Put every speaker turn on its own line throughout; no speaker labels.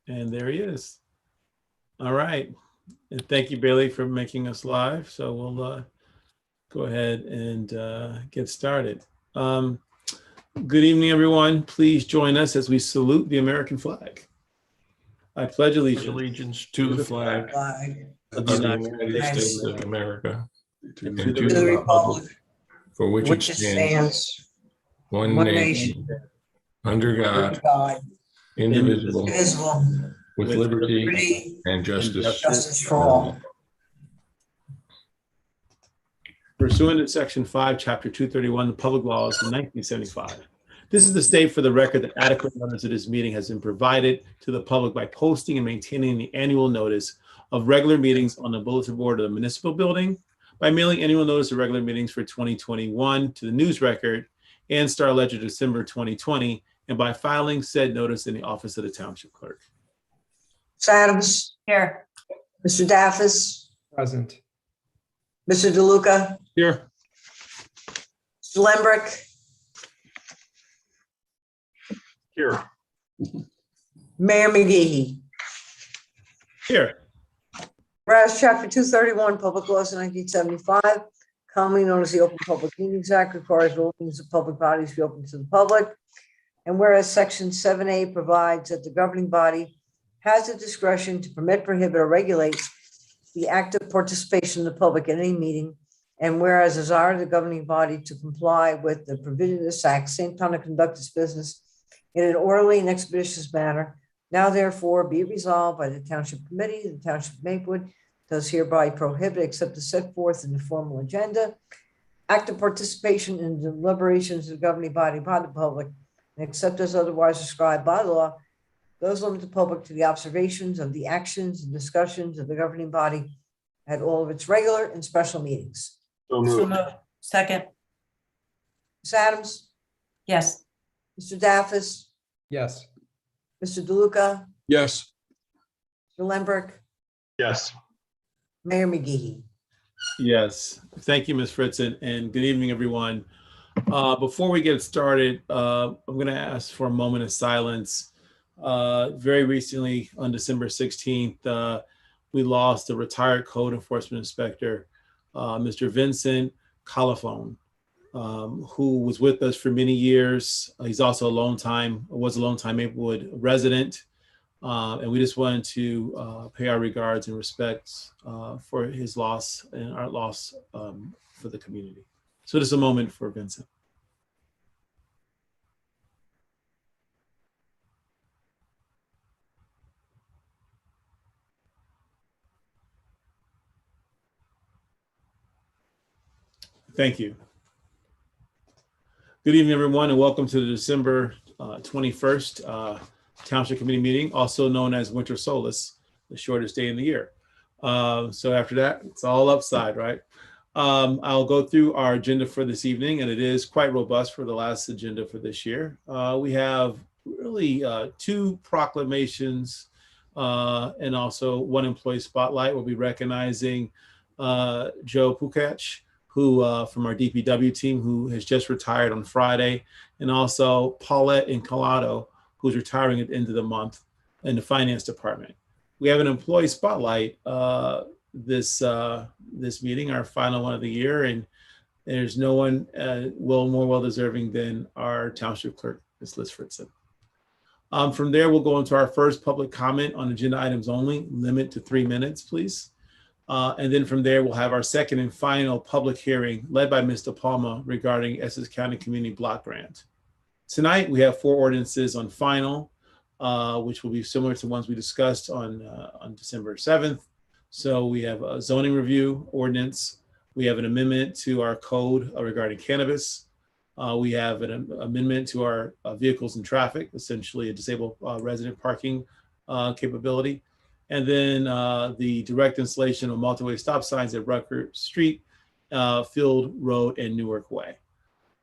And there he is. All right. And thank you, Bailey, for making us live. So we'll go ahead and get started. Good evening, everyone. Please join us as we salute the American flag. I pledge allegiance
to the flag
of the
United States of America
and
and
to
the
the
republic for which it
stands
stands, one nation, under God,
God,
indivisible,
indivisible,
with
with
liberty
liberty,
and justice.
justice for all.
Pursuant to Section 5, Chapter 231, the Public Laws of 1975. This is the state for the record that adequate notice of this meeting has been provided to the public by posting and maintaining the annual notice of regular meetings on the bulletin board of the municipal building, by mailing annual notice of regular meetings for 2021 to the News Record and Star Ledger December 2020, and by filing said notice in the office of the Township Clerk.
Ms. Adams.
Here.
Mr. Daffis.
Present.
Mr. DeLuca.
Here.
Mr. Lembrick.
Here.
Mayor McGehee.
Here.
Whereas Chapter 231, Public Laws of 1975, commonly known as the Open Public Meetings Act, requires all meetings of public bodies be open to the public. And whereas Section 7A provides that the governing body has the discretion to permit, prohibit, or regulate the active participation of the public at any meeting, and whereas desire the governing body to comply with the provision of this act, same time to conduct its business in an orderly and expeditious manner, now therefore be it resolved by the Township Committee, the Township of Maplewood does hereby prohibit, except as set forth in the formal agenda, active participation in deliberations of the governing body by the public, and except as otherwise prescribed by law, those limit the public to the observations of the actions and discussions of the governing body at all of its regular and special meetings.
So moved. Second.
Ms. Adams,
Yes.
Mr. Daffis,
Yes.
Mr. DeLuca,
Yes.
Mr. Lembrick,
Yes.
Mayor McGehee.
Yes. Thank you, Ms. Fritzen, and good evening, everyone. Before we get started, I'm going to ask for a moment of silence. Very recently, on December 16th, we lost a retired code enforcement inspector, Mr. Vincent Colifone, who was with us for many years. He's also was a longtime Maplewood resident. And we just wanted to pay our regards and respects for his loss and our loss for the community. So just a moment for Vincent. Thank you. Good evening, everyone, and welcome to the December 21st Township Committee meeting, also known as Winter Solace, the shortest day in the year. So after that, it's all upside, right? I'll go through our agenda for this evening, and it is quite robust for the last agenda for this year. We have really two proclamations and also one employee spotlight. We'll be recognizing Joe Pukach, who from our DPW team, who has just retired on Friday, and also Paulette Incalado, who's retiring at the end of the month in the finance department. We have an employee spotlight this meeting, our final one of the year, and there's no one more well-deserving than our township clerk, Ms. Liz Fritzen. From there, we'll go into our first public comment on agenda items only, limit to 3 minutes, please. And then from there, we'll have our second and final public hearing led by Mr. Palma regarding Essex County Community Block Grant. Tonight, we have 4 ordinances on final, which will be similar to ones we discussed on December 7th. So we have a zoning review ordinance. We have an amendment to our code regarding cannabis. We have an amendment to our vehicles and traffic, essentially a disabled resident parking capability. And then the direct installation of multi-way stop signs at Rucker Street, Field Road, and Newark Way.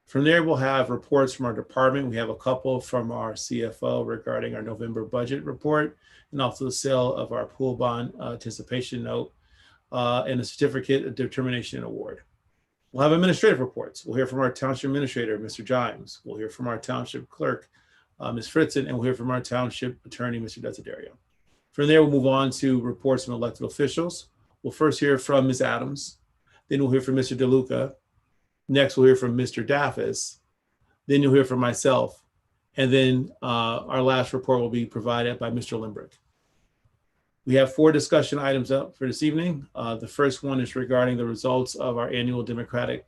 From there, we'll have reports from our department. We have a couple from our CFO regarding our November budget report, and also the sale of our pool bond anticipation note and a certificate of determination award. We'll have administrative reports. We'll hear from our township administrator, Mr. Gimes. We'll hear from our township clerk, Ms. Fritzen, and we'll hear from our township attorney, Mr. Desiderio. From there, we'll move on to reports from elected officials. We'll first hear from Ms. Adams. Then we'll hear from Mr. DeLuca. Next, we'll hear from Mr. Daffis. Then you'll hear from myself. And then our last report will be provided by Mr. Limbrick. We have 4 discussion items up for this evening. The first one is regarding the results of our annual demographic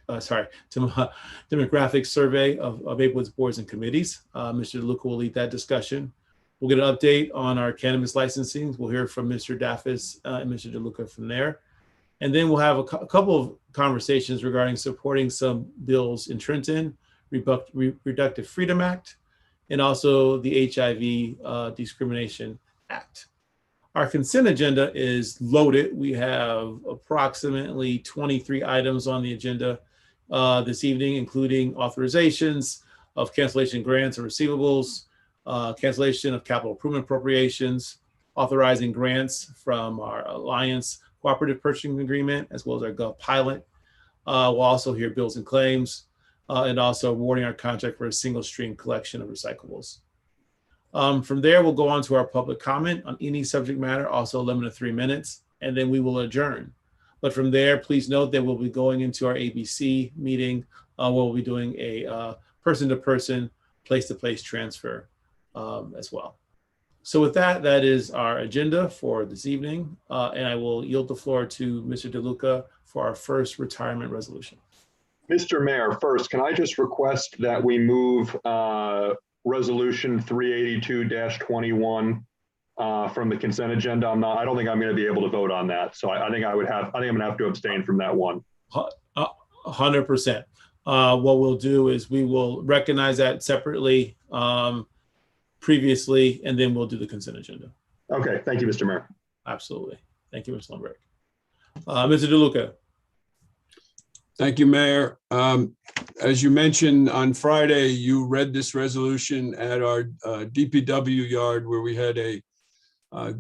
survey of Maplewood's boards and committees. Mr. DeLuca will lead that discussion. We'll get an update on our cannabis licensing. We'll hear from Mr. Daffis and Mr. DeLuca from there. And then we'll have a couple of conversations regarding supporting some bills in Trenton, Reproductive Freedom Act, and also the HIV Discrimination Act. Our consent agenda is loaded. We have approximately 23 items on the agenda this evening, including authorizations of cancellation grants and receivables, cancellation of capital improvement appropriations, authorizing grants from our Alliance Cooperative Purchasing Agreement, as well as our Gov pilot. We'll also hear bills and claims, and also awarding our contract for a single stream collection of recyclables. From there, we'll go on to our public comment on any subject matter, also limited to 3 minutes, and then we will adjourn. But from there, please note that we'll be going into our ABC meeting, where we'll be doing a person-to-person, place-to-place transfer as well. So with that, that is our agenda for this evening, and I will yield the floor to Mr. DeLuca for our first retirement resolution.
Mr. Mayor, first, can I just request that we move Resolution 382-21 from the consent agenda? I don't think I'm going to be able to vote on that, so I think I'm going to have to abstain from that one.
100%. What we'll do is we will recognize that separately previously, and then we'll do the consent agenda.
Okay, thank you, Mr. Mayor.
Absolutely. Thank you, Mr. Limbrick. Mr. DeLuca.
Thank you, Mayor. As you mentioned on Friday, you read this resolution at our DPW yard where we had a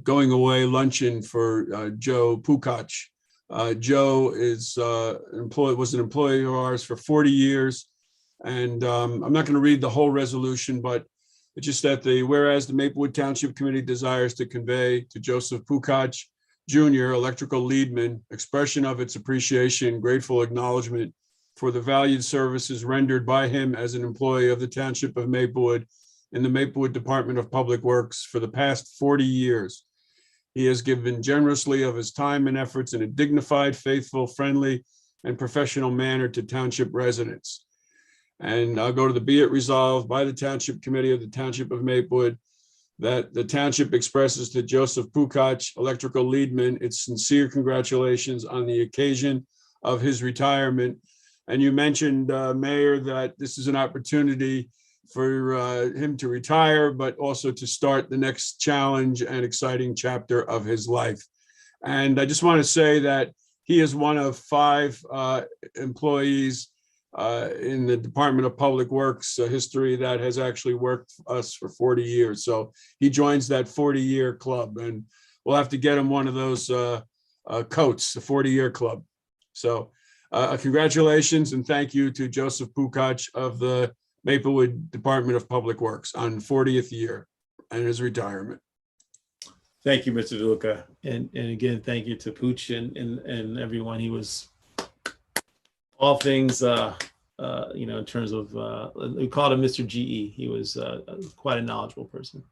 going away luncheon for Joe Pukach. Joe is was an employee of ours for 40 years. And I'm not going to read the whole resolution, but it's just that whereas the Maplewood Township Committee desires to convey to Joseph Pukach, Jr., electrical leadman, expression of its appreciation, grateful acknowledgement for the valued services rendered by him as an employee of the Township of Maplewood in the Maplewood Department of Public Works for the past 40 years. He has given generously of his time and efforts in a dignified, faithful, friendly, and professional manner to Township residents. And I'll go to the be it resolved by the Township Committee of the Township of Maplewood that the Township expresses to Joseph Pukach, electrical leadman, its sincere congratulations on the occasion of his retirement. And you mentioned, Mayor, that this is an opportunity for him to retire, but also to start the next challenge and exciting chapter of his life. And I just want to say that he is one of 5 employees in the Department of Public Works history that has actually worked for us for 40 years. So he joins that 40-year club, and we'll have to get him one of those coats, the 40-year club. So congratulations and thank you to Joseph Pukach of the Maplewood Department of Public Works on 40th year and his retirement.
Thank you, Mr. DeLuca. And again, thank you to Pooch and everyone. He was all things, in terms of, we called him Mr. GE. He was quite a knowledgeable person.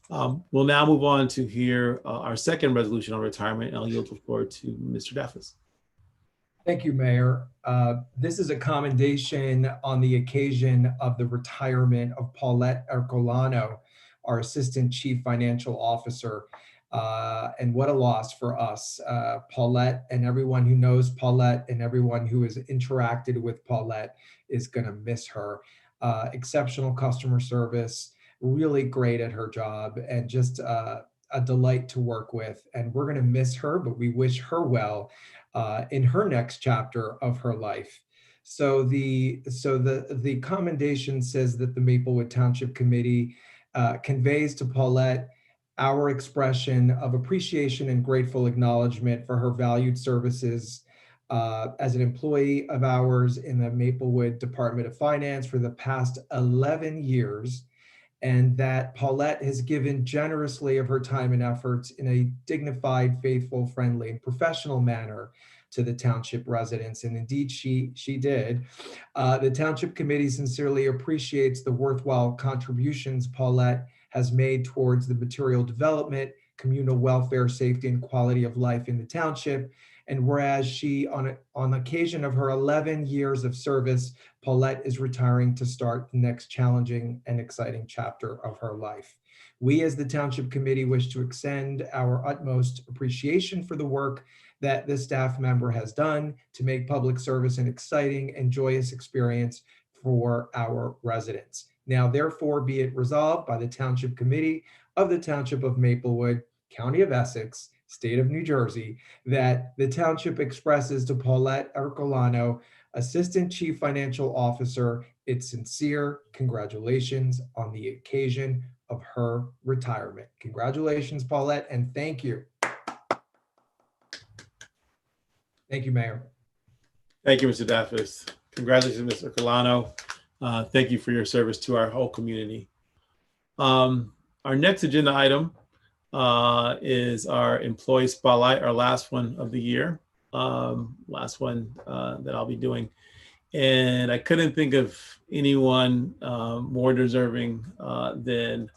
We'll now move on to hear our second resolution on retirement, and I'll yield the floor to Mr. Daffis.
Thank you, Mayor. This is a commendation on the occasion of the retirement of Paulette Ercolano, our Assistant Chief Financial Officer. And what a loss for us. Paulette and everyone who knows Paulette and everyone who has interacted with Paulette is going to miss her. Exceptional customer service, really great at her job, and just a delight to work with. And we're going to miss her, but we wish her well in her next chapter of her life. So the commendation says that the Maplewood Township Committee conveys to Paulette our expression of appreciation and grateful acknowledgement for her valued services as an employee of ours in the Maplewood Department of Finance for the past 11 years, and that Paulette has given generously of her time and efforts in a dignified, faithful, friendly, and professional manner to the township residents, and indeed she did. The Township Committee sincerely appreciates the worthwhile contributions Paulette has made towards the material development, communal welfare, safety, and quality of life in the township. And whereas she, on occasion of her 11 years of service, Paulette is retiring to start the next challenging and exciting chapter of her life. We, as the Township Committee, wish to extend our utmost appreciation for the work that this staff member has done to make public service an exciting and joyous experience for our residents. Now, therefore, be it resolved by the Township Committee of the Township of Maplewood, County of Essex, State of New Jersey, that the Township expresses to Paulette Ercolano, Assistant Chief Financial Officer, its sincere congratulations on the occasion of her retirement. Congratulations, Paulette, and thank you. Thank you, Mayor.
Thank you, Mr. Daffis. Congratulations, Mr. Colano. Thank you for your service to our whole community. Our next agenda item is our employee spotlight, our last one of the year, last one that I'll be doing. And I couldn't think of anyone more deserving than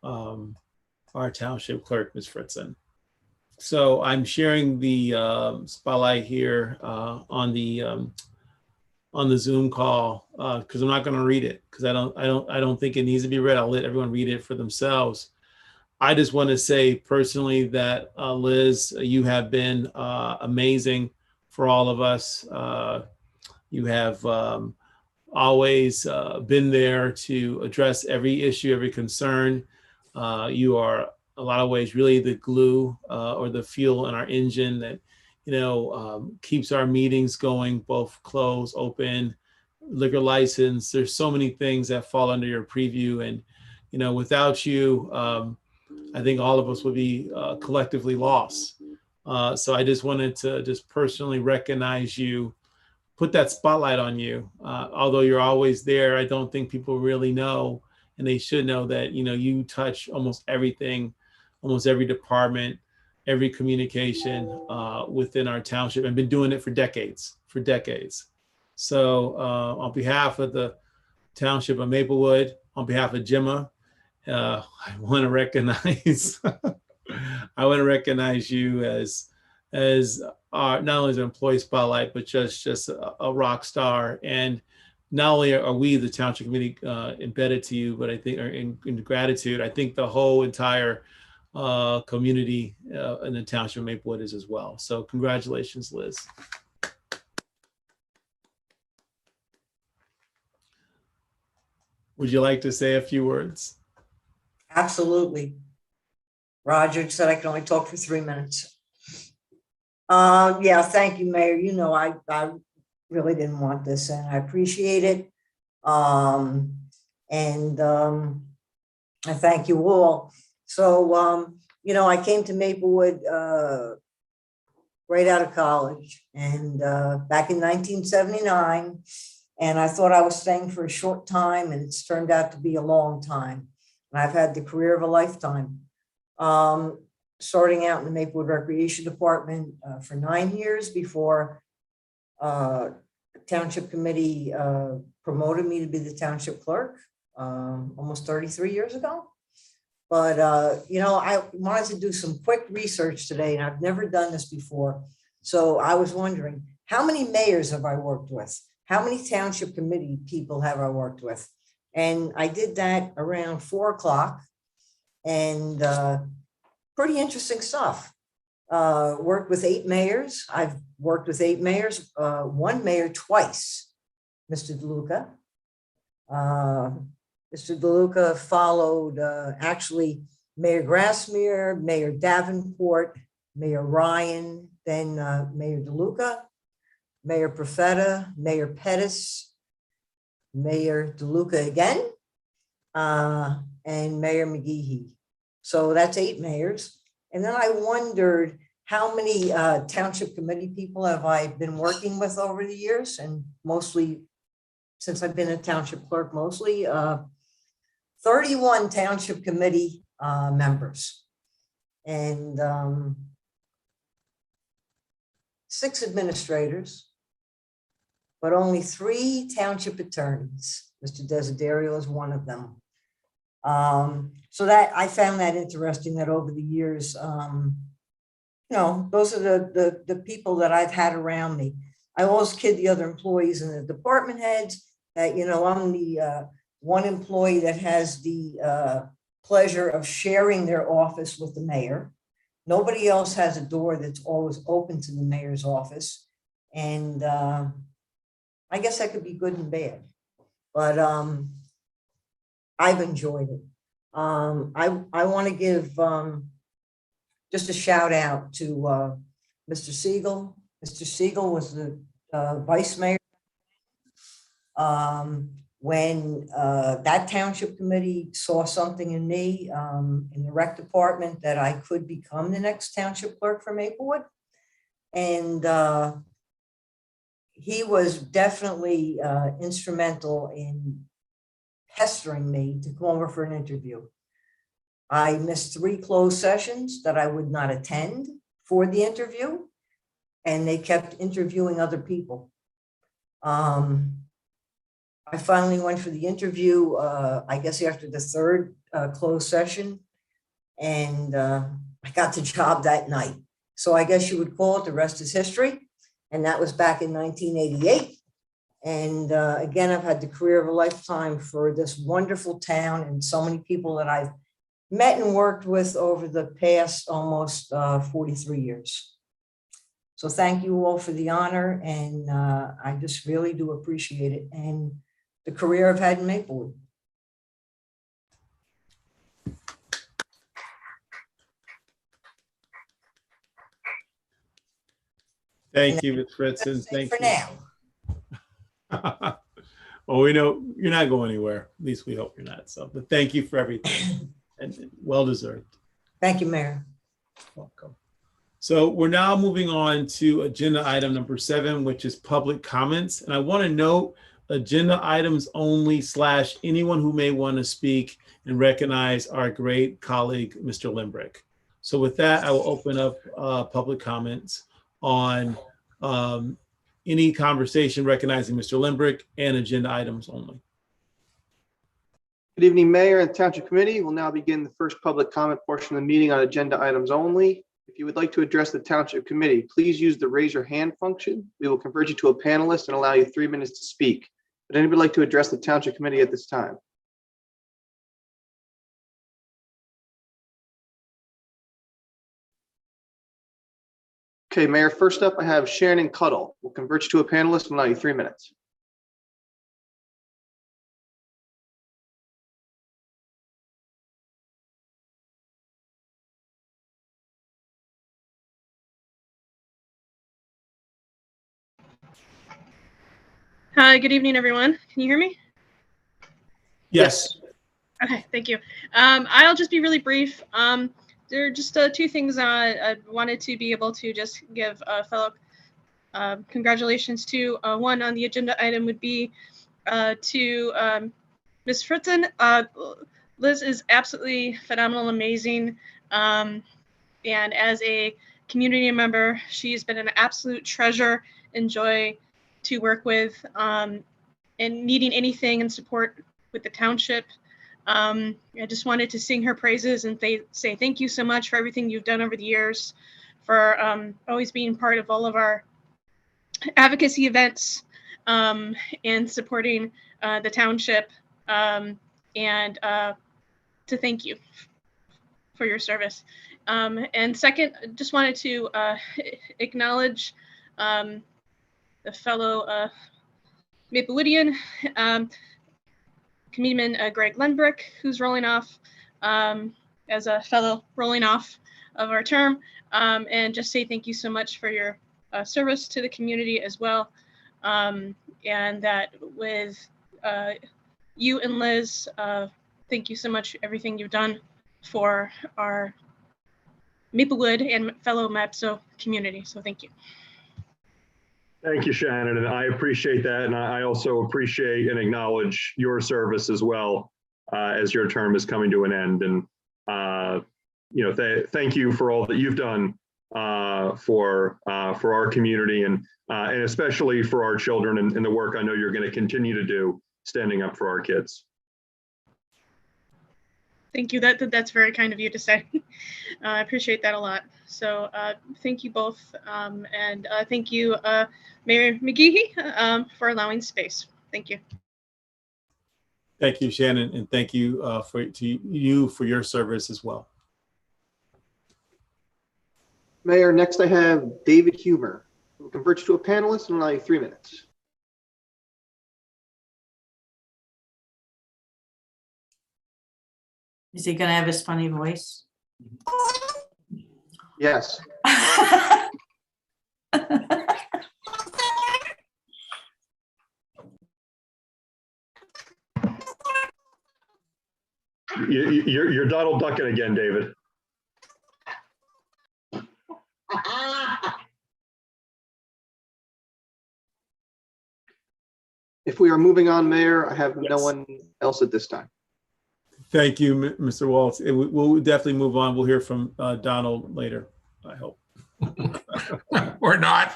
our township clerk, Ms. Fritzen. So I'm sharing the spotlight here on the Zoom call because I'm not going to read it because I don't think it needs to be read. I'll let everyone read it for themselves. I just want to say personally that Liz, you have been amazing for all of us. You have always been there to address every issue, every concern. You are a lot of ways really the glue or the fuel in our engine that keeps our meetings going, both closed, open, liquor license. There's so many things that fall under your preview, and without you, I think all of us would be collectively lost. So I just wanted to just personally recognize you, put that spotlight on you. Although you're always there, I don't think people really know, and they should know that you touch almost everything, almost every department, every communication within our township, and been doing it for decades. So on behalf of the Township of Maplewood, on behalf of Gemma, I want to recognize you as our, not only as an employee spotlight, but just a rock star. And not only are we, the Township Committee, embedded to you, but I think in gratitude, I think the whole entire community in the Township of Maplewood is as well. So congratulations, Liz. Would you like to say a few words?
Absolutely. Roger said I can only talk for 3 minutes. Yeah, thank you, Mayor. I really didn't want this, and I appreciate it. I thank you all. So, I came to Maplewood right out of college, and back in 1979, and I thought I was staying for a short time, and it's turned out to be a long time. And I've had the career of a lifetime. Starting out in the Maplewood Recreation Department for 9 years before Township Committee promoted me to be the township clerk almost 33 years ago. But, I wanted to do some quick research today, and I've never done this before. So I was wondering, how many mayors have I worked with? How many Township Committee people have I worked with? And I did that around 4 o'clock, and pretty interesting stuff. Worked with 8 mayors. I've worked with 8 mayors, 1 mayor twice, Mr. DeLuca. Mr. DeLuca followed actually Mayor Grassmere, Mayor Davenport, Mayor Ryan, then Mayor DeLuca, Mayor Profeta, Mayor Pettis, Mayor DeLuca again, and Mayor McGehee. So that's 8 mayors. And then I wondered how many Township Committee people have I been working with over the years, and mostly since I've been a township clerk, mostly 31 township committee members and 6 administrators, but only 3 township attorneys. Mr. Desiderio is one of them. So that I found that interesting that over the years, those are the people that I've had around me. I always kid the other employees and the department heads that, I'm the one employee that has the pleasure of sharing their office with the mayor. Nobody else has a door that's always open to the mayor's office. And I guess that could be good and bad, but I've enjoyed it. I want to give just a shout out to Mr. Siegel. Mr. Siegel was the vice mayor when that township committee saw something in me in the rec department that I could become the next township clerk for Maplewood. And he was definitely instrumental in pestering me to come over for an interview. I missed 3 closed sessions that I would not attend for the interview, and they kept interviewing other people. I finally went for the interview, I guess after the 3rd closed session, and I got the job that night. So I guess you would call it the rest is history. And that was back in 1988. And again, I've had the career of a lifetime for this wonderful town and so many people that I've met and worked with over the past almost 43 years. So thank you all for the honor. And I just really do appreciate it. And the career I've had in Maplewood.
Thank you, Ms. Fritzen. Thank
for
you.
Now.
Well, we know you're not going anywhere. At least we hope you're not. So, but thank you for everything, and well deserved.
Thank you, Mayor.
Welcome. So we're now moving on to agenda item number 7, which is public comments. And I want to note agenda items only / anyone who may want to speak and recognize our great colleague, Mr. Limbrick. So with that, I will open up public comments on any conversation recognizing Mr. Limbrick and agenda items only.
Good evening, Mayor and Township Committee. We'll now begin the first public comment portion of the meeting on agenda items only. If you would like to address the Township Committee, please use the raise your hand function. We will convert you to a panelist and allow you 3 minutes to speak. Would anybody like to address the Township Committee at this time? Okay, Mayor, first up, I have Shannon Cuddle. We'll convert you to a panelist and allow you 3 minutes.
Hi, good evening, everyone. Can you hear me?
Yes.
Okay, thank you. I'll just be really brief. There are just 2 things I wanted to be able to just give a fellow congratulations to. One on the agenda item would be to Ms. Fritzen. Liz is absolutely phenomenal, amazing. And as a community member, she's been an absolute treasure and joy to work with, and needing anything and support with the township. I just wanted to sing her praises and say thank you so much for everything you've done over the years, for always being part of all of our advocacy events, and supporting the township, and to thank you for your service. And second, just wanted to acknowledge the fellow Maplewoodian, Committeeman Greg Lundbrick, who's rolling off as a fellow rolling off of our term, and just say thank you so much for your service to the community as well. And that with you and Liz, thank you so much for everything you've done for our Maplewood and fellow MAPSO community. So thank you.
Thank you, Shannon, and I appreciate that. And I also appreciate and acknowledge your service as well. as your term is coming to an end. And thank you for all that you've done for our community and especially for our children and the work I know you're going to continue to do standing up for our kids.
Thank you. That's very kind of you to say. I appreciate that a lot. So thank you both. And thank you, Mayor McGehee, for allowing space. Thank you.
Thank you, Shannon, and thank you for your service as well.
Mayor, next I have David Humer. We'll convert you to a panelist and allow you 3 minutes.
Is he gonna have his funny voice?
Yes.
You're Donald Ducking again, David.
If we are moving on, Mayor, I have no
Yes.
one else at this time.
Thank you, Mr. Waltz. We'll definitely move on. We'll hear from Donald later, I hope.
Or not.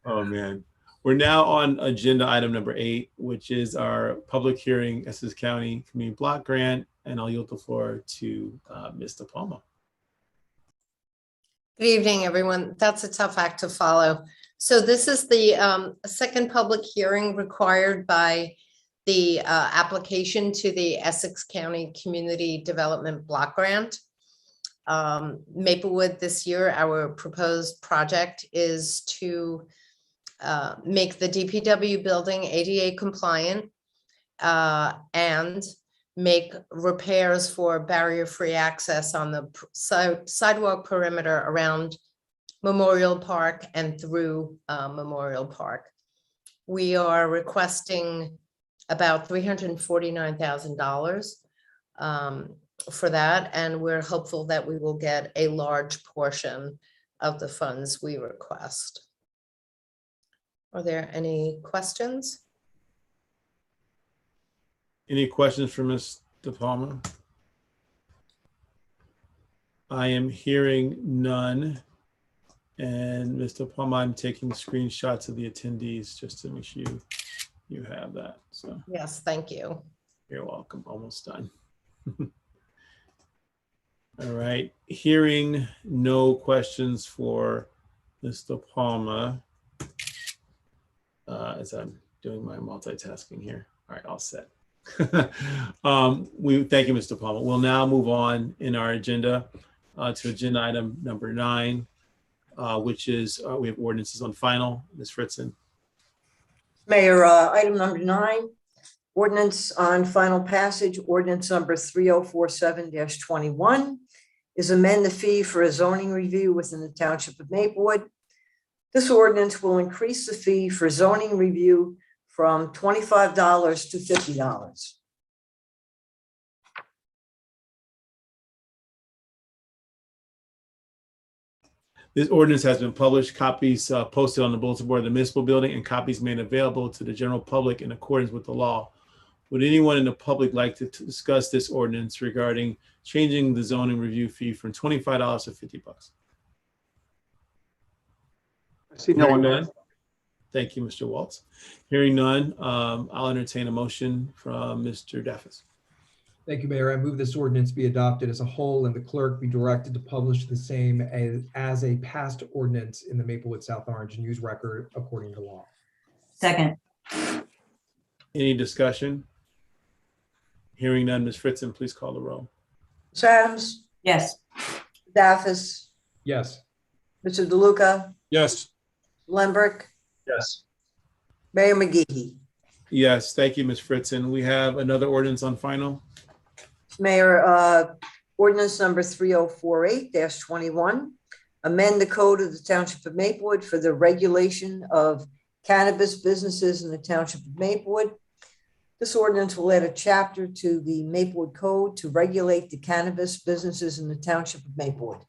Oh, man. We're now on agenda item number 8, which is our public hearing, Essex County Community Block Grant, and I'll yield the floor to Ms. DePalma.
Good evening, everyone. That's a tough act to follow. So this is the second public hearing required by the application to the Essex County Community Development Block Grant. Maplewood this year, our proposed project is to make the DPW building ADA compliant and make repairs for barrier-free access on the sidewalk perimeter around Memorial Park and through Memorial Park. We are requesting about $349,000 for that, and we're hopeful that we will get a large portion of the funds we request. Are there any questions?
Any questions for Ms. DePalma? I am hearing none. And Ms. DePalma, I'm taking screenshots of the attendees just to make sure you have that. So
Yes, thank you.
you're welcome. Almost done. All right. Hearing no questions for Ms. DePalma, as I'm doing my multitasking here. All right, all set. We thank you, Mr. Palmer. We'll now move on in our agenda to agenda item number 9, which is we have ordinances on final. Ms. Fritzen.
Mayor, item number 9, ordinance on final passage, ordinance number 3047-21 is amend the fee for a zoning review within the Township of Maplewood. This ordinance will increase the fee for zoning review from $25 to $50.
This ordinance has been published, copies posted on the bulletin board of the municipal building, and copies made available to the general public in accordance with the law. Would anyone in the public like to discuss this ordinance regarding changing the zoning review fee from $25 to $50?
I see no one.
None. Thank you, Mr. Waltz. Hearing none, I'll entertain a motion from Mr. Daffis.
Thank you, Mayor. I move this ordinance be adopted as a whole and the clerk be directed to publish the same as a passed ordinance in the Maplewood South Orange News Record according to law.
Second.
Any discussion? Hearing none, Ms. Fritzen, please call the roll.
Ms. Adams,
Yes.
Daffis,
Yes.
Mr. DeLuca,
Yes.
Lembrick,
Yes.
Mayor McGehee.
Yes, thank you, Ms. Fritzen. We have another ordinance on final.
Mayor, ordinance number 3048-21, amend the code of the Township of Maplewood for the regulation of cannabis businesses in the Township of Maplewood. This ordinance will add a chapter to the Maplewood Code to regulate the cannabis businesses in the Township of Maplewood.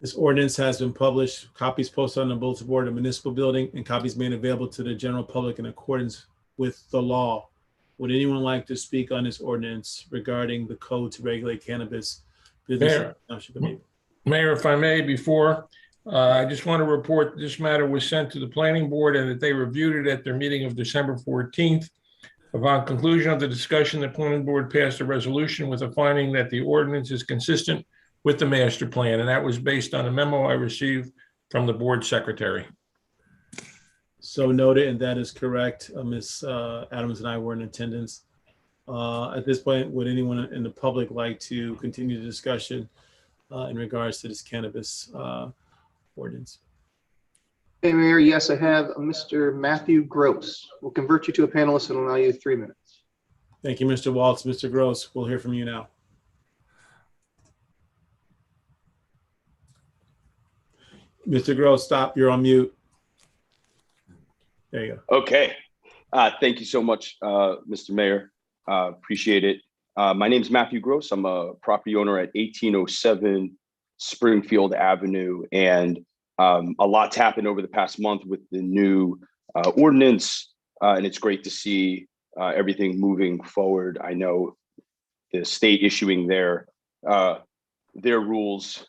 This ordinance has been published, copies posted on the bulletin board of the municipal building, and copies made available to the general public in accordance with the law. Would anyone like to speak on this ordinance regarding the code to regulate cannabis business in
Mayor.
the Township of Maplewood?
Mayor, if I may, before, I just want to report this matter was sent to the planning board and that they reviewed it at their meeting of December 14th. Upon conclusion of the discussion, the planning board passed a resolution with a finding that the ordinance is consistent with the master plan, and that was based on a memo I received from the board secretary.
So noted, and that is correct. Ms. Adams and I were in attendance. At this point, would anyone in the public like to continue the discussion in regards to this cannabis ordinance?
Hey, Mayor, yes, I have Mr. Matthew Gross. We'll convert you to a panelist and allow you 3 minutes.
Thank you, Mr. Waltz. Mr. Gross, we'll hear from you now. Mr. Gross, stop. You're on mute. There you go.
Okay. Thank you so much, Mr. Mayor. Appreciate it. My name is Matthew Gross. I'm a property owner at 1807 Springfield Avenue. And a lot's happened over the past month with the new ordinance. And it's great to see everything moving forward. I know the state issuing their rules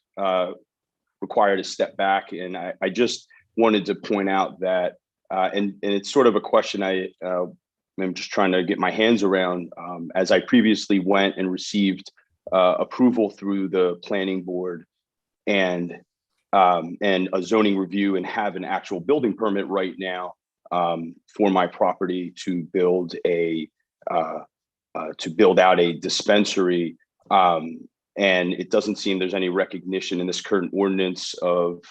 required a step back. And I just wanted to point out that, and it's sort of a question I'm just trying to get my hands around, as I previously went and received approval through the planning board and a zoning review and have an actual building permit right now for my property to build out a dispensary. And it doesn't seem there's any recognition in this current ordinance of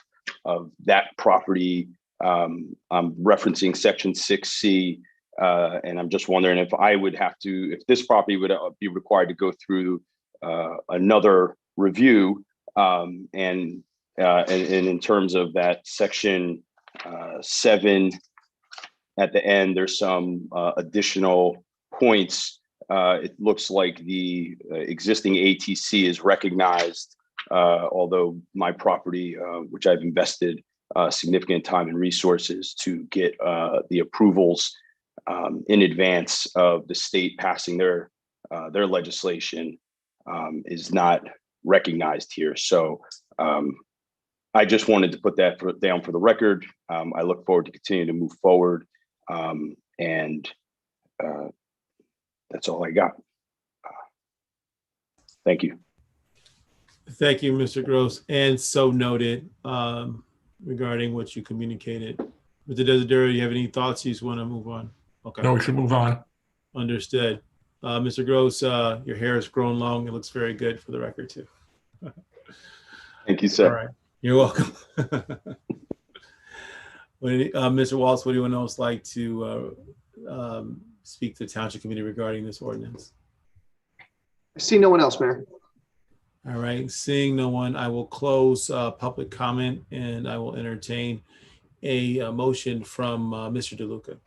that property. I'm referencing section 6C, and I'm just wondering if I would have to, if this property would be required to go through another review, and in terms of that section 7 at the end, there's some additional points. It looks like the existing ATC is recognized, although my property, which I've invested significant time and resources to get the approvals in advance of the state passing their legislation, is not recognized here. So I just wanted to put that down for the record. I look forward to continuing to move forward, and that's all I got. Thank you.
Thank you, Mr. Gross. And so noted regarding what you communicated. Mr. Desiderio, you have any thoughts? You just want to move on? Okay.
No, we should move on.
Understood. Mr. Gross, your hair has grown long. It looks very good for the record, too.
Thank you, sir.
All right. You're welcome. Mr. Waltz, would anyone else like to speak to the Township Committee regarding this ordinance?
I see no one else, Mayor.
All right. Seeing no one, I will close public comment and I will entertain a motion from Mr. DeLuca.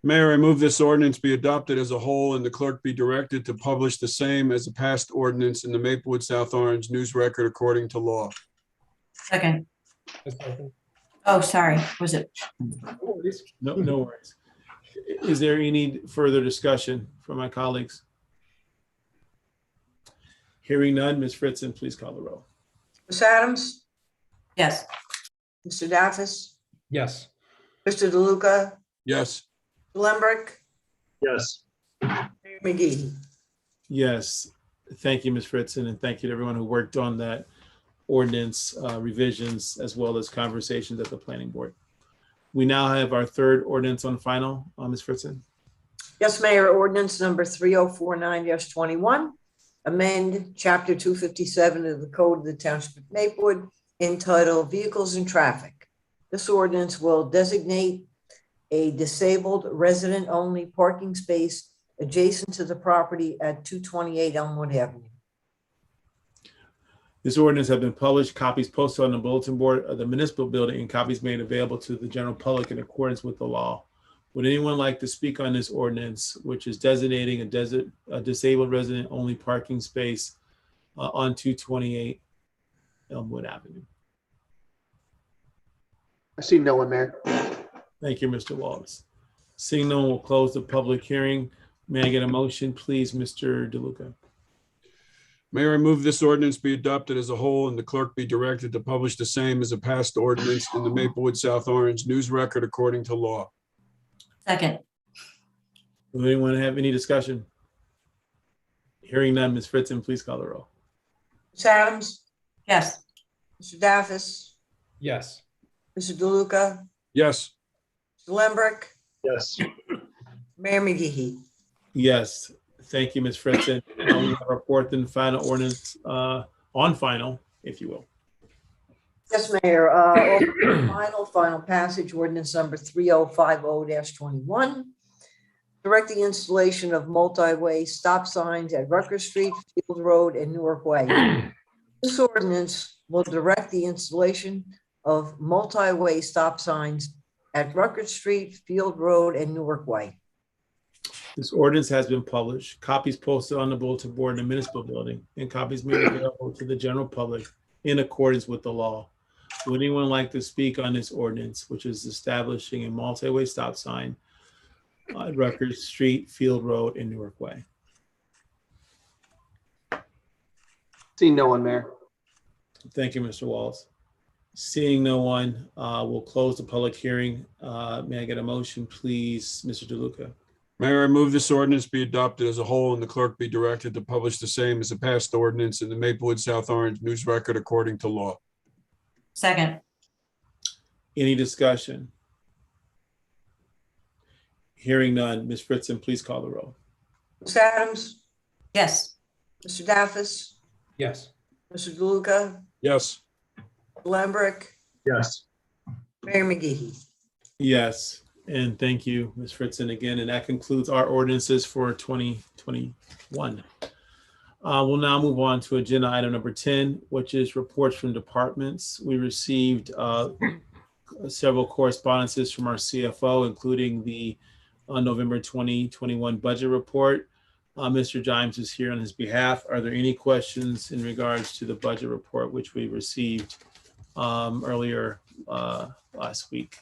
Mayor, I move this ordinance be adopted as a whole and the clerk be directed to publish the same as the past ordinance in the Maplewood South Orange News Record according to law.
Second. Oh, sorry. Was it?
No worries. Is there any further discussion from my colleagues? Hearing none, Ms. Fritzen, please call the roll.
Ms. Adams,
Yes.
Mr. Daffis,
Yes.
Mr. DeLuca,
Yes.
Lembrick,
Yes.
Mayor McGee.
Yes. Thank you, Ms. Fritzen, and thank you to everyone who worked on that ordinance revisions as well as conversations at the planning board. We now have our third ordinance on final, Ms. Fritzen.
Yes, Mayor, ordinance number 3049-21, amend chapter 257 of the Code of the Township of Maplewood entitled Vehicles and Traffic. This ordinance will designate a disabled resident-only parking space adjacent to the property at 228 Elmwood Avenue.
This ordinance has been published, copies posted on the bulletin board of the municipal building, and copies made available to the general public in accordance with the law. Would anyone like to speak on this ordinance, which is designating a disabled resident-only parking space on 228 Elmwood Avenue?
I see no one, Mayor.
Thank you, Mr. Wallace. Seeing no one, will close the public hearing. May I get a motion, please, Mr. DeLuca?
Mayor, I move this ordinance be adopted as a whole and the clerk be directed to publish the same as a passed ordinance in the Maplewood South Orange News Record according to law.
Second.
Does anyone have any discussion? Hearing none, Ms. Fritzen, please call the roll.
Ms. Adams,
Yes.
Mr. Daffis,
Yes.
Mr. DeLuca,
Yes.
Mr. Lembrick,
Yes.
Mayor McGehee.
Yes, thank you, Ms. Fritzen. Now we have our fourth and final ordinance on final, if you will.
Yes, Mayor. Final passage ordinance number 3050-21. Direct the installation of multi-way stop signs at Rucker Street, Field Road, and Newark Way. This ordinance will direct the installation of multi-way stop signs at Rucker Street, Field Road, and Newark Way.
This ordinance has been published, copies posted on the bulletin board in the municipal building, and copies made available to the general public in accordance with the law. Would anyone like to speak on this ordinance, which is establishing a multi-way stop sign at Rucker Street, Field Road, and Newark Way?
See no one, Mayor.
Thank you, Mr. Walls. Seeing no one, we'll close the public hearing. May I get a motion, please, Mr. DeLuca?
Mayor, I move this ordinance be adopted as a whole and the clerk be directed to publish the same as a passed ordinance in the Maplewood South Orange News Record according to law.
Second.
Any discussion? Hearing none, Ms. Fritzen, please call the roll.
Ms. Adams,
Yes.
Mr. Daffis,
Yes.
Mr. DeLuca,
Yes.
Lembrick,
Yes.
Mayor McGehee.
Yes, and thank you, Ms. Fritzen, again, and that concludes our ordinances for 2021. We'll now move on to agenda item number 10, which is reports from departments. We received several correspondences from our CFO, including the November 2021 budget report. Mr. Jimes is here on his behalf. Are there any questions in regards to the budget report, which we received earlier last week?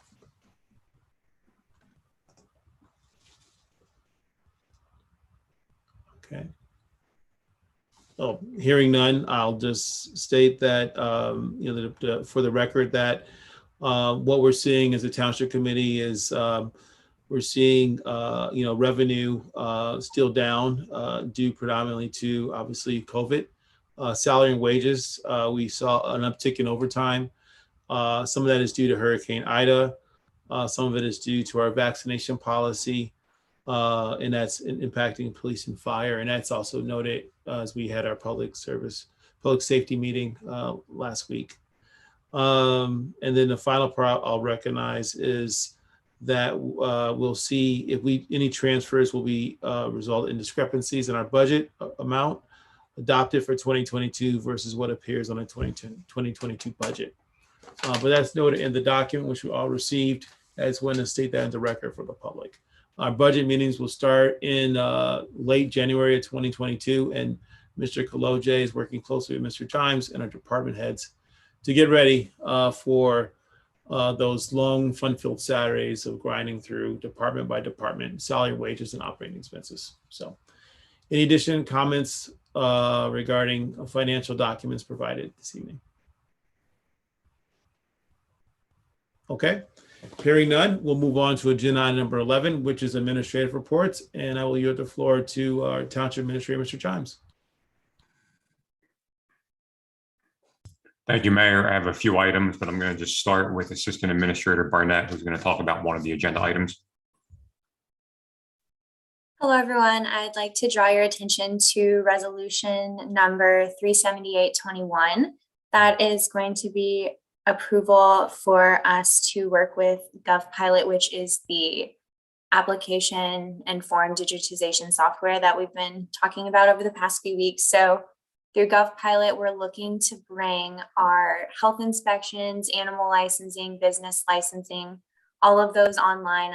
Okay. Oh, hearing none, I'll just state that, for the record that what we're seeing as a township committee is we're seeing, revenue still down due predominantly to obviously COVID. Salary and wages, we saw an uptick in overtime. Some of that is due to Hurricane Ida. Some of it is due to our vaccination policy. And that's impacting police and fire. And that's also noted as we had our public safety meeting last week. And then the final part I'll recognize is that we'll see if any transfers will be result in discrepancies in our budget amount adopted for 2022 versus what appears on a 2022 budget. But that's noted in the document, which we all received. As when to state that into record for the public. Our budget meetings will start in late January of 2022, and Mr. Kaloje is working closely with Mr. Jimes and our department heads to get ready for those long, fun-filled Saturdays of grinding through department by department, salary, wages, and operating expenses. So, any additional comments regarding financial documents provided this evening? Okay. Hearing none, we'll move on to agenda item number 11, which is administrative reports, and I will yield the floor to our township administrator, Mr. Jimes.
Thank you, Mayor. I have a few items, but I'm going to just start with Assistant Administrator Barnett, who's going to talk about one of the agenda items.
Hello, everyone. I'd like to draw your attention to resolution number 37821. That is going to be approval for us to work with GovPilot, which is the application and form digitization software that we've been talking about over the past few weeks. So through GovPilot, we're looking to bring our health inspections, animal licensing, business licensing, all of those online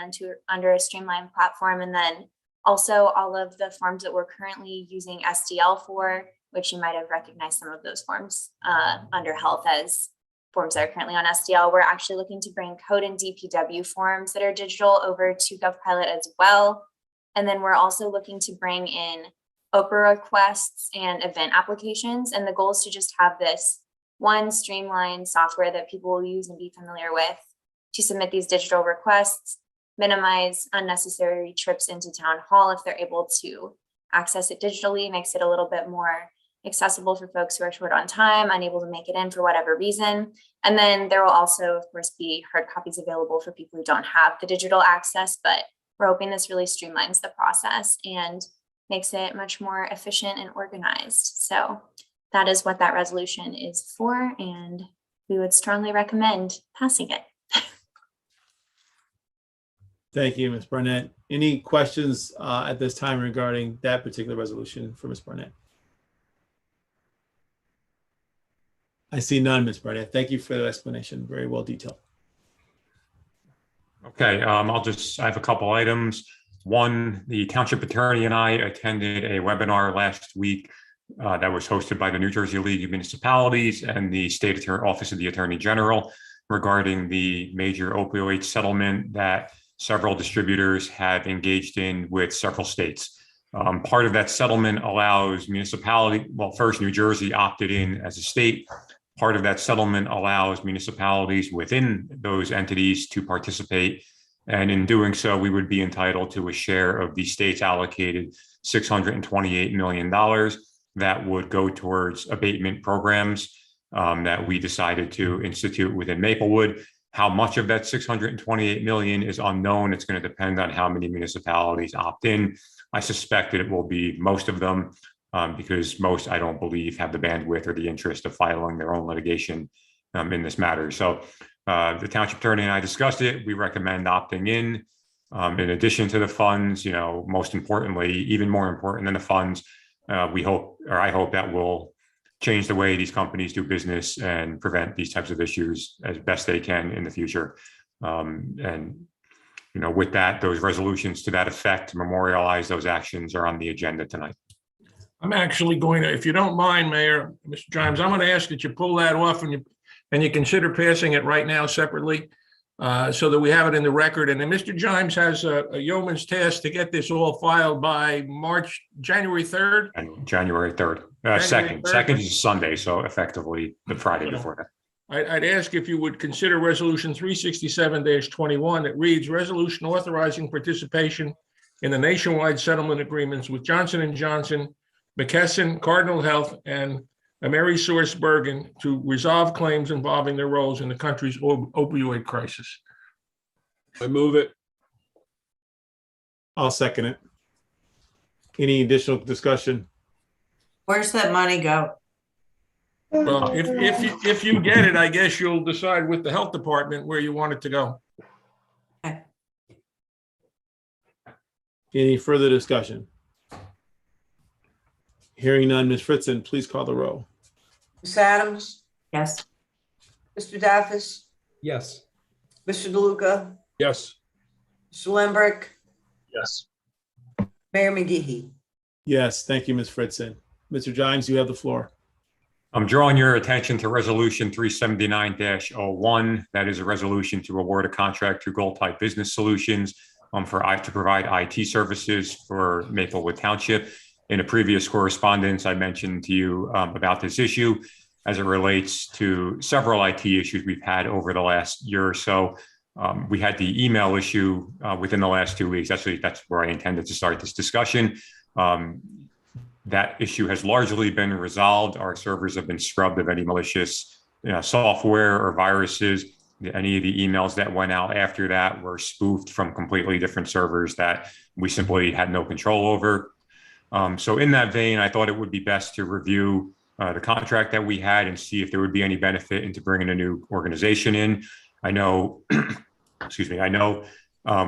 under a streamlined platform. And then also all of the forms that we're currently using SDL for, which you might have recognized some of those forms under health as forms that are currently on SDL. We're actually looking to bring code and DPW forms that are digital over to GovPilot as well. And then we're also looking to bring in OPRA requests and event applications. And the goal is to just have this one streamlined software that people will use and be familiar with to submit these digital requests, minimize unnecessary trips into town hall if they're able to access it digitally, makes it a little bit more accessible for folks who are short on time, unable to make it in for whatever reason. And then there will also, of course, be hard copies available for people who don't have the digital access, but we're hoping this really streamlines the process and makes it much more efficient and organized. So that is what that resolution is for, and we would strongly recommend passing it.
Thank you, Ms. Barnett. Any questions at this time regarding that particular resolution for Ms. Barnett? I see none, Ms. Barnett. Thank you for the explanation. Very well detailed.
Okay, I have a couple items. One, the township attorney and I attended a webinar last week that was hosted by the New Jersey League of Municipalities and the State Office of the Attorney General regarding the major opioid settlement that several distributors have engaged in with several states. Part of that settlement allows municipality, well, first New Jersey opted in as a state. Part of that settlement allows municipalities within those entities to participate. And in doing so, we would be entitled to a share of the state's allocated $628 million that would go towards abatement programs that we decided to institute within Maplewood. How much of that $628 million is unknown. It's going to depend on how many municipalities opt in. I suspect that it will be most of them because most, I don't believe, have the bandwidth or the interest of filing their own litigation in this matter. So the township attorney and I discussed it. We recommend opting in. In addition to the funds, most importantly, even more important than the funds, I hope that will change the way these companies do business and prevent these types of issues as best they can in the future. With that, those resolutions to that effect to memorialize those actions are on the agenda tonight.
I'm actually going to, if you don't mind, Mayor, Mr. Jimes, I'm going to ask that you pull that off and you consider passing it right now separately so that we have it in the record. And then Mr. Jimes has a yeoman's task to get this all filed by January 3rd.
And January 3rd. Second is Sunday, so effectively the Friday before that.
I'd ask if you would consider Resolution 367-21 that reads, resolution authorizing participation in the nationwide settlement agreements with Johnson & Johnson, McKesson, Cardinal Health, and AmerisourceBergen to resolve claims involving their roles in the country's opioid crisis.
I move it.
I'll second it. Any additional discussion?
Where's that money go?
Well, if you get it, I guess you'll decide with the health department where you want it to go.
Any further discussion? Hearing none, Ms. Fritzen, please call the roll.
Ms. Adams,
Yes.
Mr. Daffis,
Yes.
Mr. DeLuca,
Yes.
Mr. Lembrick,
Yes.
Mayor McGehee.
Yes, thank you, Ms. Fritzen. Mr. Jimes, you have the floor.
I'm drawing your attention to Resolution 379-01. That is a resolution to award a contract to Gold Type Business Solutions to provide IT services for Maplewood Township. In a previous correspondence, I mentioned to you about this issue as it relates to several IT issues we've had over the last year or so. We had the email issue within the last 2 weeks. Actually, that's where I intended to start this discussion. That issue has largely been resolved. Our servers have been scrubbed of any malicious software or viruses. Any of the emails that went out after that were spoofed from completely different servers that we simply had no control over. So in that vein, I thought it would be best to review the contract that we had and see if there would be any benefit into bringing a new organization in. I know,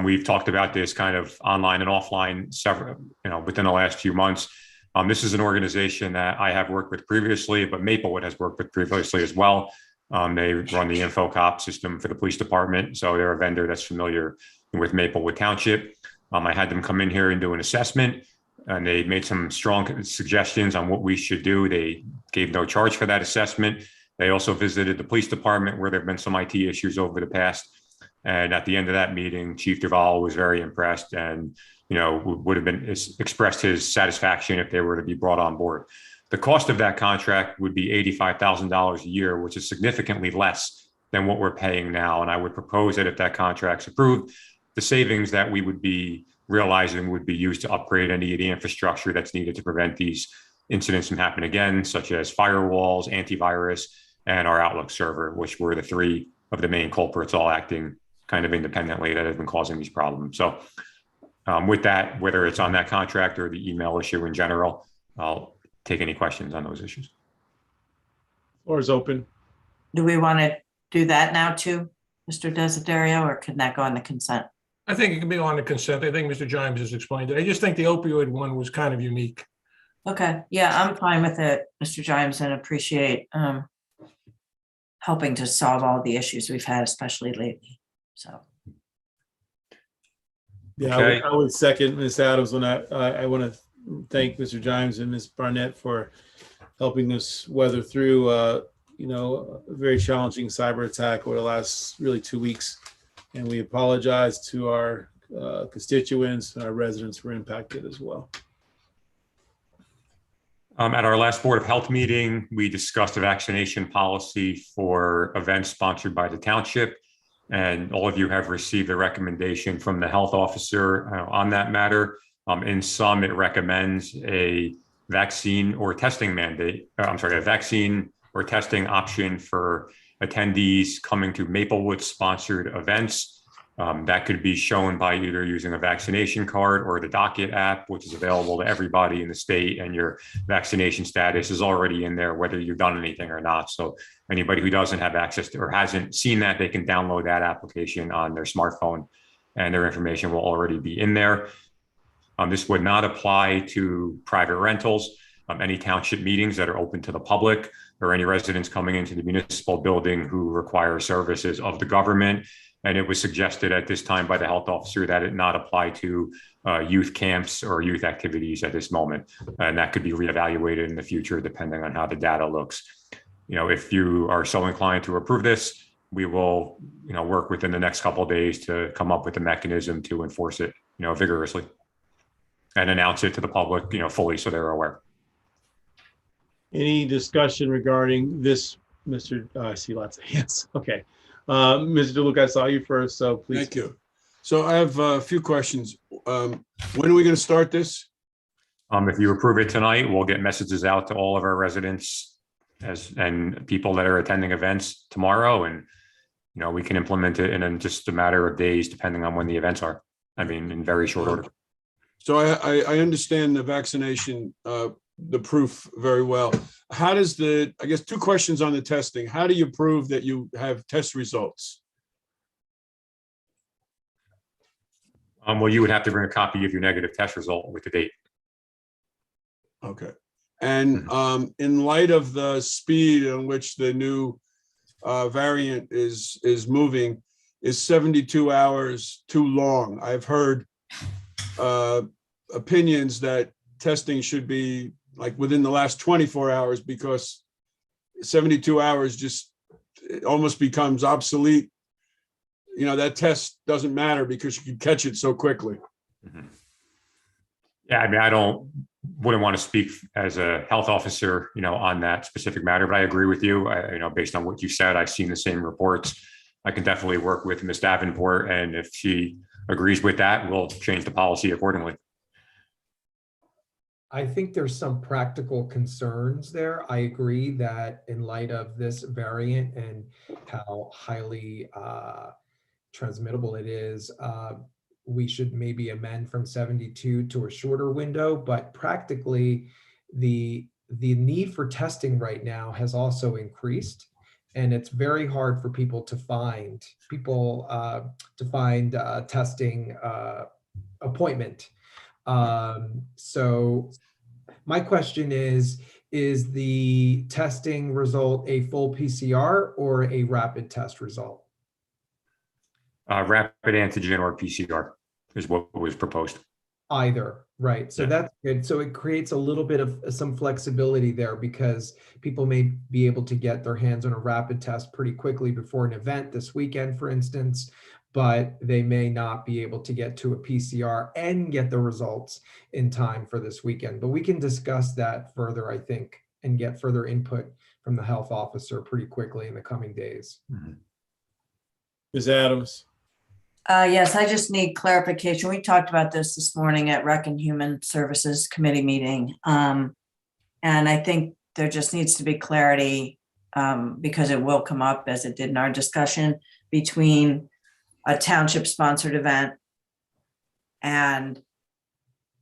we've talked about this kind of online and offline within the last few months. This is an organization that I have worked with previously, but Maplewood has worked with previously as well. They run the InfoCop system for the police department. So they're a vendor that's familiar with Maplewood Township. I had them come in here and do an assessment, and they made some strong suggestions on what we should do. They gave no charge for that assessment. They also visited the police department where there have been some IT issues over the past. And at the end of that meeting, Chief Duvall was very impressed and, would have been expressed his satisfaction if they were to be brought on board. The cost of that contract would be $85,000 a year, which is significantly less than what we're paying now. And I would propose that if that contract's approved, the savings that we would be realizing would be used to upgrade any of the infrastructure that's needed to prevent these incidents from happening again, such as firewalls, antivirus, and our Outlook server, which were the three of the main culprits all acting kind of independently that have been causing these problems. So with that, whether it's on that contract or the email issue in general, I'll take any questions on those issues.
Floor is open.
Do we want to do that now too, Mr. Desiderio, or can that go on the consent?
I think it can be on the consent. I think Mr. Jimes has explained it. I just think the opioid one was kind of unique.
Okay, yeah, I'm fine with it, Mr. Jimes, and appreciate helping to solve all the issues we've had, especially lately. So.
Yeah,
Okay.
I would second Ms. Adams when I want to thank Mr. Jimes and Ms. Barnett for helping us weather through, a very challenging cyber attack over the last really 2 weeks. And we apologize to our constituents and our residents who were impacted as well.
At our last Board of Health meeting, we discussed a vaccination policy for events sponsored by the Township. And all of you have received a recommendation from the health officer on that matter. In some, it recommends a vaccine or testing mandate. A vaccine or testing option for attendees coming to Maplewood sponsored events. That could be shown by either using a vaccination card or the Docket app, which is available to everybody in the state, and your vaccination status is already in there, whether you've done anything or not. So anybody who doesn't have access to or hasn't seen that, they can download that application on their smartphone and their information will already be in there. This would not apply to private rentals, any township meetings that are open to the public, or any residents coming into the municipal building who require services of the government. And it was suggested at this time by the health officer that it not apply to youth camps or youth activities at this moment. And that could be reevaluated in the future, depending on how the data looks. If you are so inclined to approve this, we will, work within the next couple of days to come up with a mechanism to enforce it, vigorously and announce it to the public, fully so they're aware.
Any discussion regarding this, Mr. I see lots of hands. Okay. Mr. DeLuca, I saw you first, so please.
Thank you. So I have a few questions. When are we going to start this?
If you approve it tonight, we'll get messages out to all of our residents and people that are attending events tomorrow, and we can implement it in just a matter of days, depending on when the events are. In very short order.
So I understand the vaccination, the proof very well. How does I guess two questions on the testing. How do you prove that you have test results?
Well, you would have to bring a copy of your negative test result with the date.
Okay. And in light of the speed in which the new variant is moving, is 72 hours too long? I've heard opinions that testing should be like within the last 24 hours, because 72 hours just it almost becomes obsolete. That test doesn't matter because you can catch it so quickly.
Mm-hmm. Yeah, I wouldn't want to speak as a health officer, on that specific matter, but I agree with you. Based on what you said, I've seen the same reports. I can definitely work with Ms. Davenport, and if she agrees with that, we'll change the policy accordingly.
I think there's some practical concerns there. I agree that in light of this variant and how highly transmittable it is, we should maybe amend from 72 to a shorter window. But practically, the need for testing right now has also increased, and it's very hard for people to find testing appointment. So my question is the testing result a full PCR or a rapid test result?
Rapid antigen or PCR is what was proposed.
either. Right. So
Yeah.
that's good. So it creates a little bit of some flexibility there because people may be able to get their hands on a rapid test pretty quickly before an event this weekend, for instance, but they may not be able to get to a PCR and get the results in time for this weekend. But we can discuss that further, I think, and get further input from the health officer pretty quickly in the coming days.
Ms. Adams?
Yes, I just need clarification. We talked about this morning at Rec and Human Services Committee meeting. And I think there just needs to be clarity because it will come up as it did in our discussion between a township sponsored event and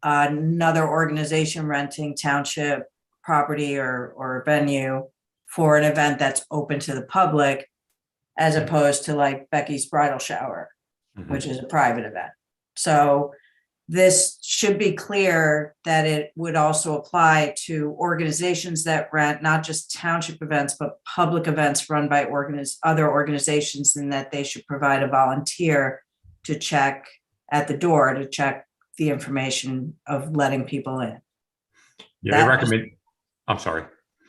another organization renting township property or venue for an event that's open to the public, as opposed to like Becky's bridal shower, which is a private event. So this should be clear that it would also apply to organizations that rent not just township events, but public events run by other organizations, and that they should provide a volunteer to check at the door to check the information of letting people in.
Yeah, they recommend, I'm sorry.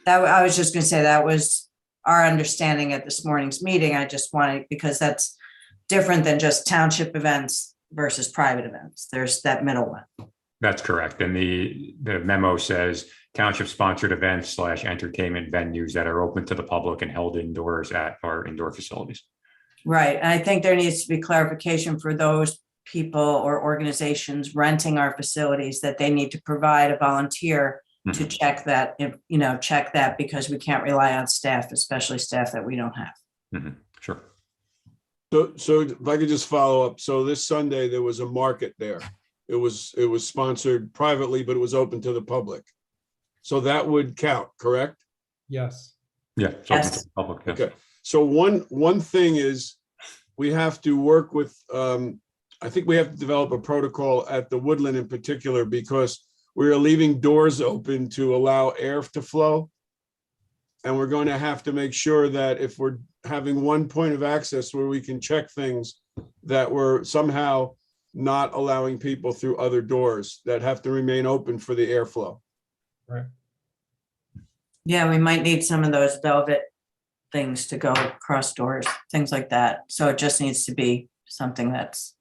I was just going to say that was our understanding at this morning's meeting. I just wanted, because that's different than just township events versus private events. There's that middle one.
That's correct. And the memo says township sponsored events / entertainment venues that are open to the public and held indoors at our indoor facilities.
Right. And I think there needs to be clarification for those people or organizations renting our facilities that they need to provide a volunteer to check that, check that, because we can't rely on staff, especially staff that we don't have.
Sure.
So if I could just follow up. So this Sunday, there was a market there. It was sponsored privately, but it was open to the public. So that would count, correct?
Yes.
Yeah. It's open to the public, yes.
Okay. So one thing is we have to work with, I think we have to develop a protocol at the Woodland in particular, because we are leaving doors open to allow air to flow. And we're going to have to make sure that if we're having one point of access where we can check things, that we're somehow not allowing people through other doors that have to remain open for the airflow.
Right.
Yeah, we might need some of those velvet things to go across doors, things like that. So it just needs to be something that's,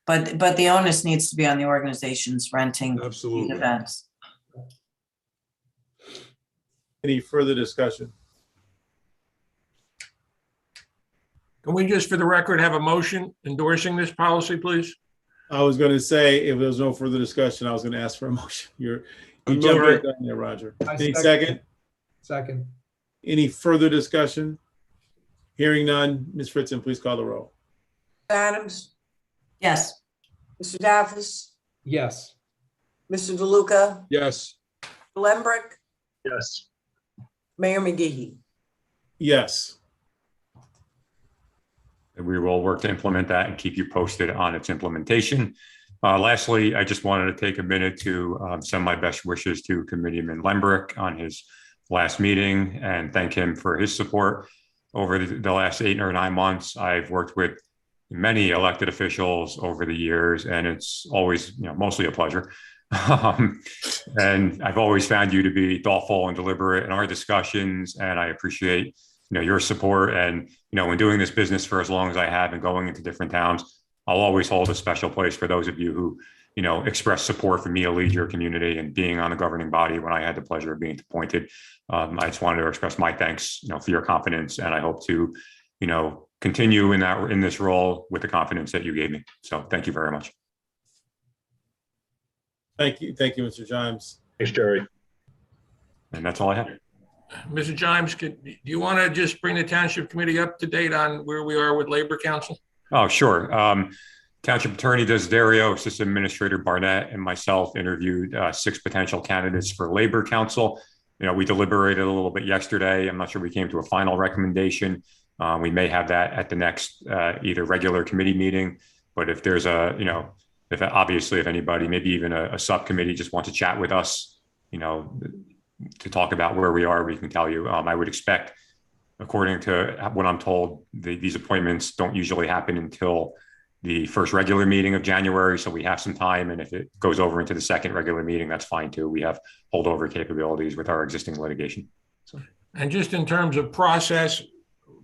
but the onus needs to be on the organizations renting these
Absolutely.
events.
Any further discussion?
Can we just, for the record, have a motion endorsing this policy, please?
I was going to say, if there's no further discussion, I was going to ask for a motion. You
I'm
jumped
moving.
right down there, Roger.
I
Any
second.
second? Any further discussion? Hearing none, Ms. Fritzen, please call the roll.
Adams,
Yes.
Mr. Daffis,
Yes.
Mr. DeLuca,
Yes.
Lembrick,
Yes.
Mayor McGehee.
Yes.
And we will work to implement that and keep you posted on its implementation. Lastly, I just wanted to take a minute to send my best wishes to Committeeman Lembrick on his last meeting and thank him for his support over the last 8 or 9 months. I've worked with many elected officials over the years, and it's always, mostly a pleasure. And I've always found you to be thoughtful and deliberate in our discussions, and I appreciate your support. And when doing this business for as long as I have and going into different towns, I'll always hold a special place for those of you who express support for me to lead your community and being on the governing body when I had the pleasure of being appointed. I just wanted to express my thanks for your confidence, and I hope to continue in this role with the confidence that you gave me. So thank you very much.
Thank you, Mr. Jimes.
Thanks, Jerry.
And that's all I have.
Mr. Jimes, do you want to just bring the Township Committee up to date on where we are with Labor Council?
Oh, sure. Township Attorney Desiderio, Assistant Administrator Barnett, and myself interviewed 6 potential candidates for Labor Council. We deliberated a little bit yesterday. I'm not sure we came to a final recommendation. We may have that at the next either regular committee meeting, but if there's if anybody, maybe even a subcommittee just wants to chat with us, to talk about where we are, we can tell you. I would expect, according to what I'm told, these appointments don't usually happen until the first regular meeting of January. So we have some time. And if it goes over into the second regular meeting, that's fine too. We have holdover capabilities with our existing litigation. So.
And just in terms of process,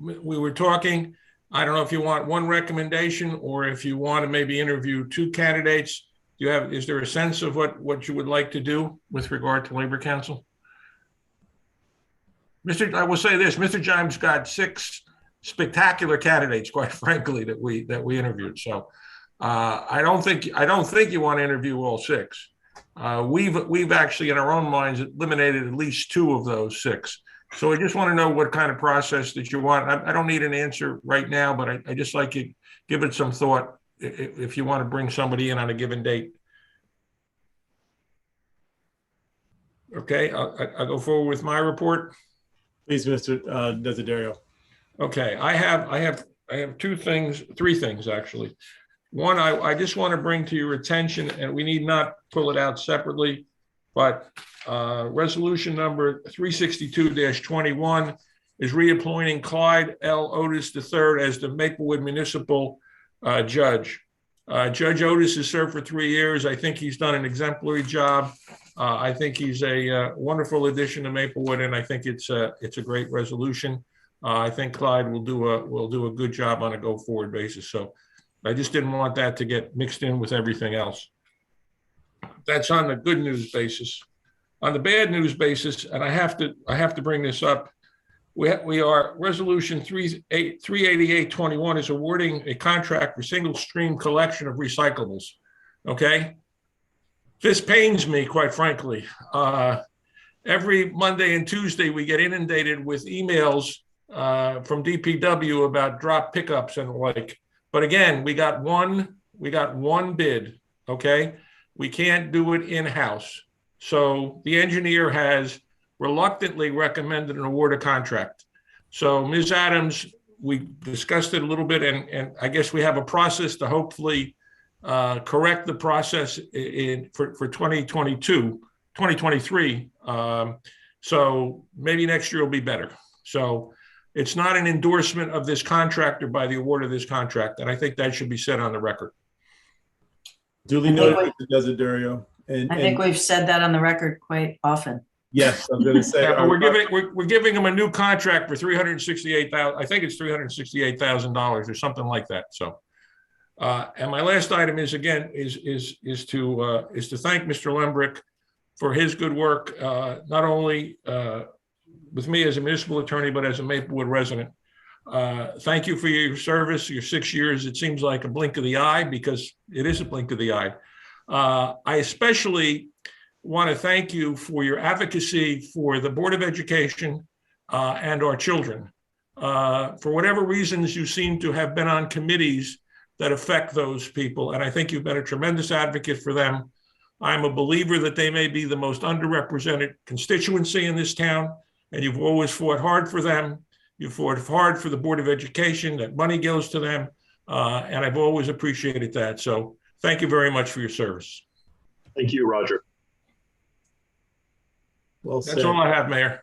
we were talking, I don't know if you want one recommendation or if you want to maybe interview two candidates. Is there a sense of what you would like to do with regard to Labor Council? I will say this, Mr. Jimes got 6 spectacular candidates, quite frankly, that we interviewed. So I don't think you want to interview all 6. We've actually in our own minds eliminated at least 2 of those 6. So I just want to know what kind of process that you want. I don't need an answer right now, but I just like you give it some thought if you want to bring somebody in on a given date. Okay, I'll go forward with my report.
Please, Mr. Desiderio.
Okay, I have 3 things actually. One, I just want to bring to your attention, and we need not pull it out separately, but resolution number 362-21 is reappointing Clyde L. Otis III as the Maplewood Municipal Judge. Judge Otis has served for 3 years. I think he's done an exemplary job. I think he's a wonderful addition to Maplewood, and I think it's a great resolution. I think Clyde will do a good job on a go-forward basis. So I just didn't want that to get mixed in with everything else. That's on the good news basis. On the bad news basis, and I have to bring this up, we are resolution 388-21 is awarding a contract for single stream collection of recyclables. Okay, this pains me, quite frankly. Every Monday and Tuesday we get inundated with emails from DPW about drop pickups and the like. But again, we got one bid. Okay, we can't do it in-house. So the engineer has reluctantly recommended an award of contract. So Ms. Adams, we discussed it a little bit, and I guess we have a process to hopefully correct the process for 2023. So maybe next year will be better. So it's not an endorsement of this contractor by the award of this contract, and I think that should be said on the record.
Duly noted, Mr. Desiderio.
I think we've said that on the record quite often.
Yes, I'm going to say.
Yeah, but we're giving them a new contract for $368,000. I think it's $368,000 or something like that. So, and my last item is again is to thank Mr. Lembrick for his good work, not only with me as a municipal attorney, but as a Maplewood resident. Thank you for your service, your 6 years. It seems like a blink of the eye because it is a blink of the eye. I especially want to thank you for your advocacy for the Board of Education and our children. For whatever reasons, you seem to have been on committees that affect those people, and I think you've been a tremendous advocate for them. I'm a believer that they may be the most underrepresented constituency in this town, and you've always fought hard for them. You fought hard for the Board of Education, that money goes to them, and I've always appreciated that. So thank you very much for your service.
Thank you, Roger.
Well said.
That's all I have, Mayor.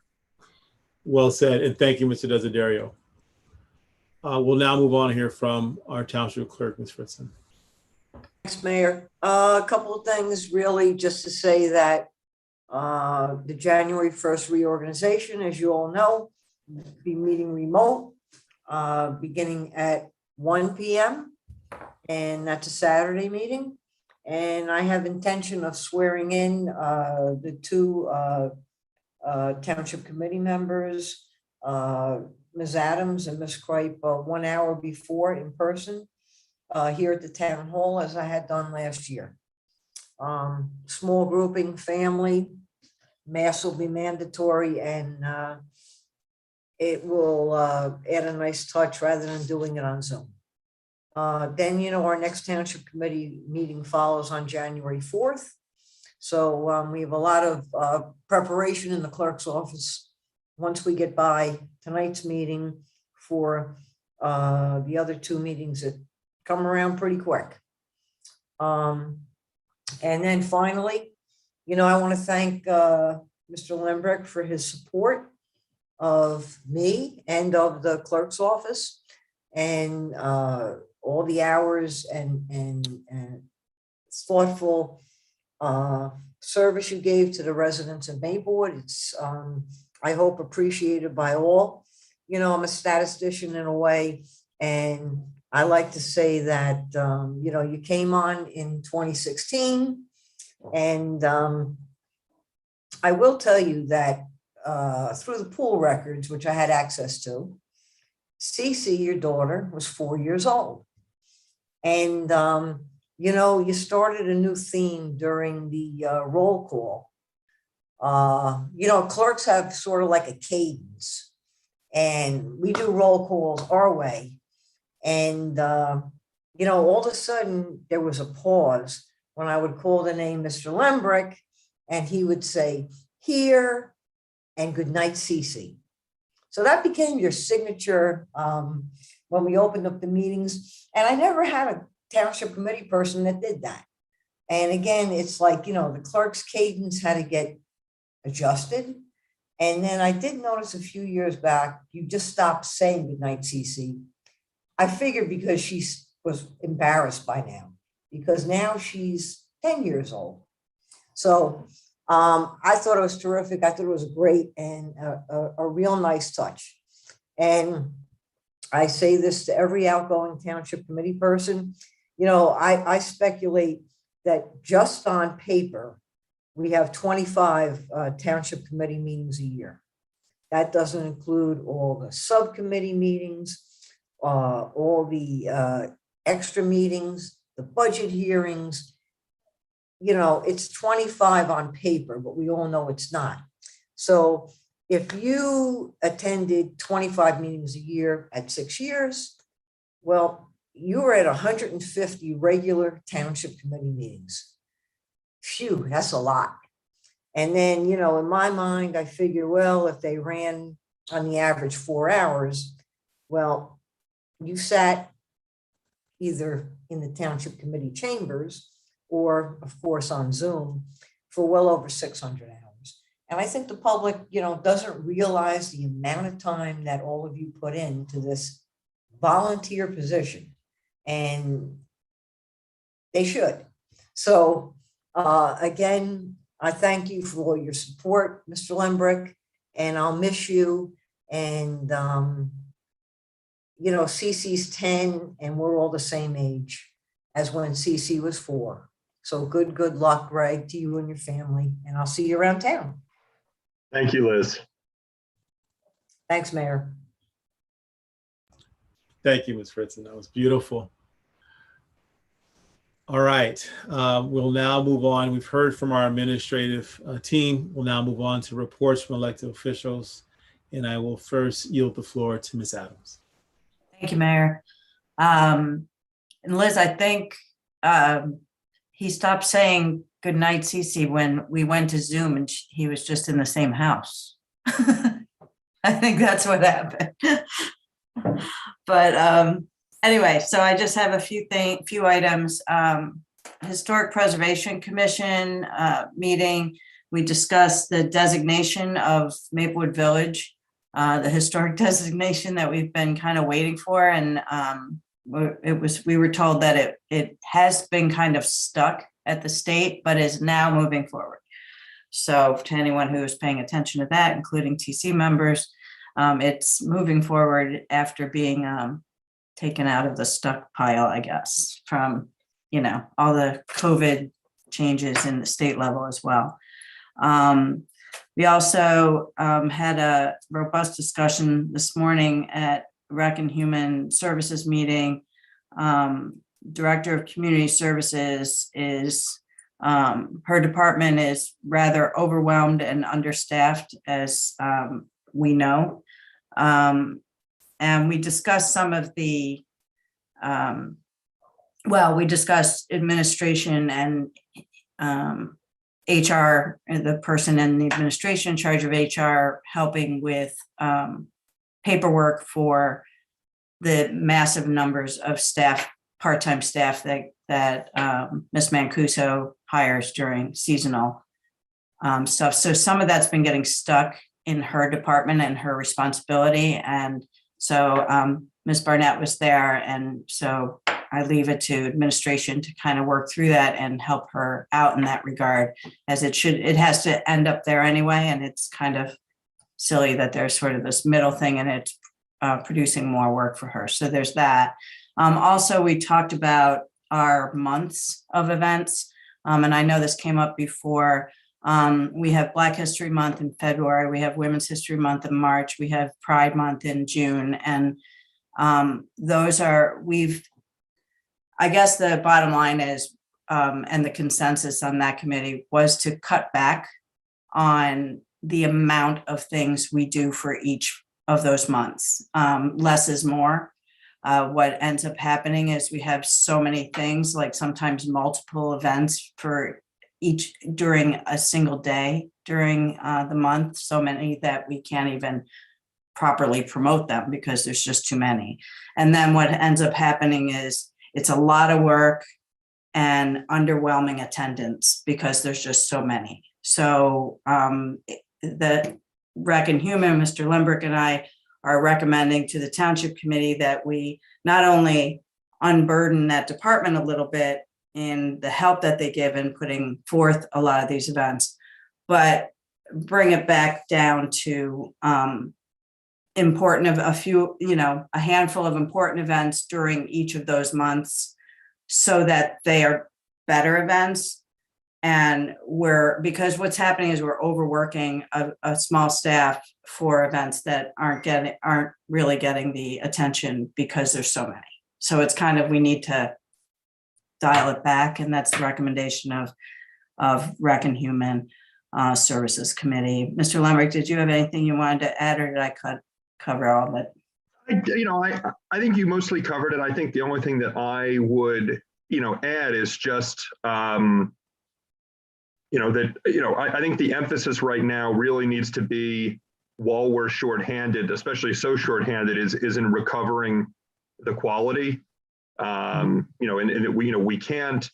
Well said, and thank you, Mr. Desiderio. We'll now move on here from our Township Clerk, Ms. Fritzen.
Thanks, Mayor. A couple of things really just to say that the January 1st reorganization, as you all know, will be meeting remote beginning at 1 p.m. and that's a Saturday meeting. And I have intention of swearing in the 2 Township Committee members, Ms. Adams and Ms. Kripe, 1 hour before in person here at the Town Hall, as I had done last year. Small grouping, family, mask will be mandatory, and it will add a nice touch rather than doing it on Zoom. Then, our next Township Committee meeting follows on January 4th. So we have a lot of preparation in the clerk's office once we get by tonight's meeting for the other 2 meetings that come around pretty quick. And then finally, I want to thank Mr. Lembrick for his support of me and of the clerk's office. And all the hours and thoughtful service you gave to the residents of Maplewood. It's, I hope, appreciated by all. You know, I'm a statistician in a way, and I like to say that, you know, you came on in 2016, and I will tell you that through the pool records, which I had access to, Cece, your daughter, was 4 years old. And, you know, you started a new theme during the roll call. You know, clerks have sort of like a cadence, and we do roll calls our way. And, you know, all of a sudden there was a pause when I would call the name Mr. Lembrick, and he would say, "Here," and "Good night, Cece." So that became your signature when we opened up the meetings. And I never had a township committee person that did that. And again, it's like, you know, the clerk's cadence had to get adjusted. And then I did notice a few years back, you just stopped saying "Good night, Cece." I figured because she was embarrassed by now, because now she's 10 years old. So I thought it was terrific. I thought it was great and a real nice touch. And I say this to every outgoing township committee person. You know, I speculate that just on paper, we have 25 township committee meetings a year. That doesn't include all the subcommittee meetings, all the extra meetings, the budget hearings. You know, it's 25 on paper, but we all know it's not. So if you attended 25 meetings a year at 6 years, well, you were at 150 regular township committee meetings. Phew, that's a lot. And then, you know, in my mind, I figure, well, if they ran on the average 4 hours, well, you sat either in the township committee chambers or, of course, on Zoom for well over 600 hours. And I think the public, you know, doesn't realize the amount of time that all of you put into this volunteer position, and they should. So again, I thank you for your support, Mr. Lembrick, and I'll miss you. And, you know, Cece's 10 and we're all the same age as when Cece was 4. So good luck, Greg, to you and your family, and I'll see you around town.
Thank you, Liz.
Thanks, Mayor.
Thank you, Ms. Fritzen. That was beautiful. All right, we'll now move on. We've heard from our administrative team. We'll now move on to reports from elected officials. And I will first yield the floor to Ms. Adams.
Thank you, Mayor. And Liz, I think he stopped saying "Good night, Cece" when we went to Zoom and he was just in the same house. I think that's what happened. But anyway, so I just have a few items. Historic Preservation Commission meeting. We discussed the designation of Maplewood Village, the historic designation that we've been kind of waiting for, and we were told that it has been kind of stuck at the state, but is now moving forward. So to anyone who is paying attention to that, including TC members, it's moving forward after being taken out of the stuck pile, I guess, from, you know, all the COVID changes in the state level as well. We also had a robust discussion this morning at Rec and Human Services meeting. Director of Community Services is, her department is rather overwhelmed and understaffed, as we know. And we discussed some of the, we discussed administration and HR, the person in the administration in charge of HR, helping with paperwork for the massive numbers of staff, part-time staff that Ms. Mancuso hires during seasonal stuff. So some of that's been getting stuck in her department and her responsibility. And so Ms. Barnett was there, and so I leave it to administration to kind of work through that and help her out in that regard, as it has to end up there anyway, and it's kind of silly that there's sort of this middle thing and it's producing more work for her. So there's that. Also, we talked about our months of events, and I know this came up before. We have Black History Month in February, we have Women's History Month in March, we have Pride Month in June, and I guess the bottom line is, and the consensus on that committee was to cut back on the amount of things we do for each of those months. Less is more. What ends up happening is we have so many things, like sometimes multiple events for each during a single day during the month, so many that we can't even properly promote them because there's just too many. And then what ends up happening is it's a lot of work and underwhelming attendance because there's just so many. So the Rec and Human, Mr. Limbrick and I are recommending to the Township Committee that we not only unburden that department a little bit in the help that they give in putting forth a lot of these events, but bring it back down to a handful of important events during each of those months so that they are better events. And because what's happening is we're overworking a small staff for events that aren't really getting the attention because there's so many. So it's kind of, we need to dial it back, and that's the recommendation of Rec and Human Services Committee. Mr. Lemrick, did you have anything you wanted to add, or did I cover all of it?
I think you mostly covered it. I think the only thing that I would, add is just, I think the emphasis right now really needs to be, while we're shorthanded, especially so shorthanded, is in recovering the quality. And we can't,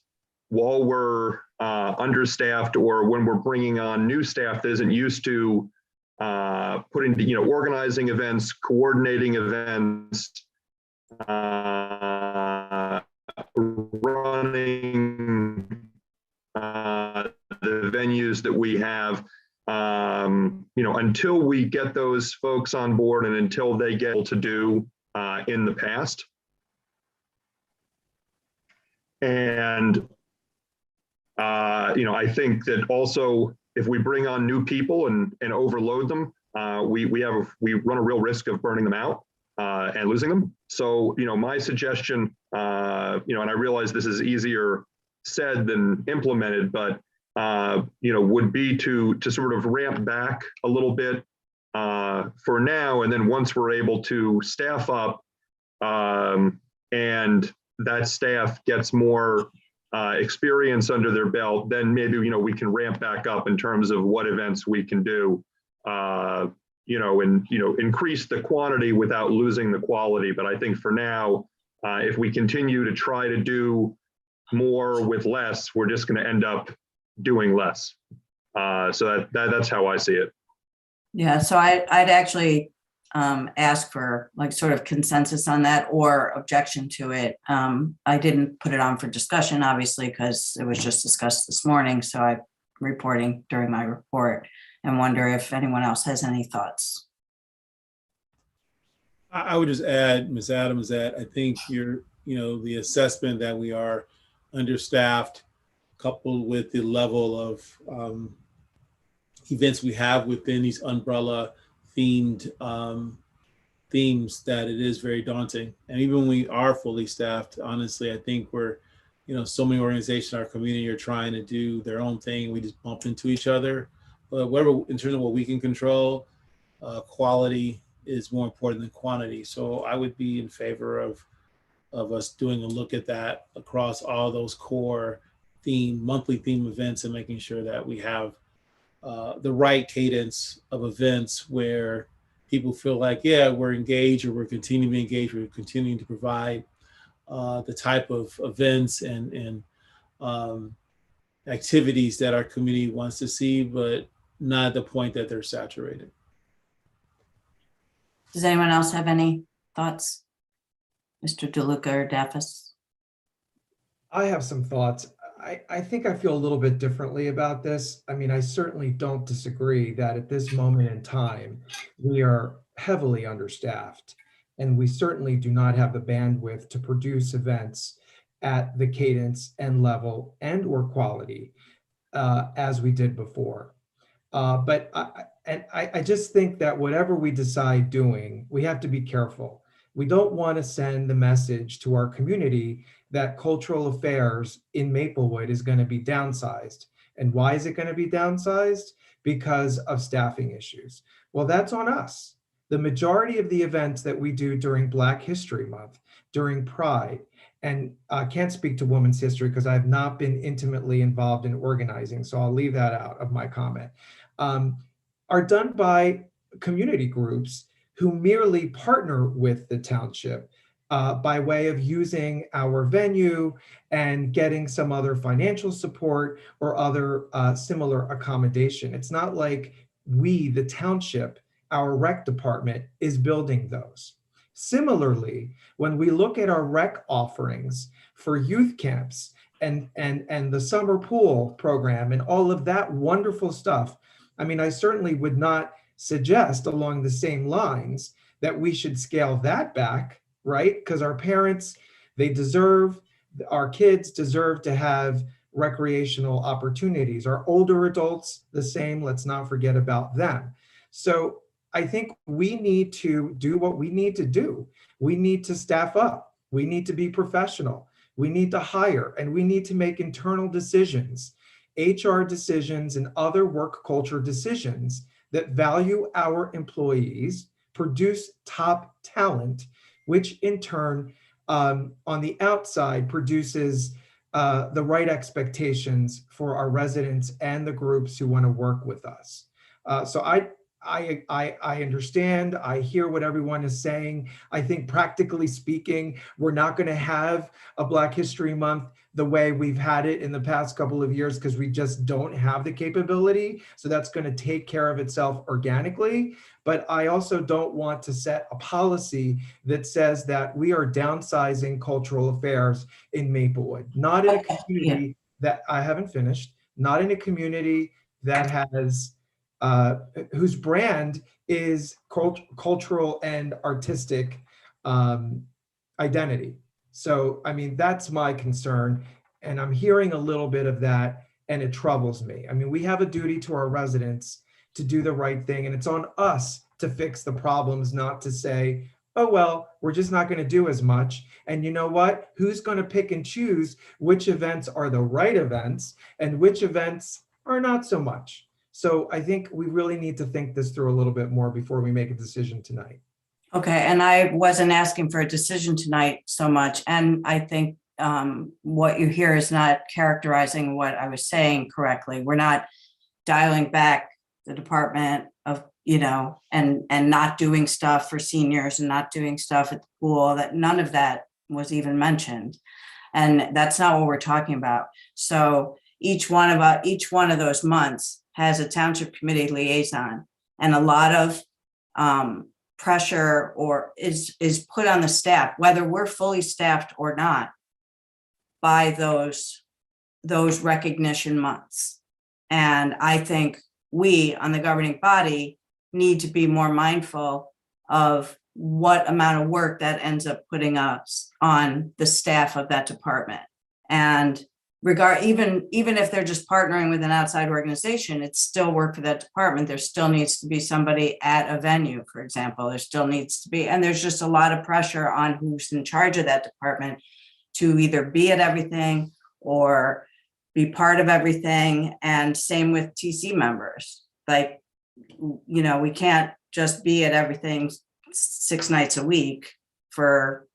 while we're understaffed or when we're bringing on new staff that isn't used to organizing events, coordinating events, running the venues that we have, until we get those folks on board and until they get able to do in the past. And, I think that also if we bring on new people and overload them, we run a real risk of burning them out and losing them. So, my suggestion, and I realize this is easier said than implemented, but, would be to sort of ramp back a little bit for now. And then once we're able to staff up and that staff gets more experience under their belt, then maybe, we can ramp back up in terms of what events we can do, and, increase the quantity without losing the quality. But I think for now, if we continue to try to do more with less, we're just going to end up doing less. So that's how I see it.
Yeah, so I'd actually ask for like sort of consensus on that or objection to it. I didn't put it on for discussion, obviously, because it was just discussed this morning. So I'm reporting during my report and wonder if anyone else has any thoughts.
I would just add, Ms. Adams, that I think the assessment that we are understaffed, coupled with the level of events we have within these umbrella themed themes, that it is very daunting. And even when we are fully staffed, honestly, I think we're, so many organizations in our community are trying to do their own thing. We just bump into each other. But whatever, in terms of what we can control, quality is more important than quantity. So I would be in favor of us doing a look at that across all those core monthly theme events, and making sure that we have the right cadence of events where people feel like, yeah, we're engaged, or we're continuing to engage, we're continuing to provide the type of events and activities that our community wants to see, but not at the point that they're saturated.
Does anyone else have any thoughts? Mr. DeLuca or Dafis?
I have some thoughts. I think I feel a little bit differently about this. I mean, I certainly don't disagree that at this moment in time, we are heavily understaffed, and we certainly do not have the bandwidth to produce events at the cadence and level and or quality as we did before. But I just think that whatever we decide doing, we have to be careful. We don't want to send the message to our community that cultural affairs in Maplewood is going to be downsized. And why is it going to be downsized? Because of staffing issues. Well, that's on us. The majority of the events that we do during Black History Month, during Pride, and I can't speak to Women's History because I've not been intimately involved in organizing, so I'll leave that out of my comment, are done by community groups who merely partner with the township by way of using our venue and getting some other financial support or other similar accommodation. It's not like we, the township, our rec department, is building those. Similarly, when we look at our rec offerings for youth camps and the summer pool program and all of that wonderful stuff, I mean, I certainly would not suggest along the same lines that we should scale that back, right? Because our parents, our kids deserve to have recreational opportunities. Our older adults, the same, let's not forget about them. So I think we need to do what we need to do. We need to staff up. We need to be professional. We need to hire, and we need to make internal decisions, HR decisions and other work culture decisions that value our employees, produce top talent, which in turn on the outside produces the right expectations for our residents and the groups who want to work with us. So I understand, I hear what everyone is saying. I think practically speaking, we're not going to have a Black History Month the way we've had it in the past couple of years because we just don't have the capability. So that's going to take care of itself organically. But I also don't want to set a policy that says that we are downsizing cultural affairs in Maplewood, not in a community that I haven't finished, not in a community that has whose brand is cultural and artistic identity. So, I mean, that's my concern. And I'm hearing a little bit of that, and it troubles me. I mean, we have a duty to our residents to do the right thing, and it's on us to fix the problems, not to say, oh, well, we're just not going to do as much. And you know what? Who's going to pick and choose which events are the right events and which events are not so much? So I think we really need to think this through a little bit more before we make a decision tonight.
Okay, and I wasn't asking for a decision tonight so much. And I think what you hear is not characterizing what I was saying correctly. We're not dialing back the department of, and not doing stuff for seniors and not doing stuff at the pool. That none of that was even mentioned. And that's not what we're talking about. So each one of those months has a township committee liaison, and a lot of pressure or is put on the staff, whether we're fully staffed or not, by those recognition months. And I think we on the governing body need to be more mindful of what amount of work that ends up putting us on the staff of that department. And even if they're just partnering with an outside organization, it's still work for that department. There still needs to be somebody at a venue, for example. There still needs to be, and there's just a lot of pressure on who's in charge of that department to either be at everything or be part of everything. And same with TC members. Like, we can't just be at everything 6 nights a week for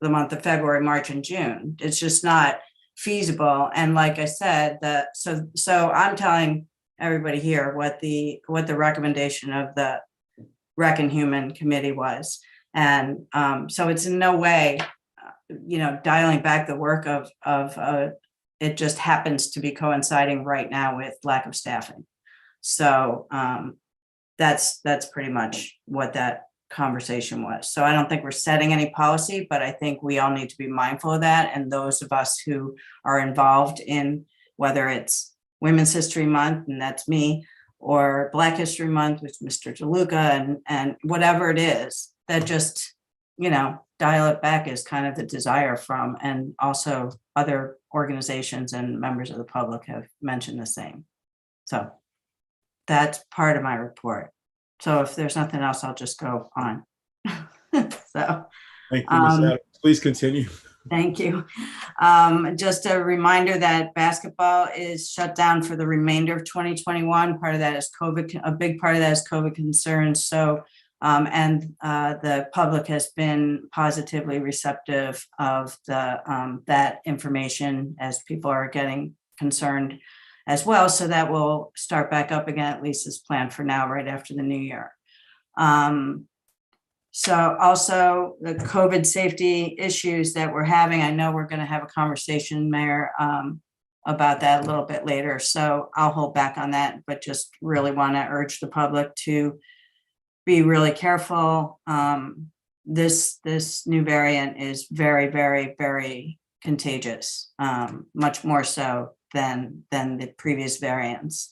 the month of February, March, and June. It's just not feasible. And like I said, so I'm telling everybody here what the recommendation of the Rec and Human Committee was. And so it's in no way, dialing back the work of it just happens to be coinciding right now with lack of staffing. So that's pretty much what that conversation was. So I don't think we're setting any policy, but I think we all need to be mindful of that. And those of us who are involved in, whether it's Women's History Month, and that's me, or Black History Month with Mr. DeLuca, and whatever it is, that just, dial it back is kind of the desire from, and also other organizations and members of the public have mentioned the same. So that's part of my report. So if there's nothing else, I'll just go on. So.
Thank you, Ms. Adams. Please continue.
Thank you. Just a reminder that basketball is shut down for the remainder of 2021. Part of that is COVID, a big part of that is COVID concerns. So, the public has been positively receptive of that information as people are getting concerned as well. So that will start back up again, at least as planned for now, right after the new year. So also the COVID safety issues that we're having, I know we're going to have a conversation, Mayor, about that a little bit later. So I'll hold back on that, but just really want to urge the public to be really careful. This new variant is very, very, very contagious, much more so than the previous variants.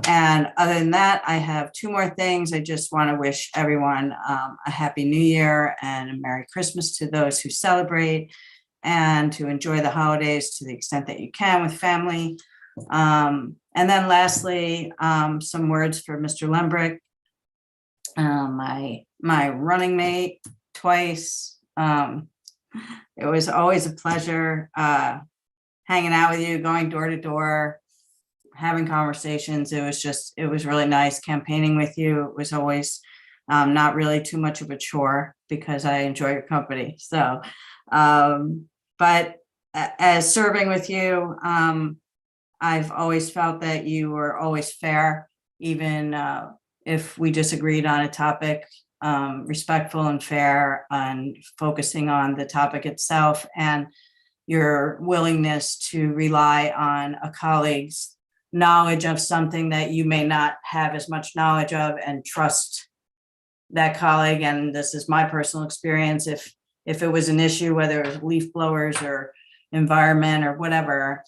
And other than that, I have two more things. I just want to wish everyone a happy new year and a Merry Christmas to those who celebrate, and to enjoy the holidays to the extent that you can with family. And then lastly, some words for Mr. Lembrick, my running mate twice. It was always a pleasure hanging out with you, going door to door, having conversations. It was really nice campaigning with you. It was always not really too much of a chore because I enjoy your company. So, but as serving with you, I've always felt that you were always fair, even if we disagreed on a topic, respectful and fair, and focusing on the topic itself, and your willingness to rely on a colleague's knowledge of something that you may not have as much knowledge of, and trust that colleague. And this is my personal experience. If it was an issue, whether it was leaf blowers or environment or whatever,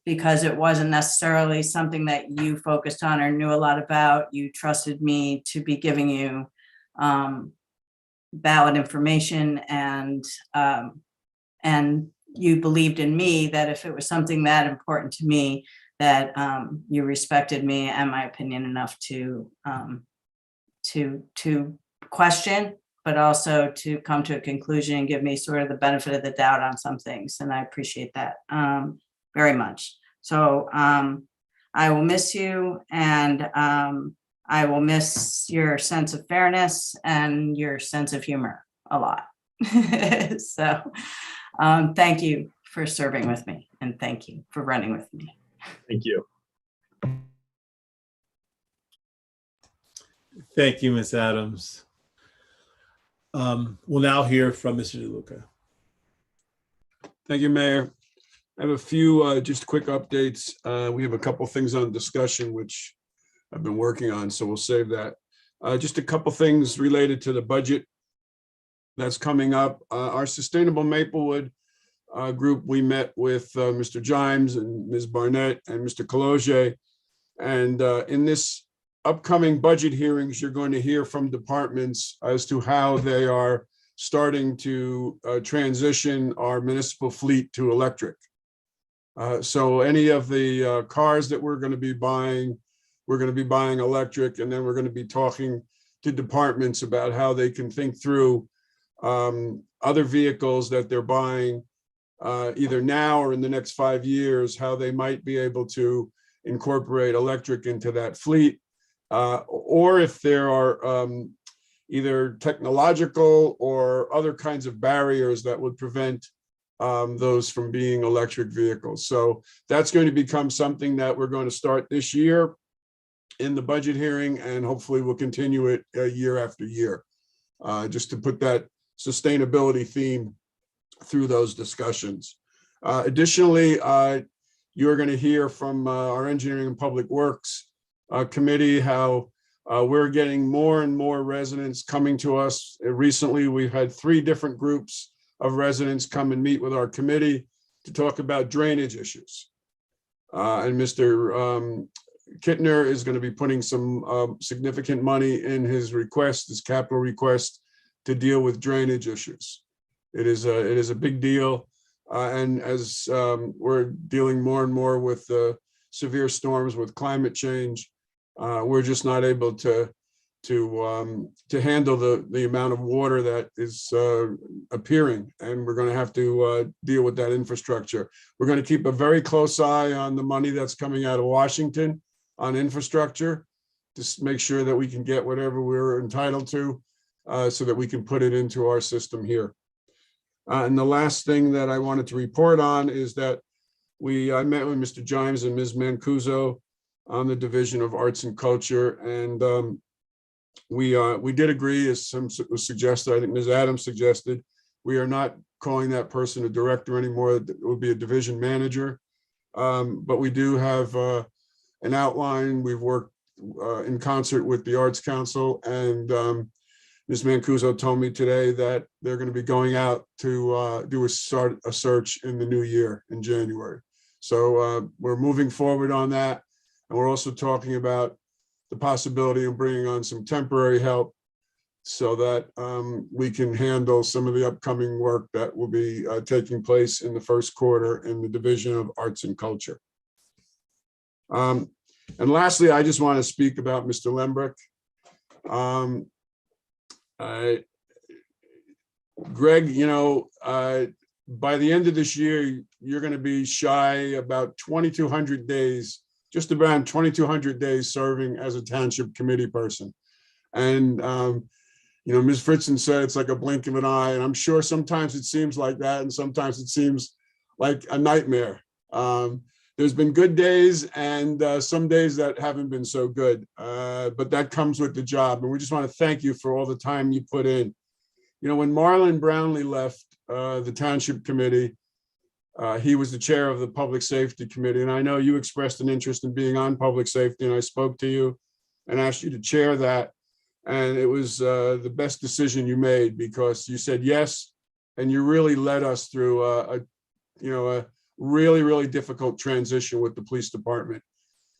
because it wasn't necessarily something that you focused on or knew a lot about, you trusted me to be giving you valid information, and you believed in me that if it was something that important to me, that you respected me and my opinion enough to question, but also to come to a conclusion and give me sort of the benefit of the doubt on some things. And I appreciate that very much. So I will miss you, and I will miss your sense of fairness and your sense of humor a lot. So thank you for serving with me, and thank you for running with me.
Thank you.
Thank you, Ms. Adams. We'll now hear from Mr. DeLuca.
Thank you, Mayor. I have a few just quick updates. We have a couple things on discussion, which I've been working on, so we'll save that. Just a couple things related to the budget that's coming up. Our Sustainable Maplewood group, we met with Mr. Jimes and Ms. Barnett and Mr. Kaloje. And in this upcoming budget hearings, you're going to hear from departments as to how they are starting to transition our municipal fleet to electric. So any of the cars that we're going to be buying electric, and then we're going to be talking to departments about how they can think through other vehicles that they're buying either now or in the next 5 years, how they might be able to incorporate electric into that fleet, or if there are either technological or other kinds of barriers that would prevent those from being electric vehicles. So that's going to become something that we're going to start this year in the budget hearing, and hopefully we'll continue it year after year, just to put that sustainability theme through those discussions. Additionally, you're going to hear from our Engineering and Public Works Committee how We're getting more and more residents coming to us. Recently, we've had 3 different groups of residents come and meet with our committee to talk about drainage issues. And Mr. Kittner is going to be putting some significant money in his request, his capital request, to deal with drainage issues. It is a big deal. And as we're dealing more and more with severe storms, with climate change, we're just not able to handle the amount of water that is appearing, and we're going to have to deal with that infrastructure. We're going to keep a very close eye on the money that's coming out of Washington on infrastructure to make sure that we can get whatever we're entitled to, so that we can put it into our system here. And the last thing that I wanted to report on is that I met with Mr. Gimes and Ms. Mancuso on the Division of Arts and Culture, and we did agree, as some was suggested, I think Ms. Adams suggested, we are not calling that person a director anymore. It will be a division manager. But we do have an outline. We've worked in concert with the Arts Council, and Ms. Mancuso told me today that they're going to be going out to start a search in the new year in January. So we're moving forward on that. And we're also talking about the possibility of bringing on some temporary help so that we can handle some of the upcoming work that will be taking place in the first quarter in the Division of Arts and Culture. And lastly, I just want to speak about Mr. Lembrick. Greg, by the end of this year, you're going to be shy about 2,200 days, just around 2,200 days serving as a township committee person. And, Ms. Fritzen said it's like a blink of an eye, and I'm sure sometimes it seems like that, and sometimes it seems like a nightmare. There's been good days and some days that haven't been so good, but that comes with the job. And we just want to thank you for all the time you put in. When Marlon Brownlee left the Township Committee, he was the chair of the Public Safety Committee. And I know you expressed an interest in being on Public Safety, and I spoke to you and asked you to chair that. And it was the best decision you made, because you said yes, and you really led us through a really, really difficult transition with the police department,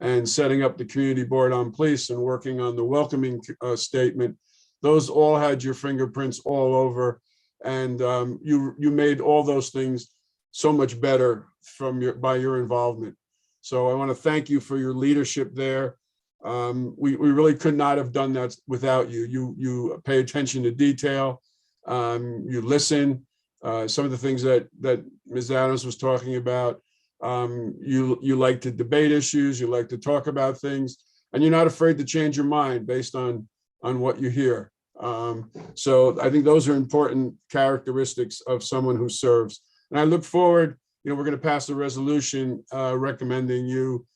and setting up the Community Board on Police and working on the welcoming statement. Those all had your fingerprints all over, and you made all those things so much better by your involvement. So I want to thank you for your leadership there. We really could not have done that without you. You pay attention to detail. You listen. Some of the things that Ms. Adams was talking about, you like to debate issues, you like to talk about things, and you're not afraid to change your mind based on what you hear. So I think those are important characteristics of someone who serves. And I look forward, we're going to pass a resolution recommending you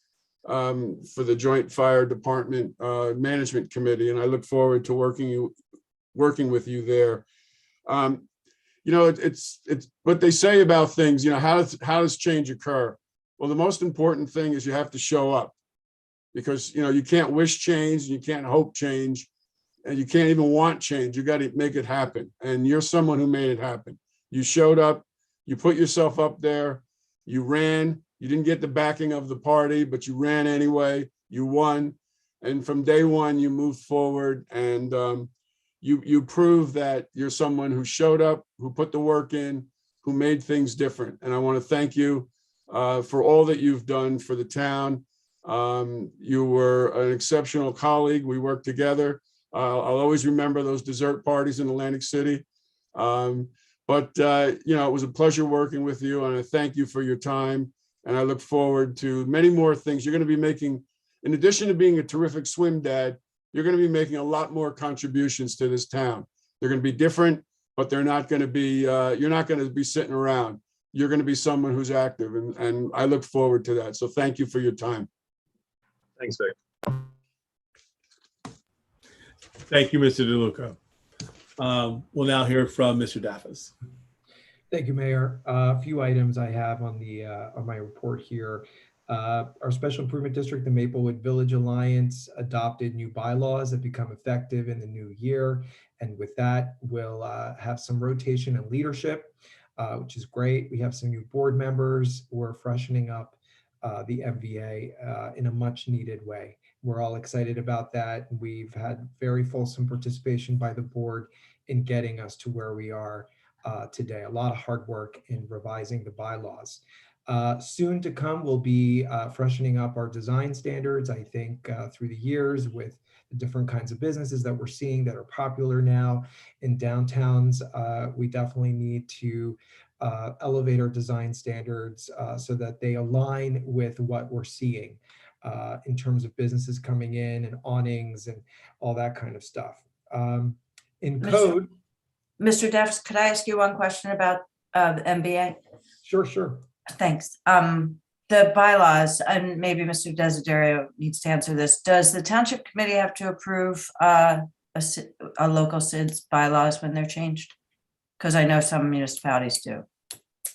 for the Joint Fire Department Management Committee, and I look forward to working with you there. It's what they say about things, how does change occur? Well, the most important thing is you have to show up, because, you can't wish change, you can't hope change, and you can't even want change. You got to make it happen. And you're someone who made it happen. You showed up, you put yourself up there, you ran, you didn't get the backing of the party, but you ran anyway, you won. And from day one, you moved forward, and you prove that you're someone who showed up, who put the work in, who made things different. And I want to thank you for all that you've done for the town. You were an exceptional colleague. We worked together. I'll always remember those dessert parties in Atlantic City. But it was a pleasure working with you, and I thank you for your time. And I look forward to many more things. You're going to be making, in addition to being a terrific swim dad, you're going to be making a lot more contributions to this town. They're going to be different, but they're not going to be, you're not going to be sitting around. You're going to be someone who's active, and I look forward to that. So thank you for your time.
Thanks, Vic.
Thank you, Mr. DeLuca. We'll now hear from Mr. Daffis.
Thank you, Mayor. A few items I have on my report here. Our special improvement district, the Maplewood Village Alliance, adopted new bylaws that become effective in the new year. And with that, we'll have some rotation and leadership, which is great. We have some new board members. We're freshening up the MVA in a much needed way. We're all excited about that. We've had very fulsome participation by the board in getting us to where we are today. A lot of hard work in revising the bylaws. Soon to come, we'll be freshening up our design standards, I think, through the years with the different kinds of businesses that we're seeing that are popular now in downtowns. We definitely need to elevate our design standards so that they align with what we're seeing in terms of businesses coming in and awnings and all that kind of stuff. In code.
Mr. Deffs, could I ask you one question about the MBA?
Sure.
Thanks. The bylaws, and maybe Mr. Desiderio needs to answer this. Does the Township Committee have to approve a local SIDS bylaws when they're changed? Because I know some municipalities do.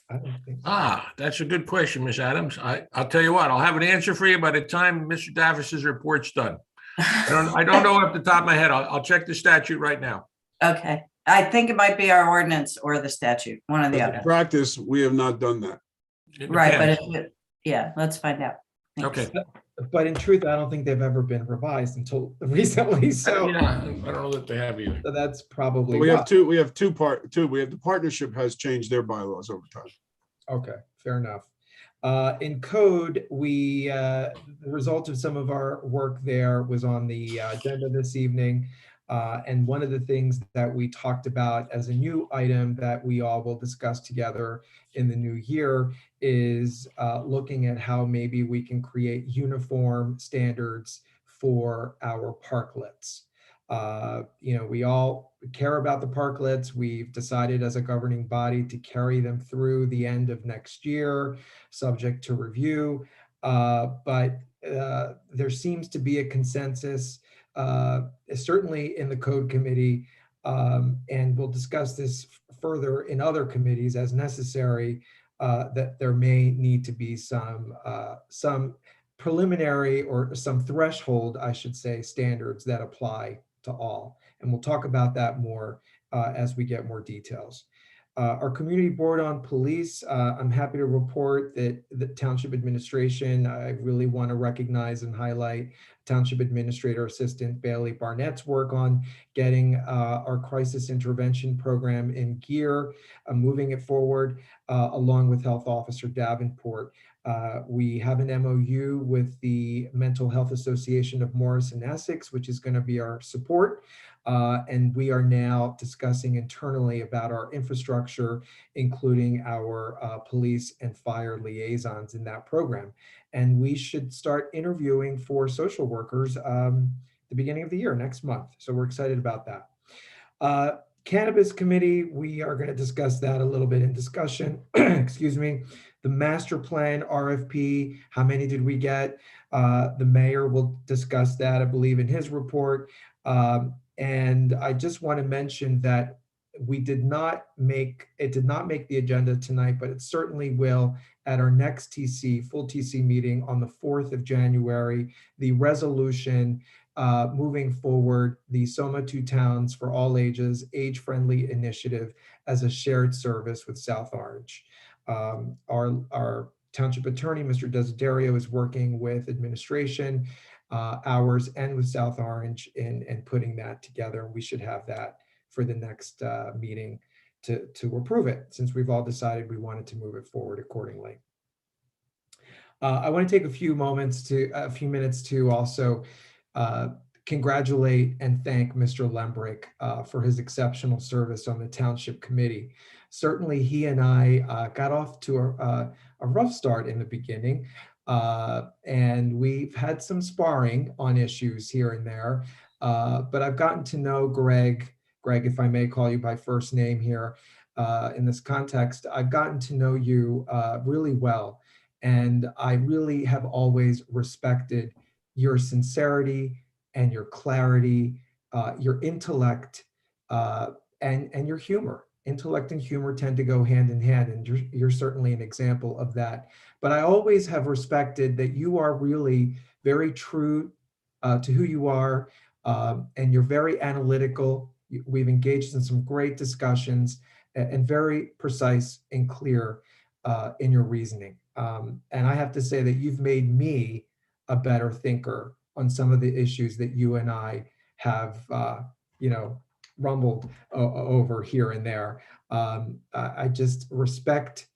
I don't think so.
That's a good question, Ms. Adams. I'll tell you what, I'll have an answer for you by the time Mr. Davis's report's done. I don't know off the top of my head. I'll check the statute right now.
Okay. I think it might be our ordinance or the statute, one or the
In
other.
practice, we have not done that.
It
Right, but
depends.
yeah, let's find out. Thanks.
Okay.
But in truth, I don't think they've ever been revised until recently. So,
Yeah, I don't know that they have either.
so that's probably
We
why.
have two. We have two. We have the partnership has changed their bylaws over time.
Okay, fair enough. In code, the result of some of our work there was on the agenda this evening. And one of the things that we talked about as a new item that we all will discuss together in the new year is looking at how maybe we can create uniform standards for our parklets. We all care about the parklets. We've decided as a governing body to carry them through the end of next year, subject to review. But there seems to be a consensus, certainly in the code committee, and we'll discuss this further in other committees as necessary, that there may need to be some preliminary or some threshold, I should say, standards that apply to all. And we'll talk about that more as we get more details. Our community board on police, I'm happy to report that the township administration, I really want to recognize and highlight Township Administrator Assistant Bailey Barnett's work on getting our crisis intervention program in gear, moving it forward, along with Health Officer Davenport. We have an MOU with the Mental Health Association of Morris and Essex, which is going to be our support. And we are now discussing internally about our infrastructure, including our police and fire liaisons in that program. And we should start interviewing for social workers the beginning of the year, next month. So we're excited about that. Cannabis committee, we are going to discuss that a little bit in discussion. Excuse me. The master plan RFP, how many did we get? The mayor will discuss that, I believe, in his report. And I just want to mention that it did not make the agenda tonight, but it certainly will at our next full TC meeting on the 4th of January, the resolution moving forward the Soma 2 Towns for All Ages Age-Friendly Initiative as a shared service with South Orange. Our township attorney, Mr. Desiderio, is working with administration, ours, and with South Orange in putting that together. We should have that for the next meeting to approve it, since we've all decided we wanted to move it forward accordingly. I want to take a few minutes to also congratulate and thank Mr. Lembrick for his exceptional service on the Township Committee. Certainly, he and I got off to a rough start in the beginning, and we've had some sparring on issues here and there, but I've gotten to know Greg, if I may call you by first name here in this context. I've gotten to know you really well, and I really have always respected your sincerity and your clarity, your intellect, and your humor. intellect and humor tend to go hand in hand, and you're certainly an example of that. But I always have respected that you are really very true to who you are, and you're very analytical. We've engaged in some great discussions and very precise and clear in your reasoning. And I have to say that you've made me a better thinker on some of the issues that you and I have, rumbled over here and there. I just respect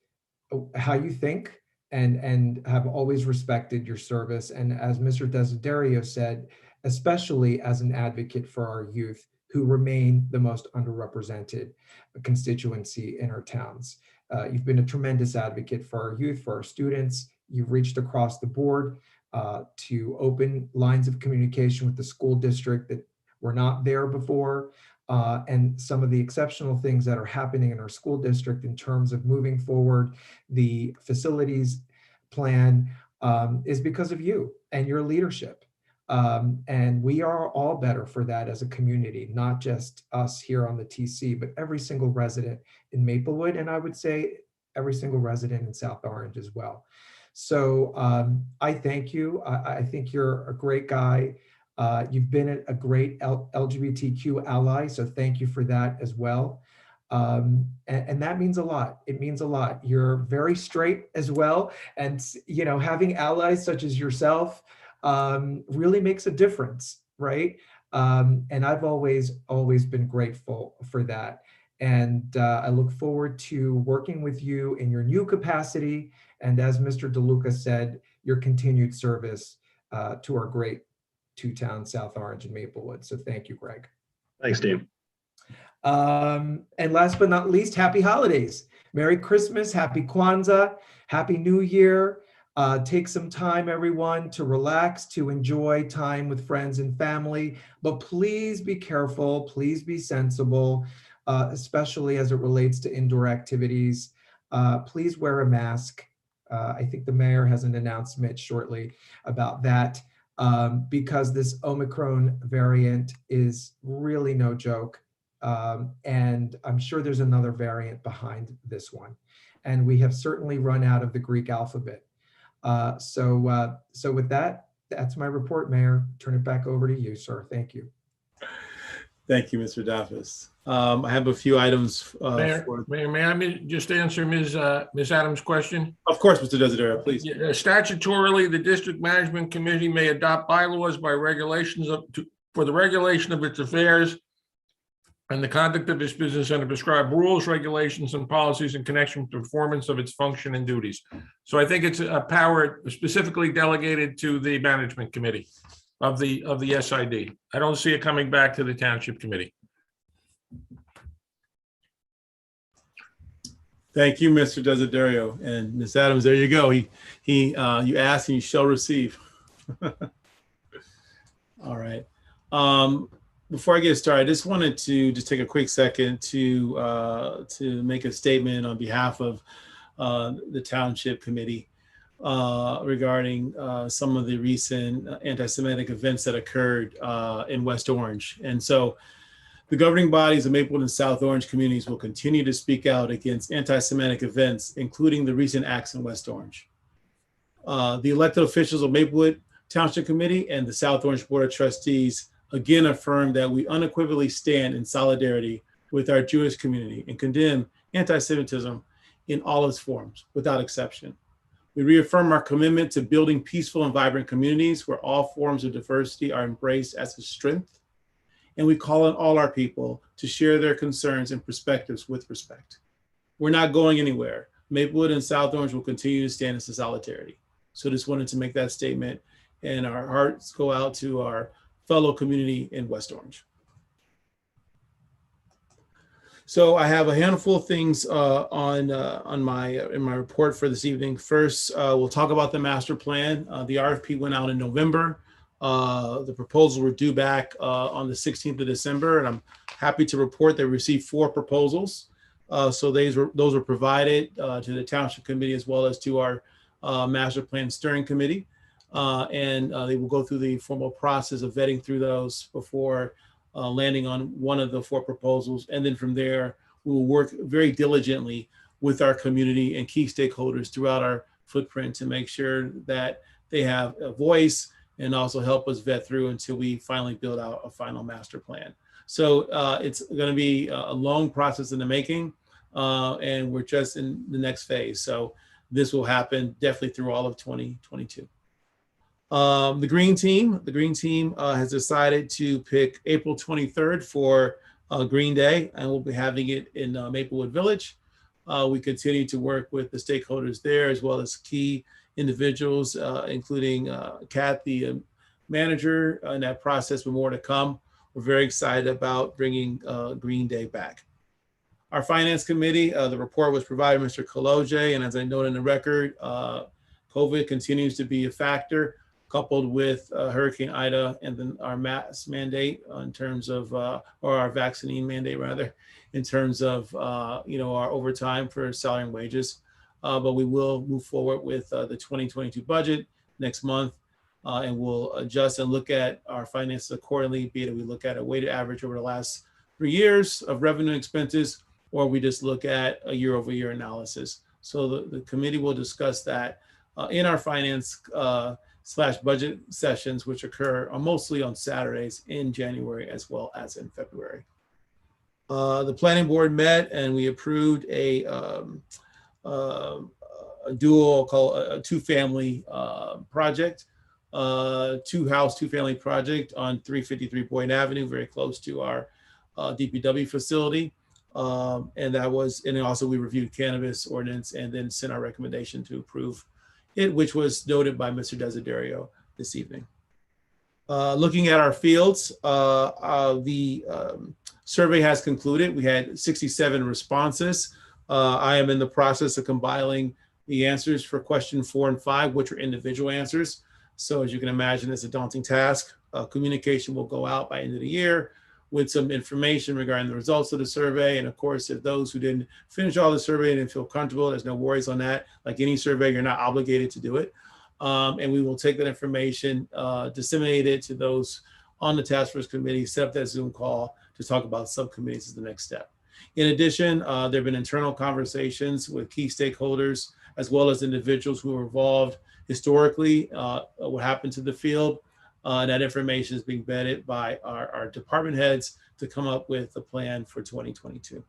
how you think and have always respected your service. And as Mr. Desiderio said, especially as an advocate for our youth who remain the most underrepresented constituency in our towns. You've been a tremendous advocate for our youth, for our students. You've reached across the board to open lines of communication with the school district that were not there before. And some of the exceptional things that are happening in our school district in terms of moving forward the facilities plan is because of you and your leadership. And we are all better for that as a community, not just us here on the TC, but every single resident in Maplewood, and I would say every single resident in South Orange as well. So I thank you. I think you're a great guy. You've been a great LGBTQ ally, so thank you for that as well. And that means a lot. It means a lot. You're very straight as well. And, having allies such as yourself really makes a difference, right? And I've always been grateful for that. And I look forward to working with you in your new capacity. And as Mr. DeLuca said, your continued service to our great two towns, South Orange and Maplewood. So thank you, Greg.
Thanks, Dean.
And last but not least, happy holidays. Merry Christmas, happy Kwanzaa, happy New Year. Take some time, everyone, to relax, to enjoy time with friends and family, but please be careful, please be sensible, especially as it relates to indoor activities. Please wear a mask. I think the mayor has an announcement shortly about that because this Omicron variant is really no joke. And I'm sure there's another variant behind this one. And we have certainly run out of the Greek alphabet. So with that, that's my report, Mayor. Turn it back over to you, sir. Thank you.
Thank you, Mr. Daffis. I have a few items.
Mayor, may I just answer Ms. Adams' question?
Of course, Mr. Desiderio, please.
Statutorily, the District Management Committee may adopt bylaws by regulations for the regulation of its affairs and the conduct of its business and to prescribe rules, regulations, and policies in connection with the performance of its function and duties. So I think it's a power specifically delegated to the Management Committee of the SID. I don't see it coming back to the Township Committee.
Thank you, Mr. Desiderio. And Ms. Adams, there you go. You ask and you shall receive. All right. Before I get started, I just wanted to take a quick second to make a statement on behalf of the Township Committee regarding some of the recent anti-Semitic events that occurred in West Orange. And so the governing bodies of Maplewood and South Orange communities will continue to speak out against anti-Semitic events, including the recent acts in West Orange. The elected officials of Maplewood Township Committee and the South Orange Board of Trustees again affirm that we unequivocally stand in solidarity with our Jewish community and condemn anti-Semitism in all its forms, without exception. We reaffirm our commitment to building peaceful and vibrant communities where all forms of diversity are embraced as a strength. And we call on all our people to share their concerns and perspectives with respect. We're not going anywhere. Maplewood and South Orange will continue to stand in solidarity. So just wanted to make that statement, and our hearts go out to our fellow community in West Orange. So I have a handful of things in my report for this evening. First, we'll talk about the master plan. The RFP went out in November. The proposals were due back on the 16th of December, and I'm happy to report they received 4 proposals. So those were provided to the Township Committee as well as to our Master Plan Steering Committee. And they will go through the formal process of vetting through those before landing on one of the 4 proposals. And then from there, we will work very diligently with our community and key stakeholders throughout our footprint to make sure that they have a voice and also help us vet through until we finally build out a final master plan. So it's going to be a long process in the making, and we're just in the next phase. So this will happen definitely through all of 2022. The Green Team has decided to pick April 23rd for Green Day, and we'll be having it in Maplewood Village. We continue to work with the stakeholders there, as well as key individuals, including Kat, the manager in that process, with more to come. We're very excited about bringing Green Day back. Our Finance Committee, the report was provided by Mr. Kaloje, and as I noted in the record, COVID continues to be a factor, coupled with Hurricane Ida and then our mask mandate in terms of, or our vaccine mandate rather, in terms of, our overtime for salary and wages. But we will move forward with the 2022 budget next month, and we'll adjust and look at our finances accordingly, be it we look at a weighted average over the last 3 years of revenue and expenses, or we just look at a year-over-year analysis. So the committee will discuss that in our finance / budget sessions, which occur mostly on Saturdays in January as well as in February. The planning board met and we approved a dual, called a two-family project, two-family project on 353 Boyne Avenue, very close to our DPW facility. And that was, and then also we reviewed cannabis ordinance and then sent our recommendation to approve it, which was noted by Mr. Desiderio this evening. Looking at our fields, the survey has concluded. We had 67 responses. I am in the process of compiling the answers for question 4 and 5, which are individual answers. So as you can imagine, it's a daunting task. Communication will go out by end of the year with some information regarding the results of the survey. And of course, if those who didn't finish all the survey and didn't feel comfortable, there's no worries on that. Like any survey, you're not obligated to do it. And we will take that information, disseminate it to those on the task force committee, set up that Zoom call to talk about subcommittees as the next step. In addition, there have been internal conversations with key stakeholders, as well as individuals who were involved historically, what happened to the field. That information is being vetted by our department heads to come up with a plan for 2022.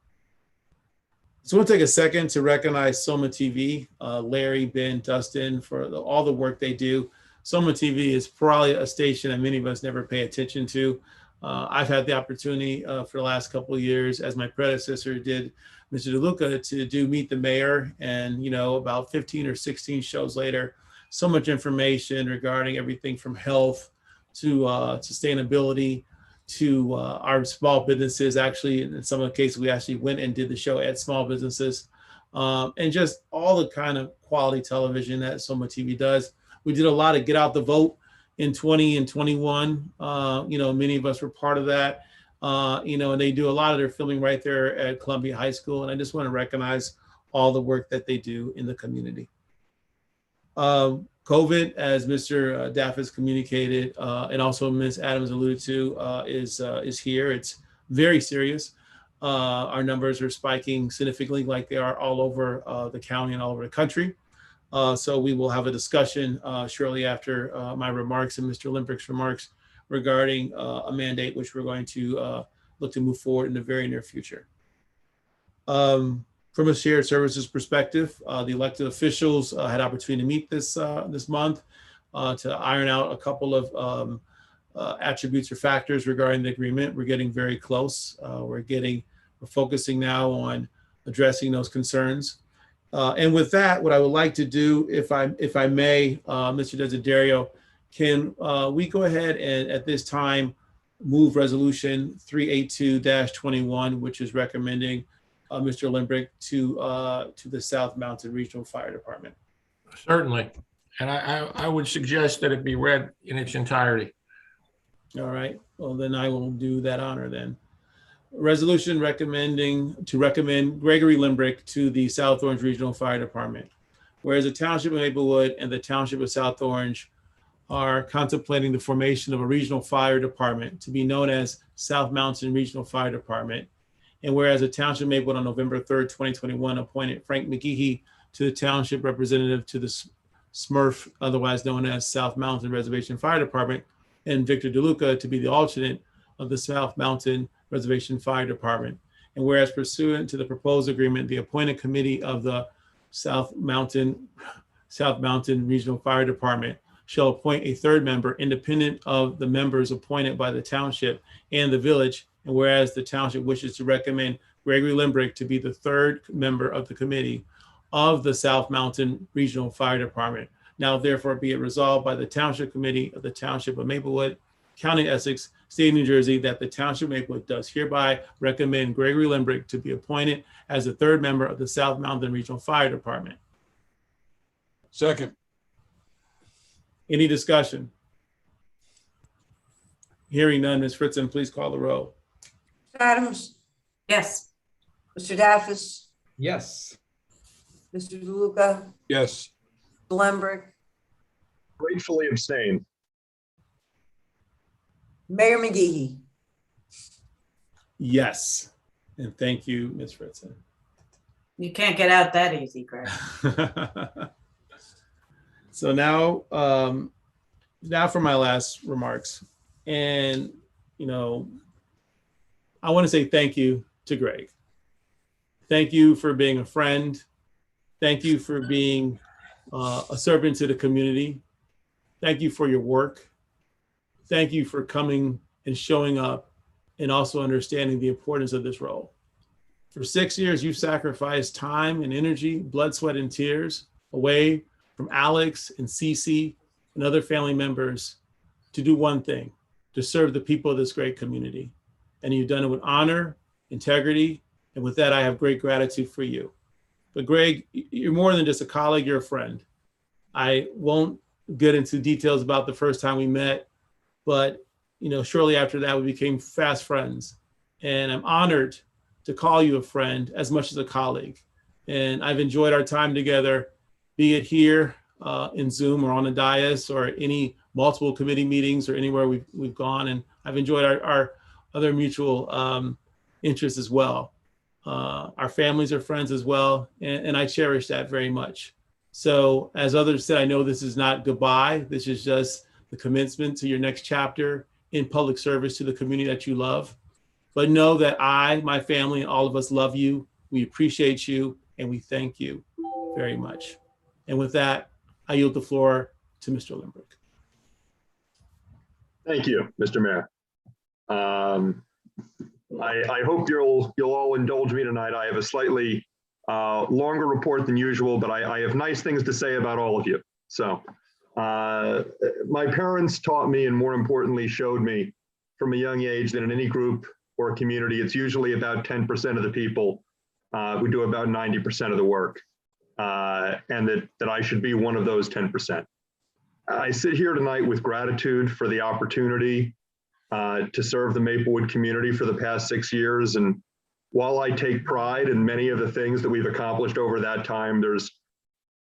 So we'll take a second to recognize Soma TV, Larry, Ben, Dustin, for all the work they do. Soma TV is probably a station that many of us never pay attention to. I've had the opportunity for the last couple of years, as my predecessor did, Mr. DeLuca, to do Meet the Mayor, and about 15 or 16 shows later, so much information regarding everything from health to sustainability to our small businesses. Actually, in some of the cases, we actually went and did the show at small businesses, and just all the kind of quality television that Soma TV does. We did a lot of Get Out the Vote in 20 and 21. Many of us were part of that. And they do a lot of their filming right there at Columbia High School. And I just want to recognize all the work that they do in the community. COVID, as Mr. Daff has communicated, and also Ms. Adams alluded to, is here. It's very serious. Our numbers are spiking significantly, like they are all over the county and all over the country. So we will have a discussion shortly after my remarks and Mr. Limbrick's remarks regarding a mandate, which we're going to look to move forward in the very near future. From a shared services perspective, the elected officials had opportunity to meet this month to iron out a couple of attributes or factors regarding the agreement. We're getting very close. We're focusing now on addressing those concerns. And with that, what I would like to do, if I may, Mr. Desiderio, can we go ahead and at this time move resolution 382-21, which is recommending Mr. Limbrick to the South Mountain Regional Fire Department.
Certainly. And I would suggest that it be read in its entirety.
All right. Well, then I will do that honor then. Resolution recommend Gregory Limbrick to the South Orange Regional Fire Department. Whereas the Township of Maplewood and the Township of South Orange are contemplating the formation of a regional fire department to be known as South Mountain Regional Fire Department. And whereas the Township of Maplewood on November 3rd, 2021, appointed Frank McGehee to the Township Representative to the SMRF, otherwise known as South Mountain Reservation Fire Department, and Victor DeLuca to be the alternate of the South Mountain Reservation Fire Department. And whereas pursuant to the proposed agreement, the appointed committee of the South Mountain Regional Fire Department shall appoint a third member independent of the members appointed by the township and the village. And whereas the township wishes to recommend Gregory Limbrick to be the third member of the committee of the South Mountain Regional Fire Department. Now therefore be it resolved by the Township Committee of the Township of Maplewood, County Essex, State of New Jersey, that the Township of Maplewood does hereby recommend Gregory Limbrick to be appointed as the third member of the South Mountain Regional Fire Department.
Second.
Any discussion? Hearing none, Ms. Fritzen, please call the roll.
Mr. Adams,
Yes.
Mr. Daffis,
Yes.
Mr. DeLuca,
Yes.
Lembrick,
Gratefully abstain.
Mayor McGehee.
Yes. And thank you, Ms. Fritzen.
You can't get out that easy, Greg.
So now for my last remarks. And, you know, I want to say thank you to Greg. Thank you for being a friend. Thank you for being a servant to the community. Thank you for your work. Thank you for coming and showing up and also understanding the importance of this role. For 6 years, you've sacrificed time and energy, blood, sweat, and tears away from Alex and Cece and other family members to do one thing, to serve the people of this great community. And you've done it with honor, integrity, and with that, I have great gratitude for you. But Greg, you're more than just a colleague, you're a friend. I won't get into details about the first time we met, but you know, shortly after that, we became fast friends. And I'm honored to call you a friend as much as a colleague. And I've enjoyed our time together, be it here in Zoom or on the dais or any multiple committee meetings or anywhere we've gone. And I've enjoyed our other mutual interests as well. Our families are friends as well. And I cherish that very much. So as others said, I know this is not goodbye. This is just the commencement to your next chapter in public service to the community that you love. But know that I, my family, and all of us love you. We appreciate you, and we thank you very much. And with that, I yield the floor to Mr. Limbrick.
Thank you, Mr. Mayor. I hope you'll all indulge me tonight. I have a slightly longer report than usual, but I have nice things to say about all of you. So my parents taught me, and more importantly, showed me from a young age that in any group or community, it's usually about 10% of the people who do about 90% of the work, and that I should be one of those 10%. I sit here tonight with gratitude for the opportunity to serve the Maplewood community for the past 6 years. And while I take pride in many of the things that we've accomplished over that time, there's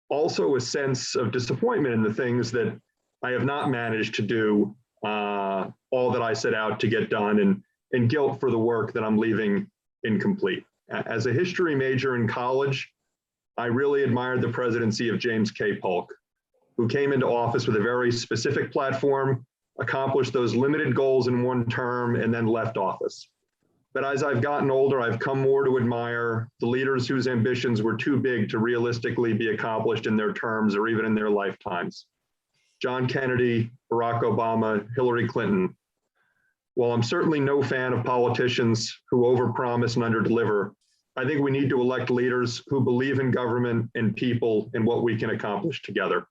also a sense of disappointment in the things that I have not managed to do all that I set out to get done, and guilt for the work that I'm leaving incomplete. As a history major in college, I really admired the presidency of James K. Polk, who came into office with a very specific platform, accomplished those limited goals in one term, and then left office. But as I've gotten older, I've come more to admire the leaders whose ambitions were too big to realistically be accomplished in their terms or even in their lifetimes. John Kennedy, Barack Obama, Hillary Clinton. While I'm certainly no fan of politicians who overpromise and underdeliver, I think we need to elect leaders who believe in government and people and what we can accomplish together.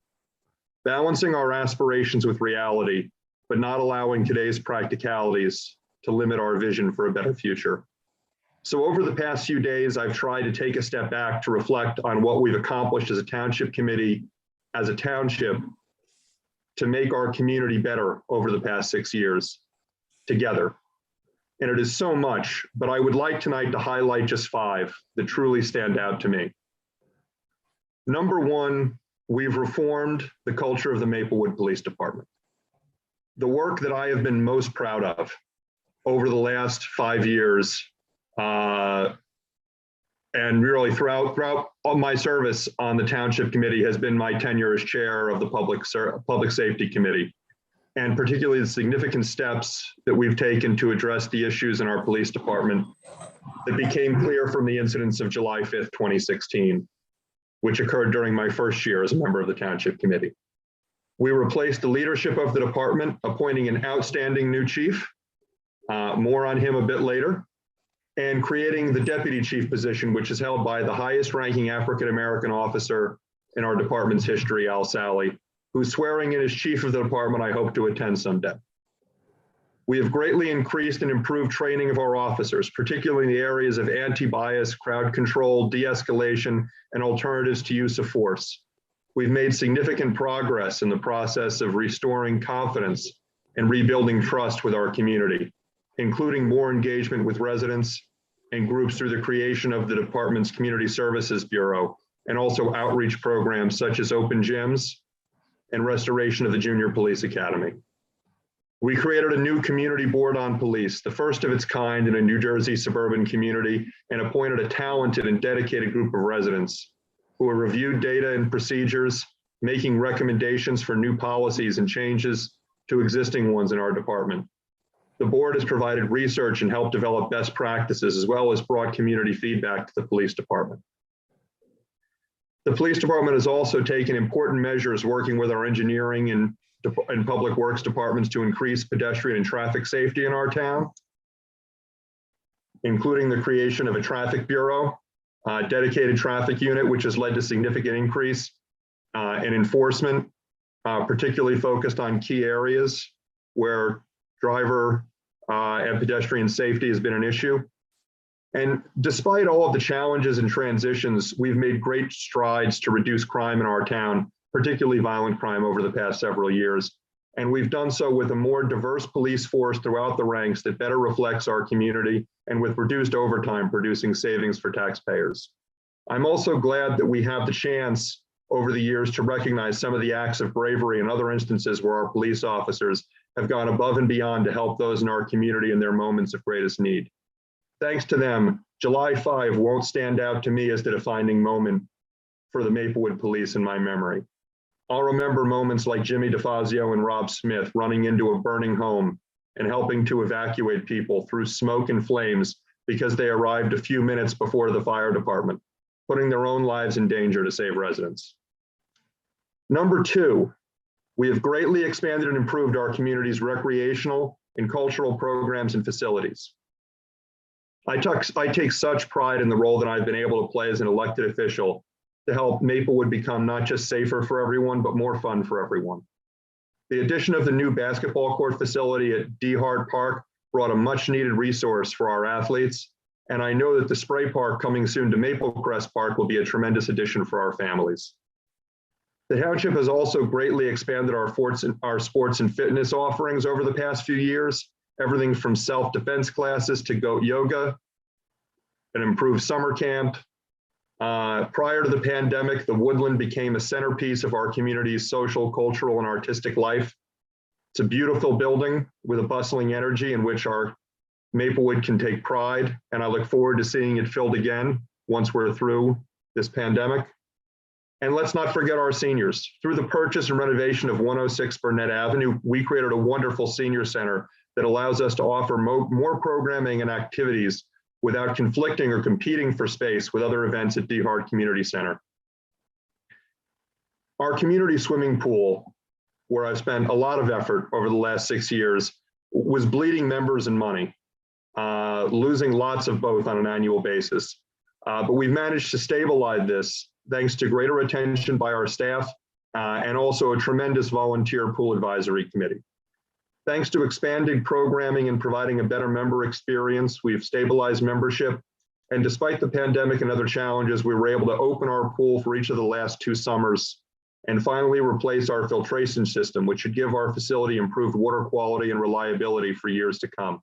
Balancing our aspirations with reality, but not allowing today's practicalities to limit our vision for a better future. So over the past few days, I've tried to take a step back to reflect on what we've accomplished as a township committee, as a township, to make our community better over the past 6 years together. And it is so much, but I would like tonight to highlight just 5 that truly stand out to me. Number 1, we've reformed the culture of the Maplewood Police Department. The work that I have been most proud of over the last 5 years And really throughout all my service on the Township Committee has been my tenure as chair of the Public Safety Committee, and particularly the significant steps that we've taken to address the issues in our police department that became clear from the incidents of July 5th, 2016, which occurred during my first year as a member of the Township Committee. We replaced the leadership of the department, appointing an outstanding new chief, more on him a bit later, and creating the deputy chief position, which is held by the highest ranking African-American officer in our department's history, Al Sally, who's swearing in as chief of the department I hope to attend someday. We have greatly increased and improved training of our officers, particularly in the areas of anti-bias, crowd control, de-escalation, and alternatives to use of force. We've made significant progress in the process of restoring confidence and rebuilding trust with our community, including more engagement with residents and groups through the creation of the department's Community Services Bureau, and also outreach programs such as open gyms and restoration of the Junior Police Academy. We created a new community board on police, the first of its kind in a New Jersey suburban community, and appointed a talented and dedicated group of residents who have reviewed data and procedures, making recommendations for new policies and changes to existing ones in our department. The board has provided research and helped develop best practices, as well as brought community feedback to the police department. The police department has also taken important measures working with our engineering and public works departments to increase pedestrian and traffic safety in our town, including the creation of a traffic bureau, dedicated traffic unit, which has led to significant increase in enforcement, particularly focused on key areas where driver and pedestrian safety has been an issue. And despite all of the challenges and transitions, we've made great strides to reduce crime in our town, particularly violent crime, over the past several years. And we've done so with a more diverse police force throughout the ranks that better reflects our community, and with reduced overtime producing savings for taxpayers. I'm also glad that we have the chance over the years to recognize some of the acts of bravery and other instances where our police officers have gone above and beyond to help those in our community in their moments of greatest need. Thanks to them, July 5 won't stand out to me as the defining moment for the Maplewood police in my memory. I'll remember moments like Jimmy DeFazio and Rob Smith running into a burning home and helping to evacuate people through smoke and flames because they arrived a few minutes before the fire department, putting their own lives in danger to save residents. Number two, we have greatly expanded and improved our community's recreational and cultural programs and facilities. I take such pride in the role that I've been able to play as an elected official to help Maplewood become not just safer for everyone, but more fun for everyone. The addition of the new basketball court facility at D. Hart Park brought a much needed resource for our athletes. And I know that the spray park coming soon to Maplecrest Park will be a tremendous addition for our families. The township has also greatly expanded our sports and fitness offerings over the past few years, everything from self-defense classes to goat yoga, an improved summer camp. Prior to the pandemic, the Woodland became a centerpiece of our community's social, cultural, and artistic life. It's a beautiful building with a bustling energy in which our Maplewood can take pride, and I look forward to seeing it filled again once we're through this pandemic. And let's not forget our seniors. Through the purchase and renovation of 106 Burnett Avenue, we created a wonderful senior center that allows us to offer more programming and activities without conflicting or competing for space with other events at D. Hart Community Center. Our community swimming pool, where I've spent a lot of effort over the last 6 years, was bleeding members and money, losing lots of both on an annual basis. But we've managed to stabilize this thanks to greater attention by our staff and also a tremendous volunteer pool advisory committee. Thanks to expanded programming and providing a better member experience, we've stabilized membership. And despite the pandemic and other challenges, we were able to open our pool for each of the last 2 summers and finally replace our filtration system, which should give our facility improved water quality and reliability for years to come.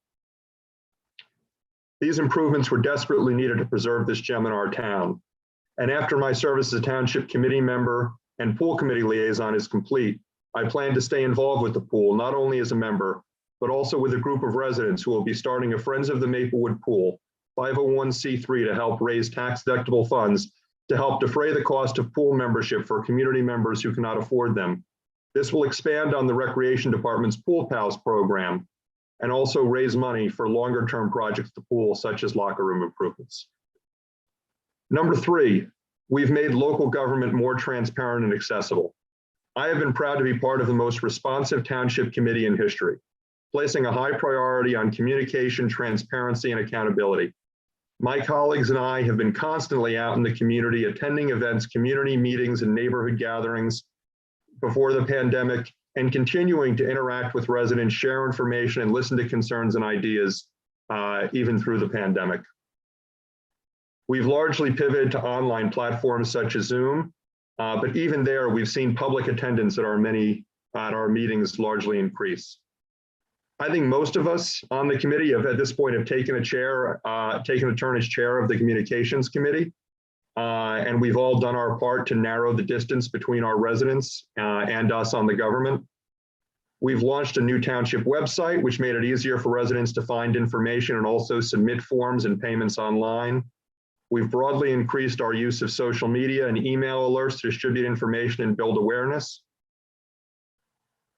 These improvements were desperately needed to preserve this gem in our town. And after my service as a township committee member and pool committee liaison is complete, I plan to stay involved with the pool, not only as a member, but also with a group of residents who will be starting a Friends of the Maplewood Pool, 501c3 to help raise tax-deductible funds to help defray the cost of pool membership for community members who cannot afford them. This will expand on the Recreation Department's Pool Pals program and also raise money for longer-term projects at the pool, such as locker room improvements. Number 3, we've made local government more transparent and accessible. I have been proud to be part of the most responsive township committee in history, placing a high priority on communication, transparency, and accountability. My colleagues and I have been constantly out in the community, attending events, community meetings, and neighborhood gatherings before the pandemic, and continuing to interact with residents, share information, and listen to concerns and ideas, even through the pandemic. We've largely pivoted to online platforms such as Zoom, but even there, we've seen public attendance at our meetings largely increase. I think most of us on the committee have at this point have taken a turn as chair of the communications committee, and we've all done our part to narrow the distance between our residents and us on the government. We've launched a new township website, which made it easier for residents to find information and also submit forms and payments online. We've broadly increased our use of social media and email alerts to distribute information and build awareness.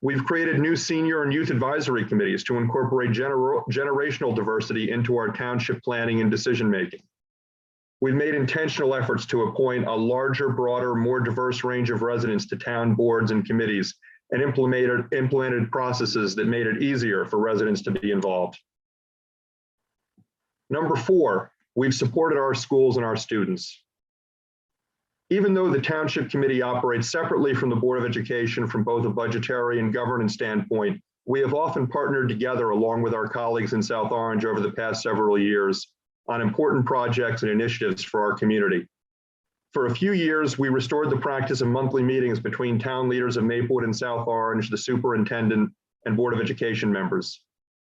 We've created new senior and youth advisory committees to incorporate generational diversity into our township planning and decision-making. We've made intentional efforts to appoint a larger, broader, more diverse range of residents to town boards and committees and implemented processes that made it easier for residents to be involved. Number 4, we've supported our schools and our students. Even though the Township Committee operates separately from the Board of Education from both a budgetary and governance standpoint, we have often partnered together along with our colleagues in South Orange over the past several years on important projects and initiatives for our community. For a few years, we restored the practice of monthly meetings between town leaders of Maplewood and South Orange, the superintendent, and Board of Education members.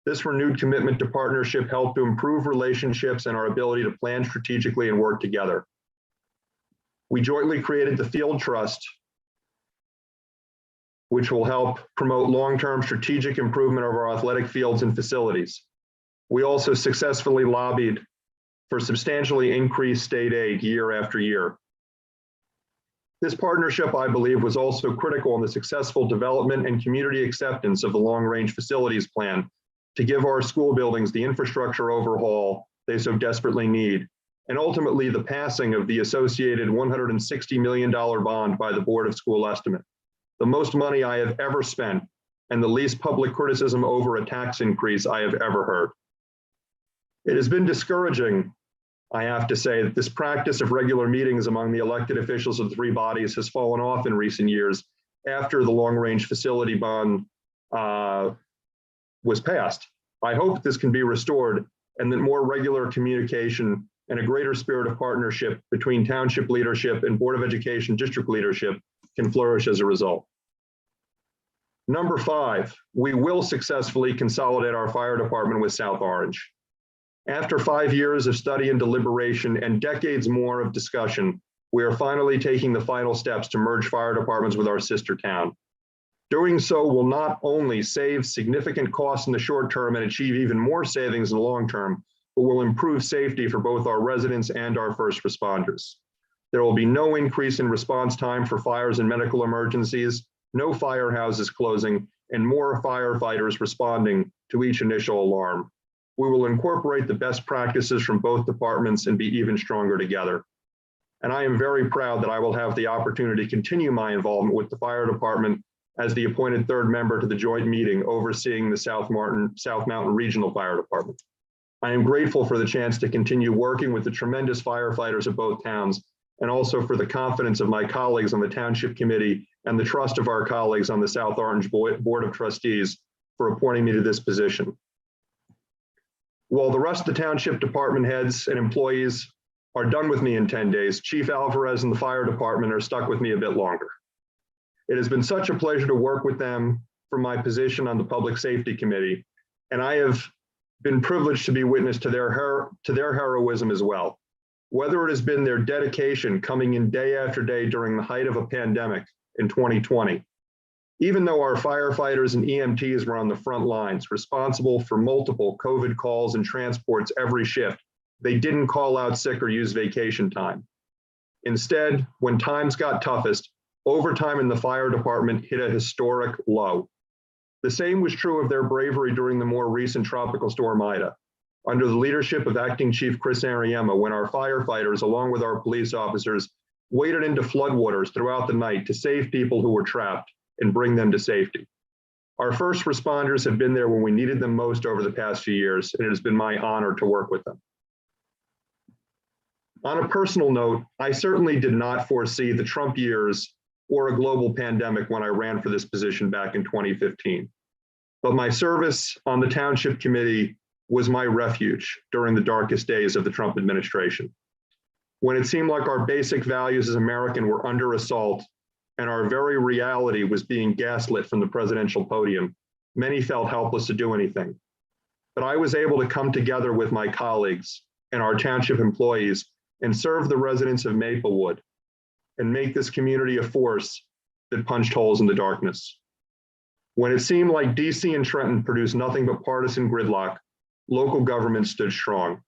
This renewed commitment to partnership helped to improve relationships and our ability to plan strategically and work together. We jointly created the Field Trust, which will help promote long-term strategic improvement of our athletic fields and facilities. We also successfully lobbied for substantially increased state aid year after year. This partnership, I believe, was also critical in the successful development and community acceptance of the long-range facilities plan to give our school buildings the infrastructure overhaul they so desperately need, and ultimately the passing of the associated $160 million bond by the Board of School Estimate, the most money I have ever spent and the least public criticism over a tax increase I have ever heard. It has been discouraging, I have to say, that this practice of regular meetings among the elected officials of the 3 bodies has fallen off in recent years after the long-range facility bond was passed. I hope this can be restored and that more regular communication and a greater spirit of partnership between township leadership and Board of Education district leadership can flourish as a result. Number 5, we will successfully consolidate our fire department with South Orange. After 5 years of study and deliberation and decades more of discussion, we are finally taking the final steps to merge fire departments with our sister town. Doing so will not only save significant costs in the short term and achieve even more savings in the long term, but will improve safety for both our residents and our first responders. There will be no increase in response time for fires and medical emergencies, no firehouses closing, and more firefighters responding to each initial alarm. We will incorporate the best practices from both departments and be even stronger together. And I am very proud that I will have the opportunity to continue my involvement with the fire department as the appointed 3rd member to the joint meeting overseeing the South Mountain Regional Fire Department. I am grateful for the chance to continue working with the tremendous firefighters of both towns, and also for the confidence of my colleagues on the Township Committee and the trust of our colleagues on the South Orange Board of Trustees for appointing me to this position. While the rest of the Township Department heads and employees are done with me in 10 days, Chief Alvarez and the Fire Department are stuck with me a bit longer. It has been such a pleasure to work with them from my position on the Public Safety Committee, and I have been privileged to be witness to their heroism as well. Whether it has been their dedication coming in day after day during the height of a pandemic in 2020, even though our firefighters and EMTs were on the front lines, responsible for multiple COVID calls and transports every shift, they didn't call out sick or use vacation time. Instead, when times got toughest, overtime in the fire department hit a historic low. The same was true of their bravery during the more recent tropical storm Ida. Under the leadership of Acting Chief Chris Ariema, when our firefighters, along with our police officers, waded into floodwaters throughout the night to save people who were trapped and bring them to safety. Our first responders have been there when we needed them most over the past few years, and it has been my honor to work with them. On a personal note, I certainly did not foresee the Trump years or a global pandemic when I ran for this position back in 2015. But my service on the Township Committee was my refuge during the darkest days of the Trump administration. When it seemed like our basic values as Americans were under assault and our very reality was being gaslit from the presidential podium, many felt helpless to do anything. But I was able to come together with my colleagues and our township employees and serve the residents of Maplewood and make this community a force that punched holes in the darkness. When it seemed like DC and Trenton produced nothing but partisan gridlock, local government stood strong.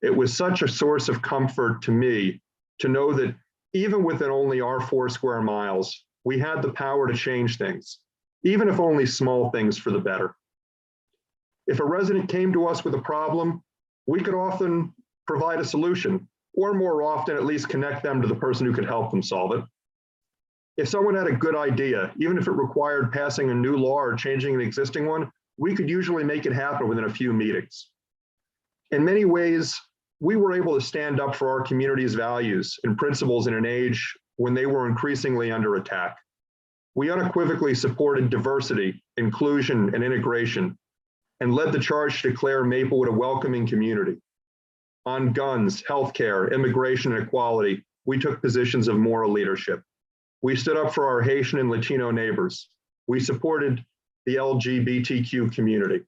It was such a source of comfort to me to know that even within only our 4 square miles, we had the power to change things, even if only small things for the better. If a resident came to us with a problem, we could often provide a solution, or more often, at least connect them to the person who could help them solve it. If someone had a good idea, even if it required passing a new law or changing an existing one, we could usually make it happen within a few meetings. In many ways, we were able to stand up for our community's values and principles in an age when they were increasingly under attack. We unequivocally supported diversity, inclusion, and integration, and led the charge to declare Maplewood a welcoming community. On guns, healthcare, immigration, and equality, we took positions of moral leadership. We stood up for our Haitian and Latino neighbors. We supported the LGBTQ community.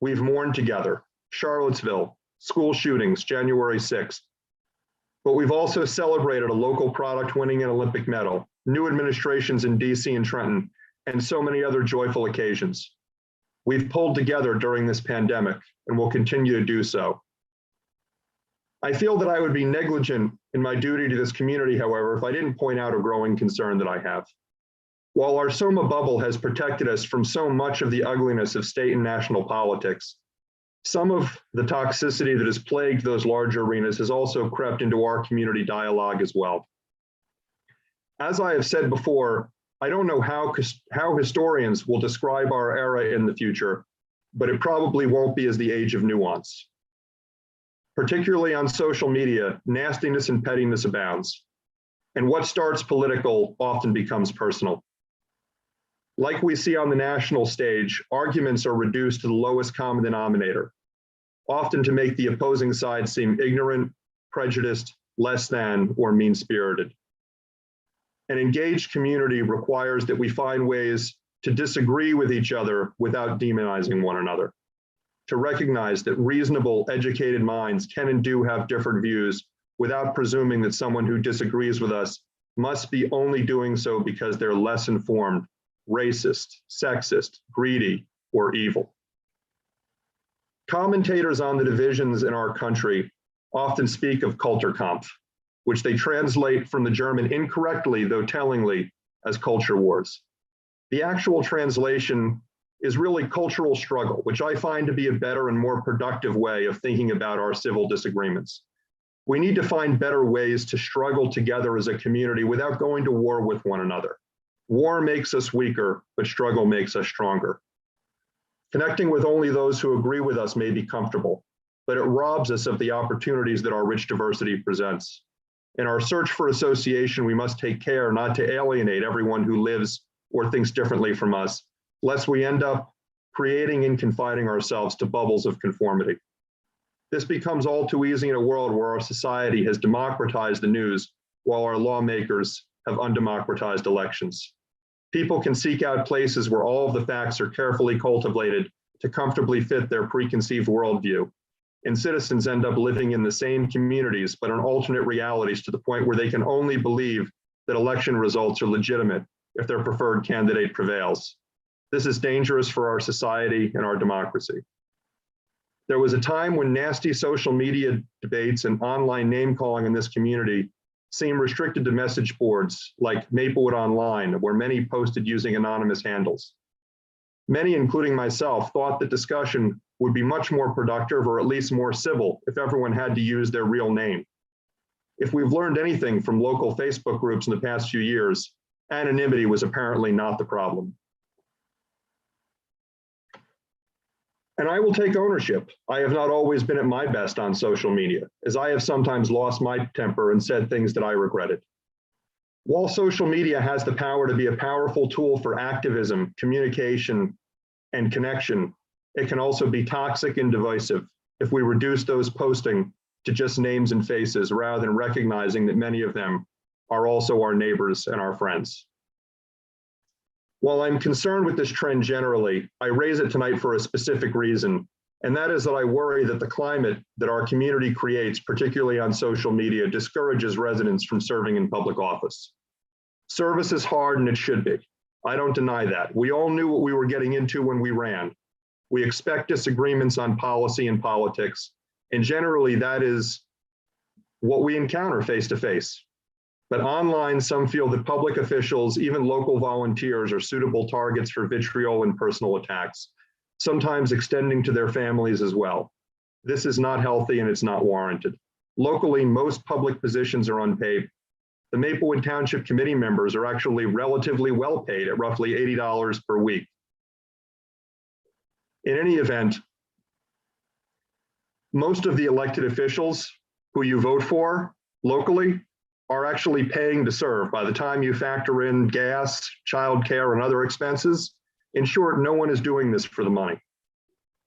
We've mourned together, Charlottesville, school shootings, January 6th. But we've also celebrated a local product winning an Olympic medal, new administrations in DC and Trenton, and so many other joyful occasions. We've pulled together during this pandemic and will continue to do so. I feel that I would be negligent in my duty to this community, however, if I didn't point out a growing concern that I have. While our SOMA bubble has protected us from so much of the ugliness of state and national politics, some of the toxicity that has plagued those larger arenas has also crept into our community dialogue as well. As I have said before, I don't know how historians will describe our era in the future, but it probably won't be as the age of nuance. Particularly on social media, nastiness and pettiness abounds, and what starts political often becomes personal. Like we see on the national stage, arguments are reduced to the lowest common denominator, often to make the opposing side seem ignorant, prejudiced, less than, or mean-spirited. An engaged community requires that we find ways to disagree with each other without demonizing one another, to recognize that reasonable, educated minds can and do have different views without presuming that someone who disagrees with us must be only doing so because they're less informed, racist, sexist, greedy, or evil. Commentators on the divisions in our country often speak of Kulturkampf, which they translate from the German incorrectly, though tellingly, as culture wars. The actual translation is really cultural struggle, which I find to be a better and more productive way of thinking about our civil disagreements. We need to find better ways to struggle together as a community without going to war with one another. War makes us weaker, but struggle makes us stronger. Connecting with only those who agree with us may be comfortable, but it robs us of the opportunities that our rich diversity presents. In our search for association, we must take care not to alienate everyone who lives or thinks differently from us, lest we end up creating and confining ourselves to bubbles of conformity. This becomes all too easy in a world where our society has democratized the news while our lawmakers have undemocratized elections. People can seek out places where all of the facts are carefully cultivated to comfortably fit their preconceived worldview, and citizens end up living in the same communities but in alternate realities to the point where they can only believe that election results are legitimate if their preferred candidate prevails. This is dangerous for our society and our democracy. There was a time when nasty social media debates and online name calling in this community seemed restricted to message boards like Maplewood Online, where many posted using anonymous handles. Many, including myself, thought that discussion would be much more productive or at least more civil if everyone had to use their real name. If we've learned anything from local Facebook groups in the past few years, anonymity was apparently not the problem. And I will take ownership. I have not always been at my best on social media, as I have sometimes lost my temper and said things that I regretted. While social media has the power to be a powerful tool for activism, communication, and connection, it can also be toxic and divisive if we reduce those posting to just names and faces rather than recognizing that many of them are also our neighbors and our friends. While I'm concerned with this trend generally, I raise it tonight for a specific reason, and that is that I worry that the climate that our community creates, particularly on social media, discourages residents from serving in public office. Service is hard and it should be. I don't deny that. We all knew what we were getting into when we ran. We expect disagreements on policy and politics, and generally that is what we encounter face to face. But online, some feel that public officials, even local volunteers, are suitable targets for vitriol and personal attacks, sometimes extending to their families as well. This is not healthy and it's not warranted. Locally, most public positions are unpaid. The Maplewood Township committee members are actually relatively well paid at roughly $80 per week. In any event, most of the elected officials who you vote for locally are actually paying to serve by the time you factor in gas, childcare, and other expenses. In short, no one is doing this for the money.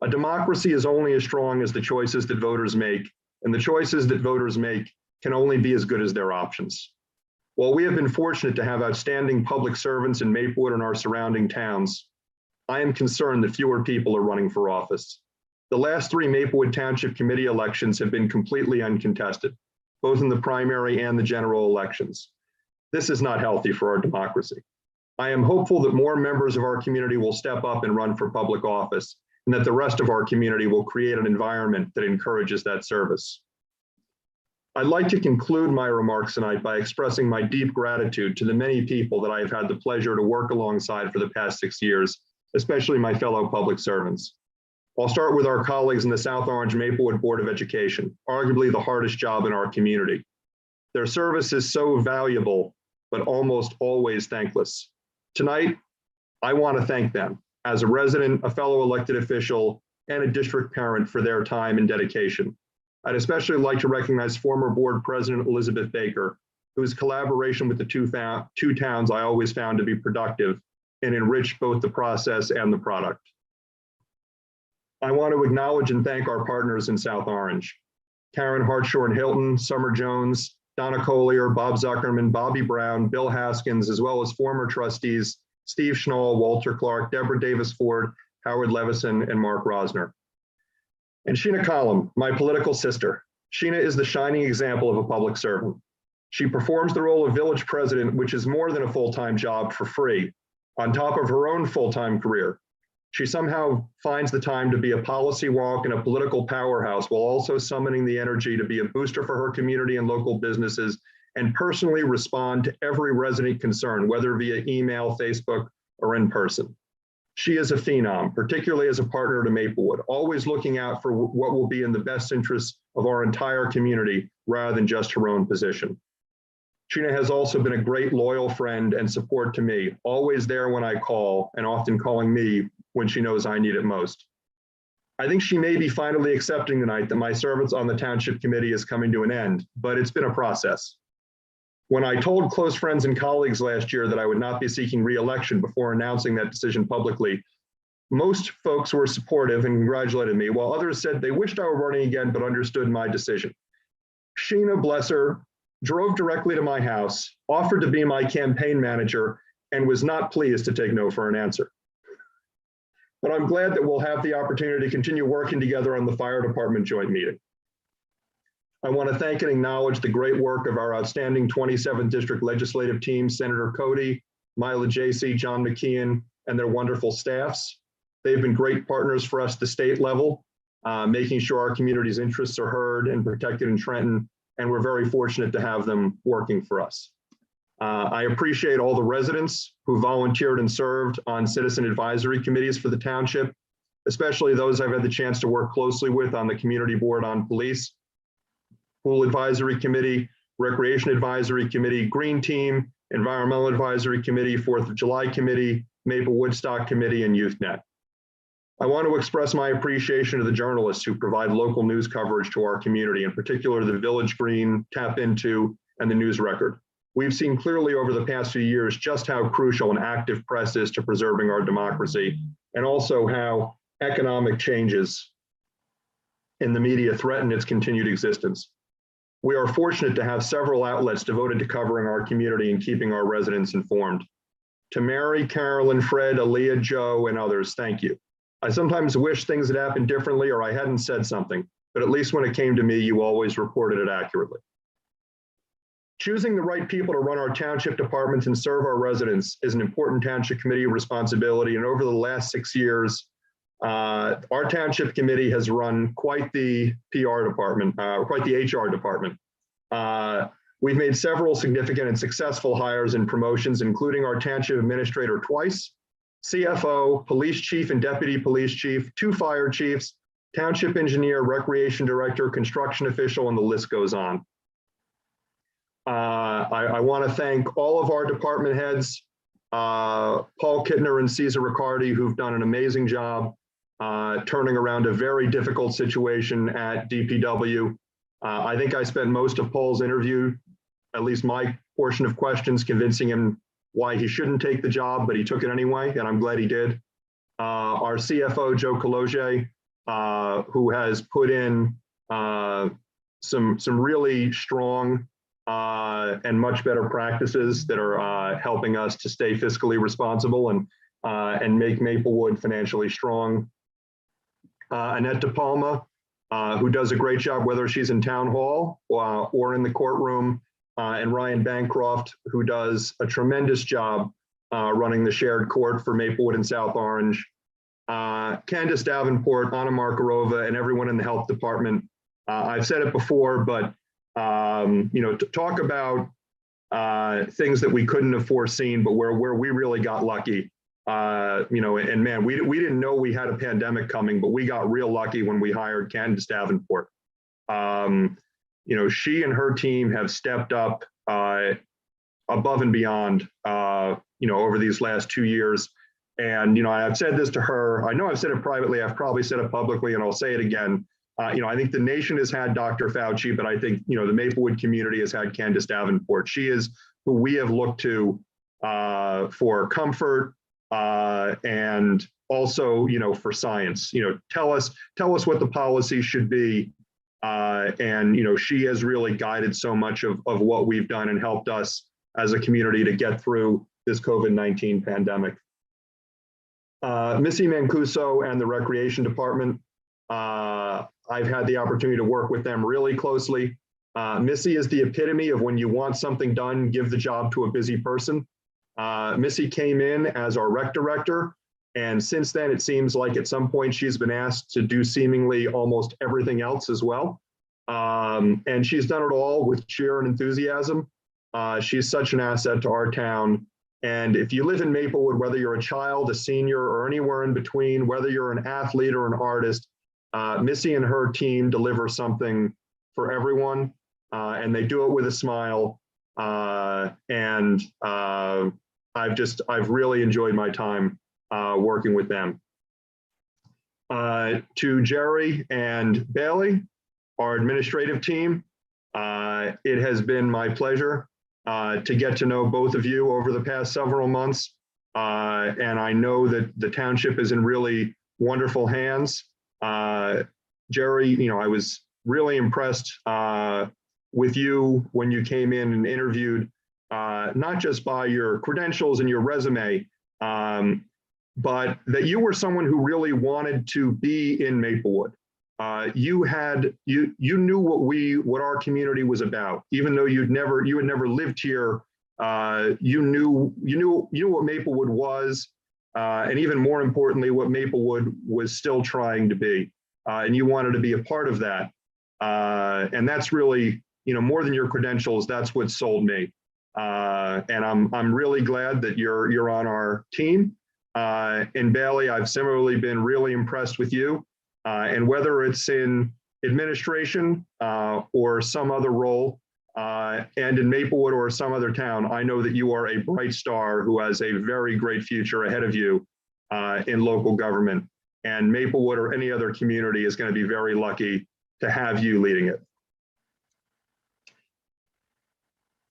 A democracy is only as strong as the choices that voters make, and the choices that voters make can only be as good as their options. While we have been fortunate to have outstanding public servants in Maplewood and our surrounding towns, I am concerned that fewer people are running for office. The last 3 Maplewood Township Committee elections have been completely uncontested, both in the primary and the general elections. This is not healthy for our democracy. I am hopeful that more members of our community will step up and run for public office, and that the rest of our community will create an environment that encourages that service. I'd like to conclude my remarks tonight by expressing my deep gratitude to the many people that I have had the pleasure to work alongside for the past 6 years, especially my fellow public servants. I'll start with our colleagues in the South Orange Maplewood Board of Education, arguably the hardest job in our community. Their service is so valuable, but almost always thankless. Tonight, I want to thank them as a resident, a fellow elected official, and a district parent for their time and dedication. I'd especially like to recognize former board president Elizabeth Baker, whose collaboration with the two towns I always found to be productive and enrich both the process and the product. I want to acknowledge and thank our partners in South Orange: Karen Hartshorn Hilton, Summer Jones, Donna Collier, Bob Zuckerman, Bobby Brown, Bill Haskins, as well as former trustees Steve Schnall, Walter Clark, Deborah Davis Ford, Howard Levison, and Mark Rosner. And Sheena Collum, my political sister. Sheena is the shining example of a public servant. She performs the role of village president, which is more than a full-time job, for free, on top of her own full-time career. She somehow finds the time to be a policy wonk and a political powerhouse while also summoning the energy to be a booster for her community and local businesses and personally respond to every resident concern, whether via email, Facebook, or in person. She is a phenom, particularly as a partner to Maplewood, always looking out for what will be in the best interests of our entire community rather than just her own position. Sheena has also been a great loyal friend and support to me, always there when I call and often calling me when she knows I need it most. I think she may be finally accepting tonight that my service on the Township Committee is coming to an end, but it's been a process. When I told close friends and colleagues last year that I would not be seeking re-election before announcing that decision publicly, most folks were supportive and congratulated me, while others said they wished I were running again but understood my decision. Sheena, bless her, drove directly to my house, offered to be my campaign manager, and was not pleased to take no for an answer. But I'm glad that we'll have the opportunity to continue working together on the fire department joint meeting. I want to thank and acknowledge the great work of our outstanding 27th District Legislative team, Senator Cody, Mila Jacey, John McKeon, and their wonderful staffs. They've been great partners for us at the state level. making sure our community's interests are heard and protected in Trenton, and we're very fortunate to have them working for us. I appreciate all the residents who volunteered and served on citizen advisory committees for the township, especially those I've had the chance to work closely with on the community board on police, pool advisory committee, recreation advisory committee, green team, environmental advisory committee, 4th of July committee, Maple Woodstock committee, and YouthNet. I want to express my appreciation to the journalists who provide local news coverage to our community, in particular the Village Green, Tap Into, and the News Record. We've seen clearly over the past few years just how crucial an active press is to preserving our democracy, and also how economic changes in the media threaten its continued existence. We are fortunate to have several outlets devoted to covering our community and keeping our residents informed. To Mary, Carolyn, Fred, Aaliyah, Joe, and others, thank you. I sometimes wish things had happened differently or I hadn't said something, but at least when it came to me, you always reported it accurately. Choosing the right people to run our township departments and serve our residents is an important township committee responsibility. And over the last 6 years, our township committee has run quite the PR department, quite the HR department. We've made several significant and successful hires and promotions, including our township administrator twice, CFO, police chief and deputy police chief, 2 fire chiefs, township engineer, recreation director, construction official, and the list goes on. I want to thank all of our department heads, Paul Kittner and Cesar Riccardi, who've done an amazing job turning around a very difficult situation at DPW. I think I spent most of Paul's interview, at least my portion of questions, convincing him why he shouldn't take the job, but he took it anyway, and I'm glad he did. Our CFO, Joe Cologe, who has put in some really strong and much better practices that are helping us to stay fiscally responsible and make Maplewood financially strong. Annette DePalma, who does a great job, whether she's in town hall or in the courtroom, and Ryan Bancroft, who does a tremendous job running the shared court for Maplewood and South Orange. Candace Davenport, Anna Markarova, and everyone in the health department. I've said it before, but to talk about things that we couldn't have foreseen, but where we really got lucky. And man, we didn't know we had a pandemic coming, but we got real lucky when we hired Candace Davenport. She and her team have stepped up above and beyond, over these last 2 years. And, I've said this to her. I know I've said it privately. I've probably said it publicly, and I'll say it again. I think the nation has had Dr. Fauci, but I think, the Maplewood community has had Candace Davenport. She is who we have looked to for comfort and also, for science. Tell us what the policy should be. And, she has really guided so much of what we've done and helped us as a community to get through this COVID-19 pandemic. Missy Mancuso and the Recreation Department, I've had the opportunity to work with them really closely. Missy is the epitome of when you want something done, give the job to a busy person. Missy came in as our rec director, and since then it seems like at some point she's been asked to do seemingly almost everything else as well. And she's done it all with cheer and enthusiasm. She's such an asset to our town. And if you live in Maplewood, whether you're a child, a senior, or anywhere in between, whether you're an athlete or an artist, Missy and her team deliver something for everyone, and they do it with a smile. And I've really enjoyed my time working with them. To Jerry and Bailey, our administrative team, it has been my pleasure to get to know both of you over the past several months. And I know that the township is in really wonderful hands. Jerry, I was really impressed with you when you came in and interviewed, not just by your credentials and your resume, but that you were someone who really wanted to be in Maplewood. You knew what our community was about, even though you had never lived here. You knew what Maplewood was, and even more importantly, what Maplewood was still trying to be. and you wanted to be a part of that. And that's really, more than your credentials, that's what sold me. And I'm really glad that you're on our team. And Bailey, I've similarly been really impressed with you. And whether it's in administration or some other role, and in Maplewood or some other town, I know that you are a bright star who has a very great future ahead of you in local government. And Maplewood or any other community is going to be very lucky to have you leading it.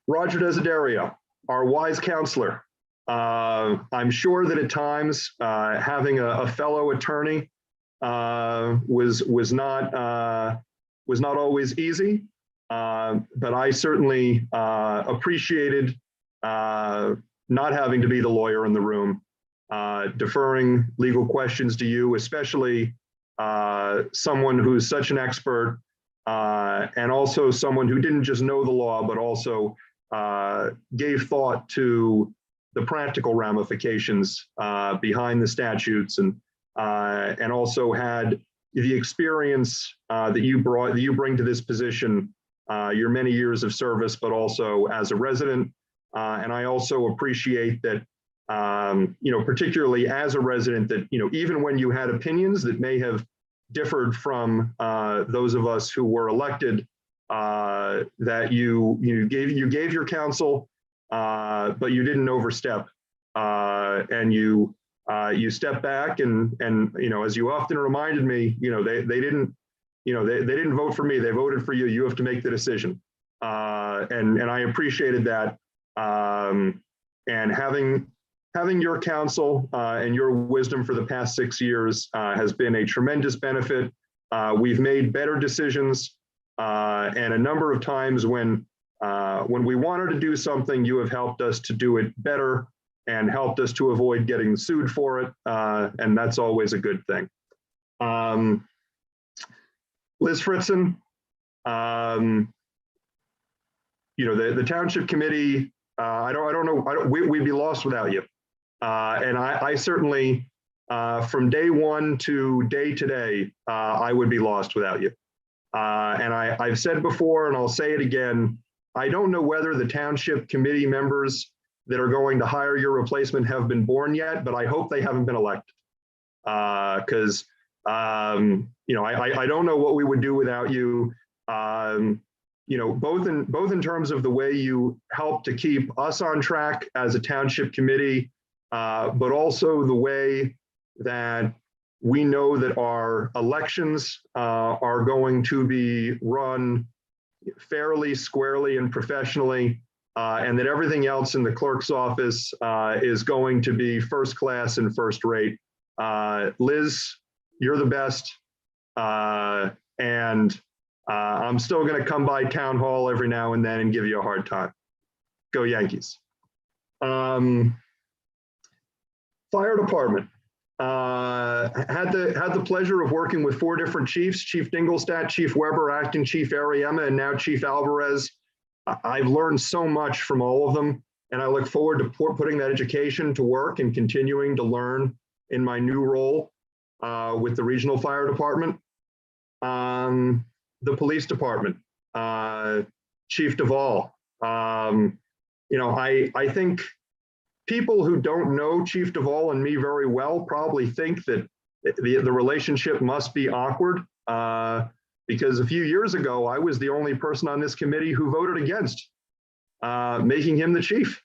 Roger Desiderio, our wise counselor. I'm sure that at times having a fellow attorney was not always easy, but I certainly appreciated not having to be the lawyer in the room, deferring legal questions to you, especially someone who's such an expert, and also someone who didn't just know the law, but also gave thought to the practical ramifications behind the statutes, and also had the experience that you bring to this position, your many years of service, but also as a resident. And I also appreciate that, particularly as a resident, that even when you had opinions that may have differed from those of us who were elected, that you gave your counsel, but you didn't overstep, and you stepped back, and as you often reminded me, they didn't vote for me, they voted for you. You have to make the decision, and I appreciated that, and having your counsel and your wisdom for the past 6 years has been a tremendous benefit. We've made better decisions, and a number of times when we wanted to do something, you have helped us to do it better and helped us to avoid getting sued for it, and that's always a good thing. Liz Fritzen, the Township Committee, I don't know, we'd be lost without you. And I certainly, from day one to day today, I would be lost without you. And I've said before, and I'll say it again, I don't know whether the Township Committee members that are going to hire your replacement have been born yet, but I hope they haven't been elected. Because, I don't know what we would do without you. Both in terms of the way you help to keep us on track as a Township Committee, but also the way that we know that our elections are going to be run fairly, squarely, and professionally, and that everything else in the clerk's office is going to be first class and first rate. Liz, you're the best, and I'm still going to come by town hall every now and then and give you a hard time. Go Yankees. Fire department. Had the pleasure of working with 4 different chiefs: Chief Dingelstadt, Chief Weber, Acting Chief Ariema, and now Chief Alvarez. I've learned so much from all of them, and I look forward to putting that education to work and continuing to learn in my new role with the Regional Fire Department. The police department, Chief Duvall. I think people who don't know Chief Duvall and me very well probably think that the relationship must be awkward, because a few years ago, I was the only person on this committee who voted against making him the chief.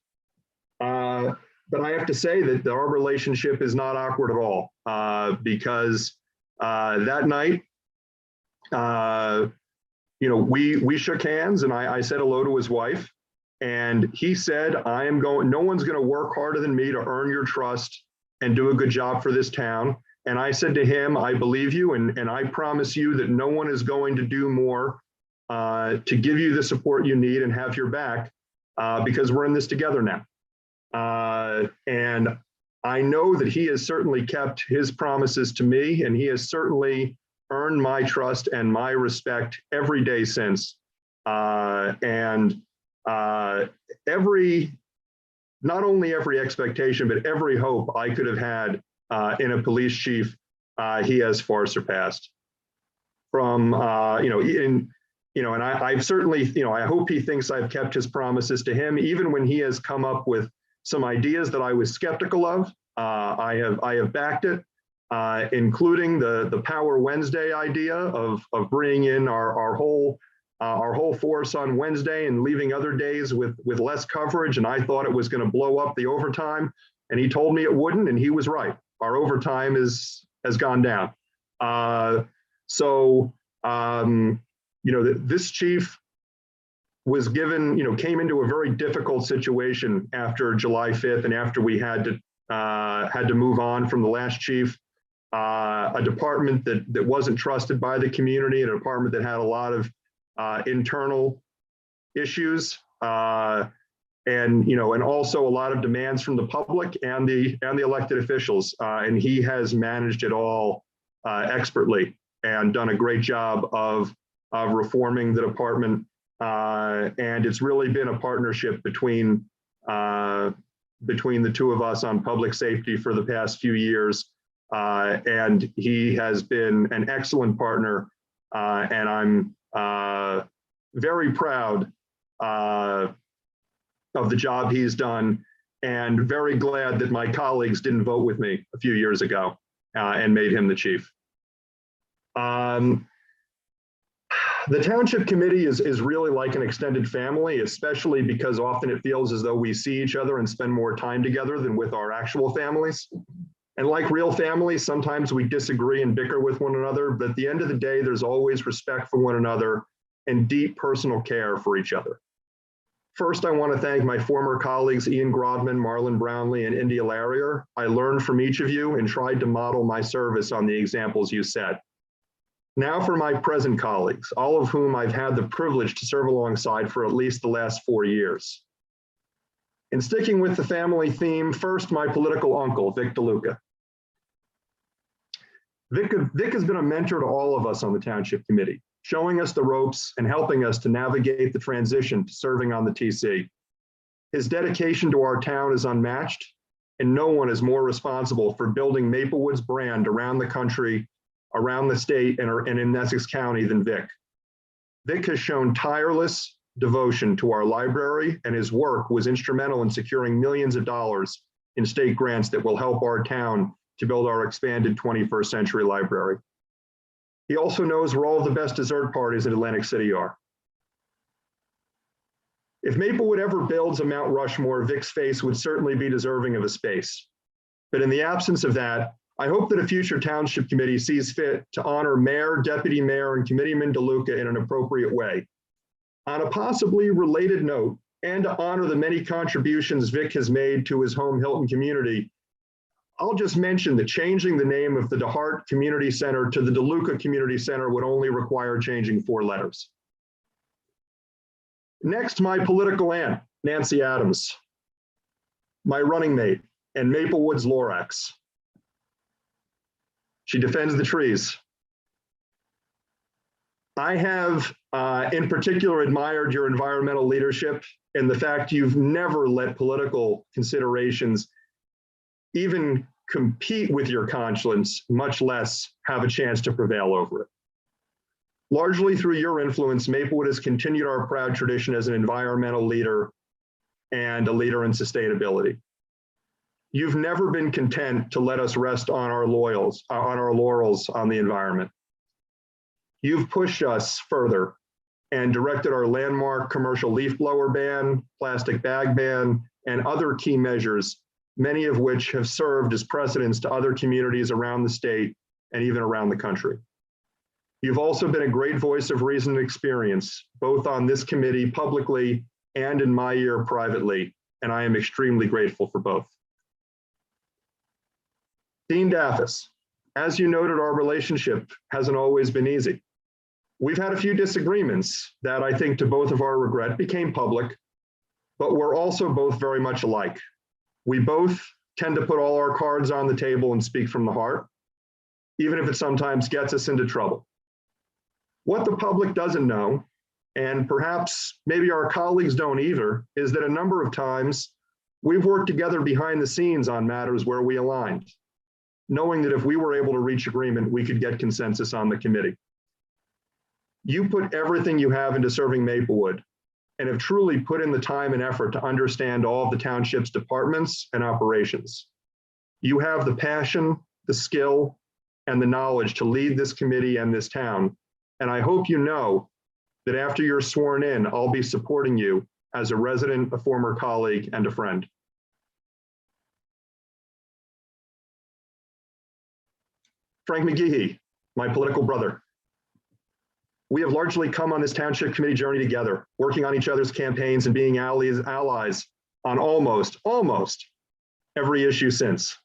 But I have to say that our relationship is not awkward at all, because that night, we shook hands, and I said hello to his wife, and he said, no one's going to work harder than me to earn your trust and do a good job for this town. And I said to him, I believe you, and I promise you that no one is going to do more to give you the support you need and have your back, because we're in this together now. And I know that he has certainly kept his promises to me, and he has certainly earned my trust and my respect every day since. And not only every expectation, but every hope I could have had in a police chief, he has far surpassed. from, and I've certainly, I hope he thinks I've kept his promises to him, even when he has come up with some ideas that I was skeptical of. I have backed it, including the Power Wednesday idea of bringing in our whole force on Wednesday and leaving other days with less coverage. And I thought it was going to blow up the overtime, and he told me it wouldn't, and he was right. Our overtime has gone down. This chief was given, came into a very difficult situation after July 5th, and after we had to move on from the last chief, a department that wasn't trusted by the community, a department that had a lot of internal issues, and also a lot of demands from the public and the elected officials. And he has managed it all expertly and done a great job of reforming the department. And it's really been a partnership between the two of us on public safety for the past few years. And he has been an excellent partner. And I'm very proud of the job he's done, and very glad that my colleagues didn't vote with me a few years ago and made him the chief. The Township Committee is really like an extended family, especially because often it feels as though we see each other and spend more time together than with our actual families. And like real families, sometimes we disagree and bicker with one another, but at the end of the day, there's always respect for one another and deep personal care for each other. First, I want to thank my former colleagues, Ian Grodman, Marlon Brownlee, and India Larrier. I learned from each of you and tried to model my service on the examples you set. Now for my present colleagues, all of whom I've had the privilege to serve alongside for at least the last 4 years. In sticking with the family theme, first, my political uncle, Vic DeLuca. Vic has been a mentor to all of us on the Township Committee, showing us the ropes and helping us to navigate the transition to serving on the TC. His dedication to our town is unmatched, and no one is more responsible for building Maplewood's brand around the country, around the state, and in Essex County than Vic. Vic has shown tireless devotion to our library, and his work was instrumental in securing millions of dollars in state grants that will help our town to build our expanded 21st century library. He also knows where all of the best dessert parties in Atlantic City are. If Maplewood ever builds a Mount Rushmore, Vic's face would certainly be deserving of a space. But in the absence of that, I hope that a future Township Committee sees fit to honor Mayor, Deputy Mayor, and Committeeman DeLuca in an appropriate way. On a possibly related note, and to honor the many contributions Vic has made to his home Hilton community, I'll just mention that changing the name of the DeHart Community Center to the DeLuca Community Center would only require changing 4 letters. Next, my political aunt, Nancy Adams, my running mate, and Maplewood's Lorax. She defends the trees. I have in particular admired your environmental leadership and the fact you've never let political considerations even compete with your conscience, much less have a chance to prevail over it. Largely through your influence, Maplewood has continued our proud tradition as an environmental leader and a leader in sustainability. You've never been content to let us rest on our laurels on the environment. You've pushed us further and directed our landmark commercial leaf blower ban, plastic bag ban, and other key measures, many of which have served as precedents to other communities around the state and even around the country. You've also been a great voice of reason and experience, both on this committee publicly and in my ear privately, and I am extremely grateful for both. Dean Daffis, as you noted, our relationship hasn't always been easy. We've had a few disagreements that I think, to both of our regret, became public, but we're also both very much alike. We both tend to put all our cards on the table and speak from the heart, even if it sometimes gets us into trouble. What the public doesn't know, and perhaps maybe our colleagues don't either, is that a number of times we've worked together behind the scenes on matters where we aligned, knowing that if we were able to reach agreement, we could get consensus on the committee. You put everything you have into serving Maplewood and have truly put in the time and effort to understand all of the township's departments and operations. You have the passion, the skill, and the knowledge to lead this committee and this town. And I hope you know that after you're sworn in, I'll be supporting you as a resident, a former colleague, and a friend. Frank McGehee, my political brother. We have largely come on this township committee journey together, working on each other's campaigns and being allies on almost every issue since.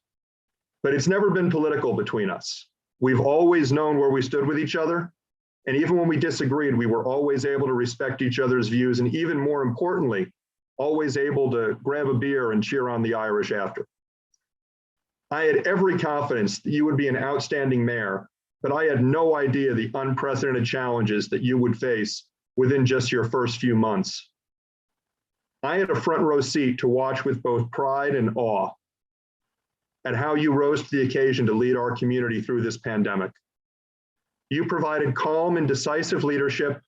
But it's never been political between us. We've always known where we stood with each other. And even when we disagreed, we were always able to respect each other's views. And even more importantly, always able to grab a beer and cheer on the Irish after. I had every confidence that you would be an outstanding mayor, but I had no idea the unprecedented challenges that you would face within just your first few months. I had a front row seat to watch with both pride and awe at how you rose to the occasion to lead our community through this pandemic. You provided calm and decisive leadership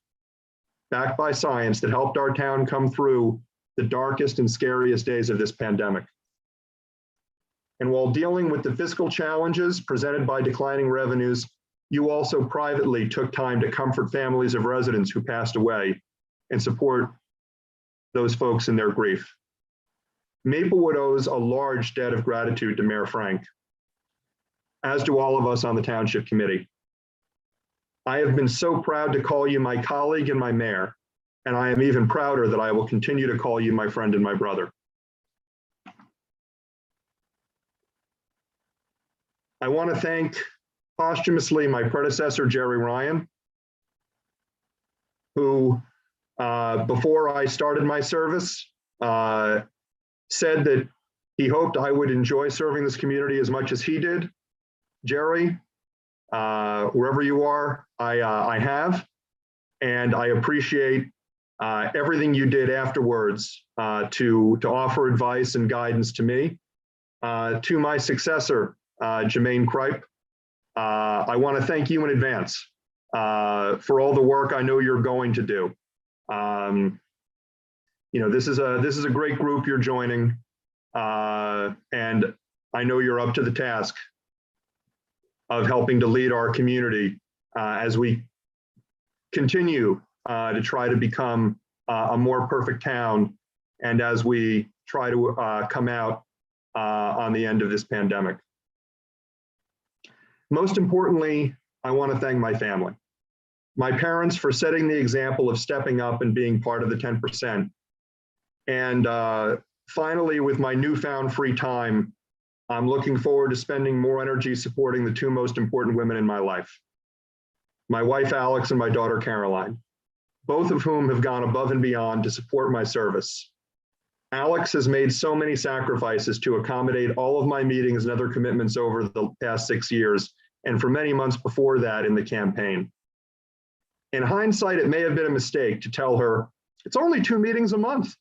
backed by science that helped our town come through the darkest and scariest days of this pandemic. And while dealing with the fiscal challenges presented by declining revenues, you also privately took time to comfort families of residents who passed away and support those folks in their grief. Maplewood owes a large debt of gratitude to Mayor Frank, as do all of us on the Township Committee. I have been so proud to call you my colleague and my mayor, and I am even prouder that I will continue to call you my friend and my brother. I want to thank posthumously my predecessor, Jerry Ryan, who, before I started my service, said that he hoped I would enjoy serving this community as much as he did. Jerry, wherever you are, I have, and I appreciate everything you did afterwards to offer advice and guidance to me. To my successor, Jermaine Kripe, I want to thank you in advance for all the work I know you're going to do. You know, this is a great group you're joining, and I know you're up to the task of helping to lead our community as we continue to try to become a more perfect town, and as we try to come out on the end of this pandemic. Most importantly, I want to thank my family. My parents for setting the example of stepping up and being part of the 10%. And finally, with my newfound free time, I'm looking forward to spending more energy supporting the two most important women in my life, my wife, Alex, and my daughter, Caroline, both of whom have gone above and beyond to support my service. Alex has made so many sacrifices to accommodate all of my meetings and other commitments over the past 6 years, and for many months before that in the campaign. In hindsight, it may have been a mistake to tell her, it's only 2 meetings a month.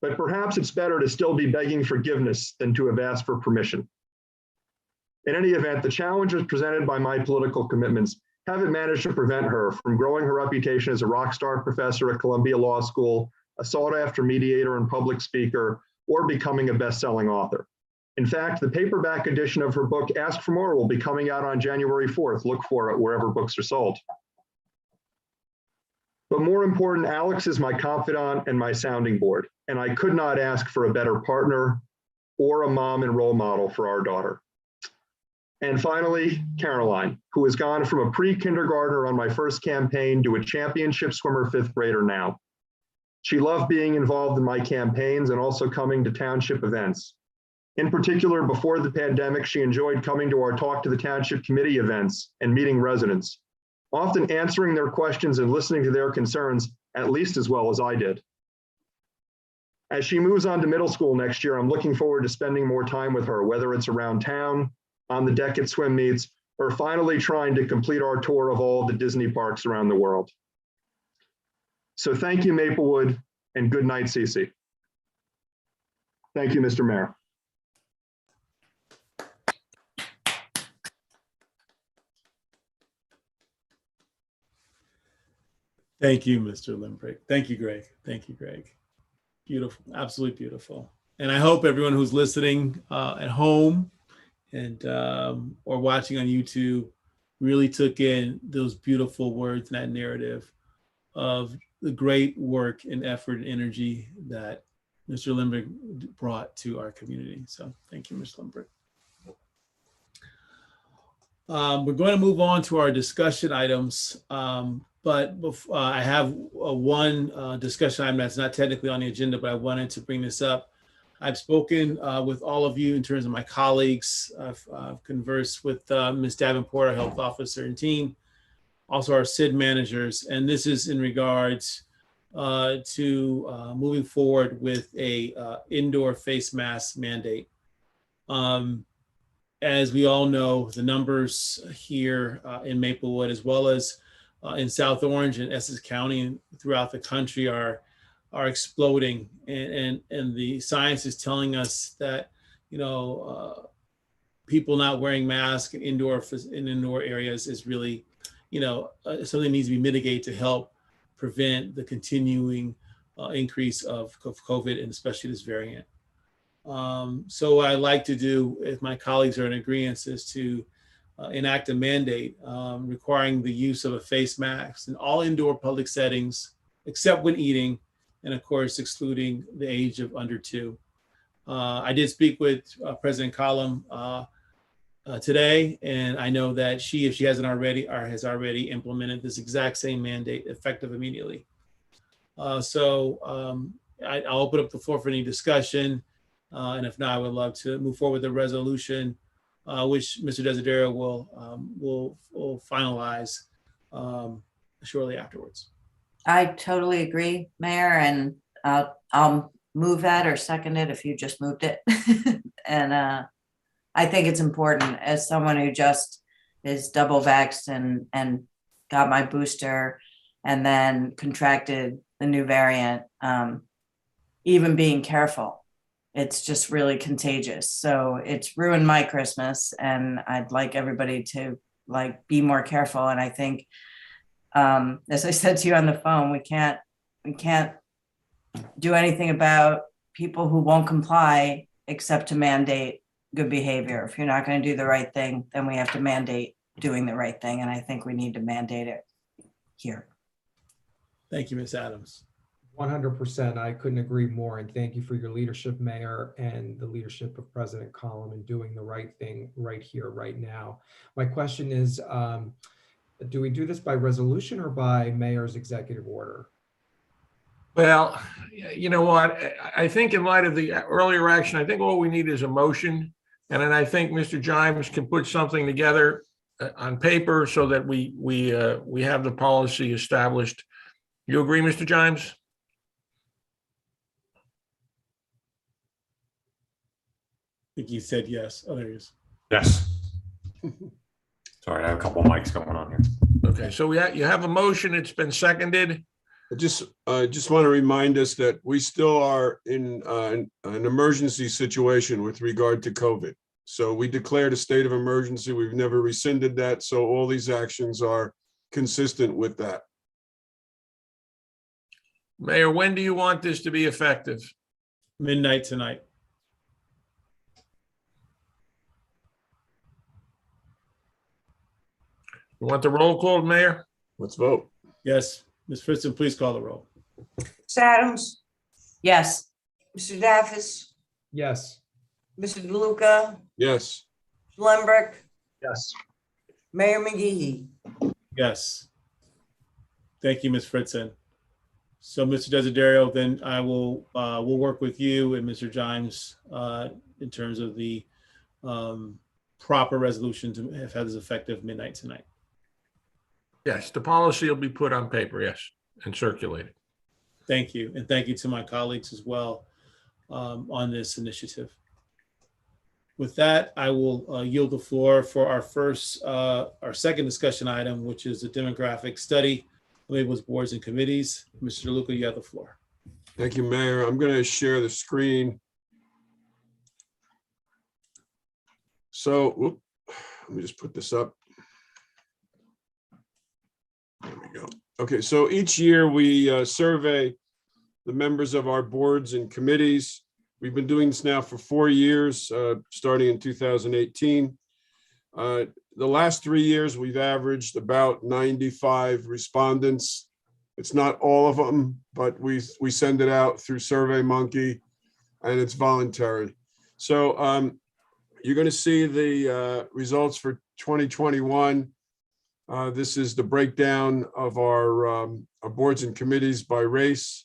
But perhaps it's better to still be begging forgiveness than to have asked for permission. In any event, the challenges presented by my political commitments haven't managed to prevent her from growing her reputation as a rock star professor at Columbia Law School, a sought-after mediator and public speaker, or becoming a best-selling author. In fact, the paperback edition of her book, Ask for More, will be coming out on January 4th. Look for it wherever books are sold. But more important, Alex is my confidant and my sounding board, and I could not ask for a better partner or a mom and role model for our daughter. And finally, Caroline, who has gone from a pre-kindergartner on my first campaign to a championship swimmer 5th grader now. She loved being involved in my campaigns and also coming to township events. In particular, before the pandemic, she enjoyed coming to our Talk to the Township Committee events and meeting residents, often answering their questions and listening to their concerns at least as well as I did. As she moves on to middle school next year, I'm looking forward to spending more time with her, whether it's around town, on the deck at swim meets, or finally trying to complete our tour of all the Disney parks around the world. So thank you, Maplewood, and good night, Cece. Thank you, Mr. Mayor.
Thank you, Mr. Limbrick. Thank you, Greg. Thank you, Greg. Beautiful, absolutely beautiful. And I hope everyone who's listening at home and or watching on YouTube really took in those beautiful words and that narrative of the great work and effort and energy that Mr. Limbrick brought to our community. So thank you, Mr. Limbrick. We're going to move on to our discussion items, but before, I have one discussion item that's not technically on the agenda, but I wanted to bring this up. I've spoken with all of you in terms of my colleagues. I've conversed with Ms. Davenport, our health officer and team, also our SID managers, and this is in regards to moving forward with a indoor face mask mandate. As we all know, the numbers here in Maplewood, as well as in South Orange and Essex County and throughout the country, are exploding, and the science is telling us that, you know, people not wearing masks in indoor areas is really, you know, something needs to be mitigated to help prevent the continuing increase of COVID, and especially this variant. So what I'd like to do, if my colleagues are in agreement, is to enact a mandate requiring the use of a face mask in all indoor public settings, except when eating, and of course, excluding the age of under 2. I did speak with President Collum today, and I know that she, if she hasn't already, has already implemented this exact same mandate effective immediately. I'll open up the floor for any discussion. And if not, I would love to move forward with a resolution, which Mr. Desiderio will finalize shortly afterwards.
I totally agree, Mayor, and I'll move that or second it if you just moved it. And I think it's important, as someone who just is double vaxxed and got my booster and then contracted the new variant, even being careful. It's just really contagious. So it's ruined my Christmas, and I'd like everybody to be more careful. And I think, as I said to you on the phone, we can't do anything about people who won't comply except to mandate good behavior. If you're not going to do the right thing, then we have to mandate doing the right thing. And I think we need to mandate it here.
Thank you, Ms. Adams.
100%. I couldn't agree more. And thank you for your leadership, Mayor, and the leadership of President Collum in doing the right thing right here, right now. My question is, do we do this by resolution or by Mayor's executive order?
Well, you know what? I think in light of the earlier action, I think all we need is a motion. And then I think Mr. Jimes can put something together on paper so that we have the policy established. You agree, Mr. Jimes?
I think he said yes. Oh, there he is.
Yes. Sorry, I have a couple of mics going on here.
Okay, so you have a motion. It's been seconded.
I just want to remind us that we still are in an emergency situation with regard to COVID. So we declared a state of emergency. We've never rescinded that. So all these actions are consistent with that.
Mayor, when do you want this to be effective?
Midnight tonight.
You want the roll call, Mayor?
Let's vote.
Yes. Ms. Fritzen, please call the roll.
Ms. Adams,
Yes.
Mr. Daffis,
Yes.
Mr. DeLuca,
Yes.
Lembrick,
Yes.
Mayor McGehee.
Yes. Thank you, Ms. Fritzen. So, Mr. Desiderio, then I will we'll work with you and Mr. Jimes in terms of the proper resolution to have this effective midnight tonight.
Yes, the policy will be put on paper, yes, and circulated.
Thank you. And thank you to my colleagues as well on this initiative. With that, I will yield the floor for our second discussion item, which is the demographic study of Maplewood's boards and committees. Mr. DeLuca, you have the floor.
Thank you, Mayor. I'm going to share the screen. So, let me just put this up. There we go. Okay, so each year we survey the members of our boards and committees. We've been doing this now for 4 years, starting in 2018. The last 3 years, we've averaged about 95 respondents. It's not all of them, but we send it out through SurveyMonkey, and it's voluntary. So you're going to see the results for 2021. This is the breakdown of our boards and committees by race.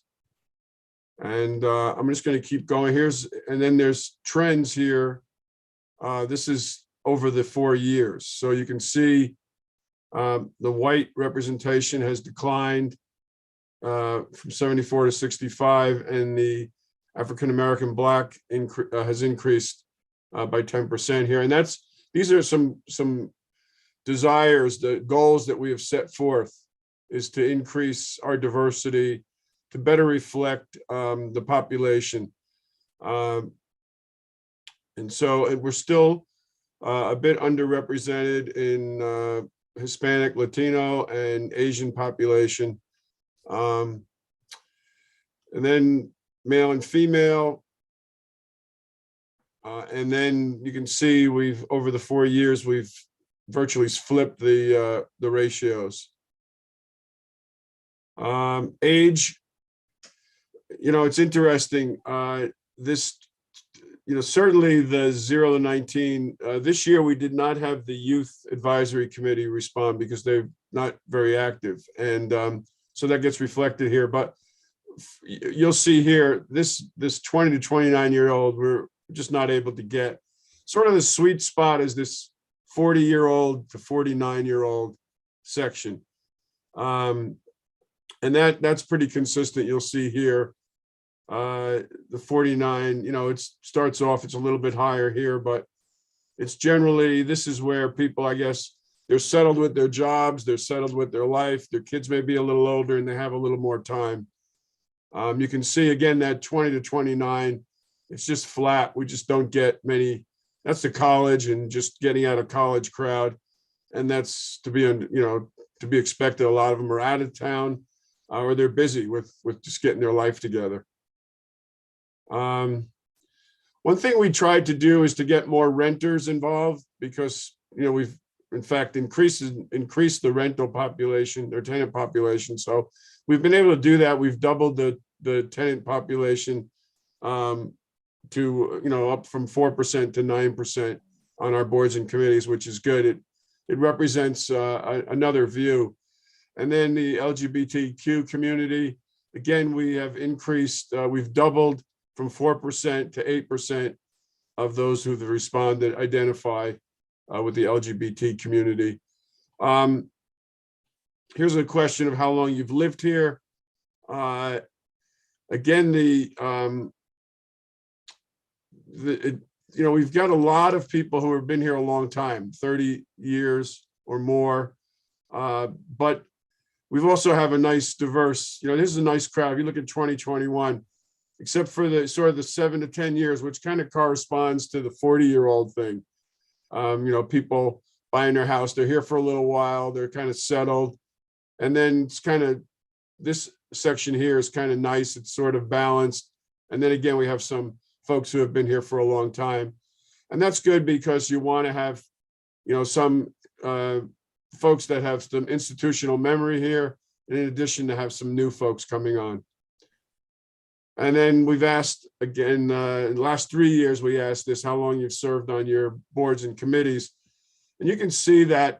And I'm just going to keep going. And then there's trends here. This is over the 4 years. So you can see the white representation has declined from 74 to 65, and the African-American Black has increased by 10% here. And these are some desires, the goals that we have set forth, is to increase our diversity, to better reflect the population. And so we're still a bit underrepresented in Hispanic, Latino, and Asian population. And then male and female. And then you can see over the 4 years, we've virtually flipped the ratios. Age, it's interesting. Certainly the 0 to 19, this year we did not have the Youth Advisory Committee respond because they're not very active. And so that gets reflected here. But you'll see here, this 20 to 29-year-old, we're just not able to get. Sort of the sweet spot is this 40-year-old to 49-year-old section. And that's pretty consistent. You'll see here, the 49, it starts off, it's a little bit higher here, but it's generally, this is where people, I guess, they're settled with their jobs, they're settled with their life, their kids may be a little older and they have a little more time. You can see again, that 20 to 29, it's just flat. We just don't get many. That's the college and just getting out of college crowd. And that's to be expected. A lot of them are out of town or they're busy with just getting their life together. One thing we tried to do is to get more renters involved because, we've in fact increased the rental population or tenant population. So we've been able to do that. We've doubled the tenant population to, up from 4% to 9% on our boards and committees, which is good. It represents another view. And then the LGBTQ community, again, we have increased, we've doubled from 4% to 8% of those who have responded identify with the LGBT community. Here's a question of how long you've lived here. Again, we've got a lot of people who have been here a long time, 30 years or more, but we've also have a nice diverse, this is a nice crowd. If you look at 2021, except for the sort of the 7 to 10 years, which kind of corresponds to the 40-year-old thing. People buying their house, they're here for a little while, they're kind of settled. And then it's kind of, this section here is kind of nice, it's sort of balanced. And then again, we have some folks who have been here for a long time. And that's good because you want to have, some folks that have some institutional memory here, in addition to have some new folks coming on. And then we've asked again, in the last 3 years, we asked this, how long you've served on your boards and committees. And you can see that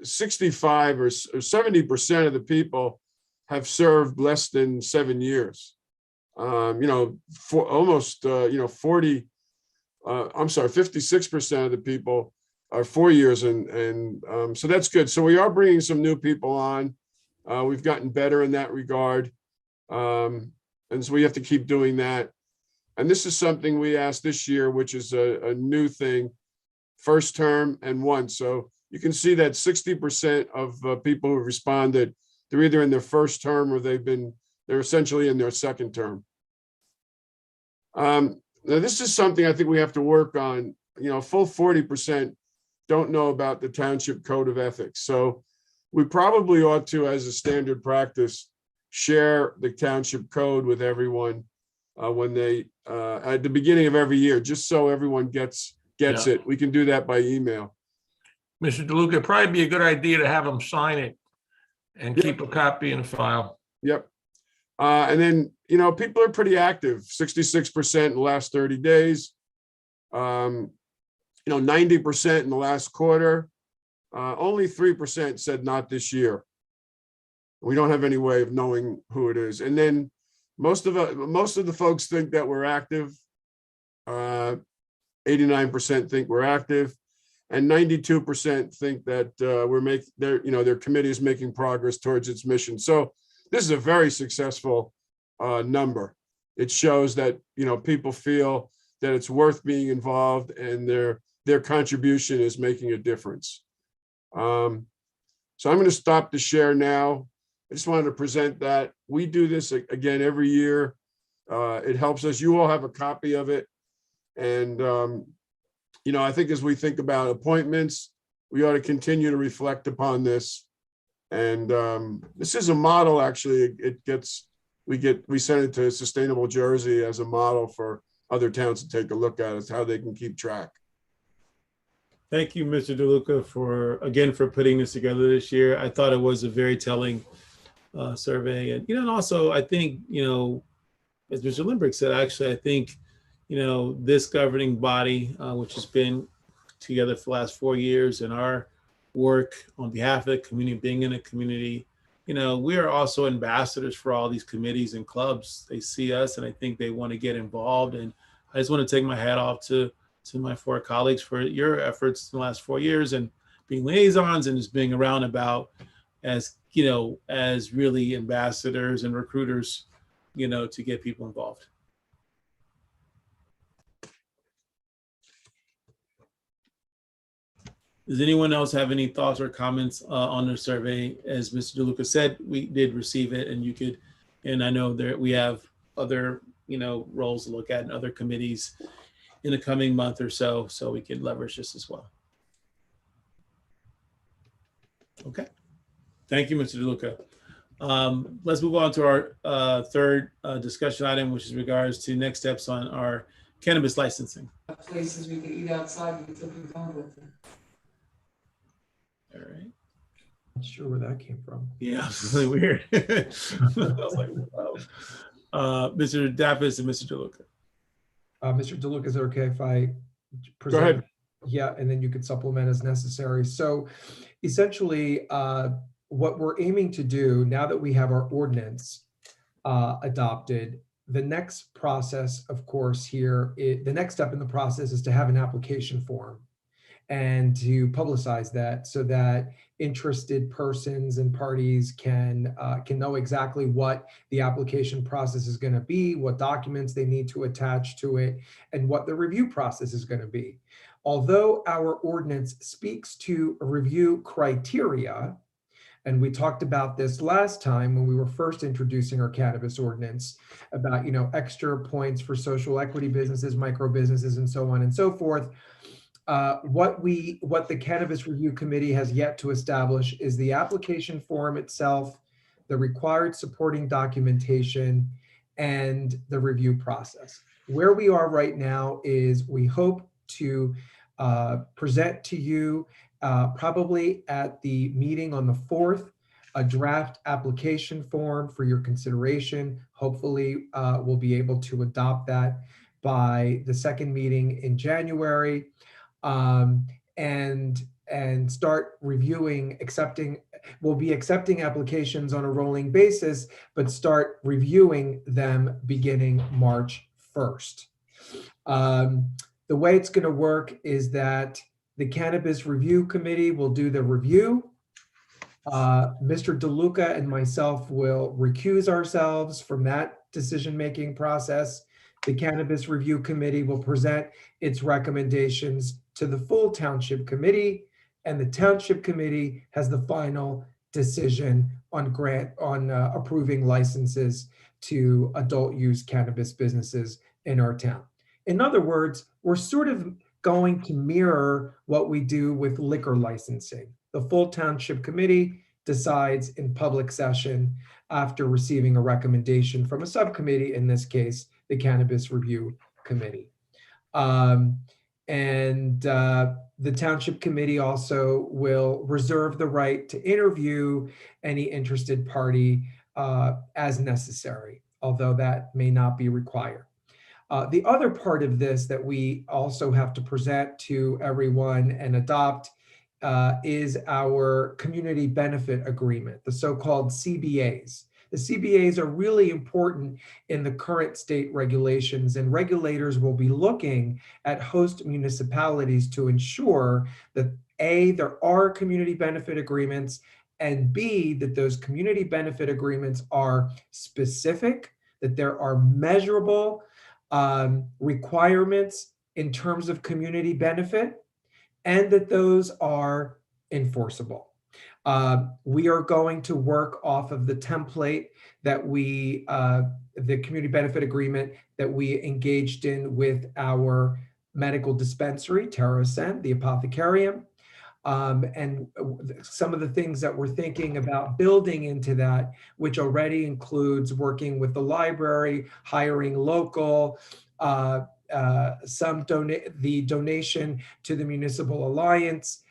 65 or 70% of the people have served less than 7 years. For almost, 56% of the people are 4 years. And so that's good. So we are bringing some new people on. We've gotten better in that regard. And so we have to keep doing that. And this is something we asked this year, which is a new thing, first term and once. So you can see that 60% of people who responded, they're either in their first term or they're essentially in their second term. Now this is something I think we have to work on. Full 40% don't know about the Township Code of Ethics. So we probably ought to, as a standard practice, share the township code with everyone when they, at the beginning of every year, just so everyone gets it. We can do that by email.
Mr. DeLuca, it'd probably be a good idea to have them sign it and keep a copy in the file.
Yep. And then, people are pretty active, 66% in the last 30 days. 90% in the last quarter. Only 3% said not this year. We don't have any way of knowing who it is. And then most of the folks think that we're active. 89% think we're active, and 92% think that their committee is making progress towards its mission. So this is a very successful number. It shows that people feel that it's worth being involved, and their contribution is making a difference. So I'm going to stop the share now. I just wanted to present that. We do this again every year. It helps us. You all have a copy of it. And, I think as we think about appointments, we ought to continue to reflect upon this. And this is a model, actually. We send it to Sustainable Jersey as a model for other towns to take a look at. It's how they can keep track.
Thank you, Mr. DeLuca, for putting this together this year. I thought it was a very telling survey. And, and also I think, as Mr. Lindbergh said, actually, I think, this governing body, which has been together for the last 4 years, and our work on behalf of the community, being in a community, we are also ambassadors for all these committees and clubs. They see us, and I think they want to get involved. And I just want to take my hat off to my 4 colleagues for your efforts in the last 4 years, and being liaisons and just being around about as really ambassadors and recruiters, to get people involved. Does anyone else have any thoughts or comments on the survey? As Mr. DeLuca said, we did receive it, and I know that we have other, roles to look at in other committees in the coming month or so we can leverage this as well. Okay. Thank you, Mr. DeLuca. Let's move on to our third discussion item, which is regards to next steps on our cannabis licensing.
Places we can eat outside, we can still be done with it.
All right.
Not sure where that came from.
Yeah, it's really weird. I was like, wow. Mr. Dappis and Mr. DeLuca.
Mr. DeLuca, is it okay if I present?
Go ahead.
Yeah, and then you could supplement as necessary. So essentially, what we're aiming to do now that we have our ordinance adopted, the next process, of course, the next step in the process is to have an application form and to publicize that so that interested persons and parties can know exactly what the application process is going to be, what documents they need to attach to it, and what the review process is going to be. Although our ordinance speaks to review criteria, and we talked about this last time when we were first introducing our cannabis ordinance about, extra points for social equity businesses, micro businesses, and so on and so forth. What the Cannabis Review Committee has yet to establish is the application form itself, the required supporting documentation, and the review process. Where we are right now is we hope to present to you probably at the meeting on the 4th, a draft application form for your consideration. Hopefully, we'll be able to adopt that by the second meeting in January. And start reviewing, we'll be accepting applications on a rolling basis, but start reviewing them beginning March 1st. The way it's going to work is that the Cannabis Review Committee will do the review. Mr. DeLuca and myself will recuse ourselves from that decision-making process. The Cannabis Review Committee will present its recommendations to the full Township Committee, and the Township Committee has the final decision on approving licenses to adult use cannabis businesses in our town. In other words, we're sort of going to mirror what we do with liquor licensing. The full Township Committee decides in public session after receiving a recommendation from a subcommittee, in this case, the Cannabis Review Committee. The Township Committee also will reserve the right to interview any interested party as necessary, although that may not be required. The other part of this that we also have to present to everyone and adopt is our community benefit agreement, the so-called CBAs. The CBAs are really important in the current state regulations, and regulators will be looking at host municipalities to ensure that A, there are community benefit agreements, and B, that those community benefit agreements are specific, that there are measurable requirements in terms of community benefit, and that those are enforceable. We are going to work off of the template that the community benefit agreement that we engaged in with our medical dispensary, TerraSend, the Apothecarium. And some of the things that we're thinking about building into that, which already includes working with the library, hiring local, the donation to the Municipal Alliance,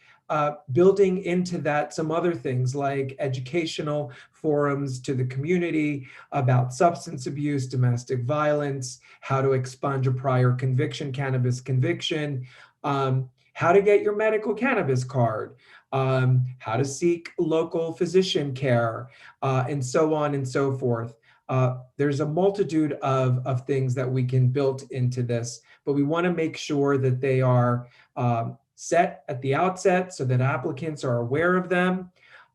building into that some other things like educational forums to the community about substance abuse, domestic violence, how to expunge a prior conviction, cannabis conviction, how to get your medical cannabis card, how to seek local physician care, and so on and so forth. There's a multitude of things that we can build into this, but we want to make sure that they are set at the outset so that applicants are aware of them.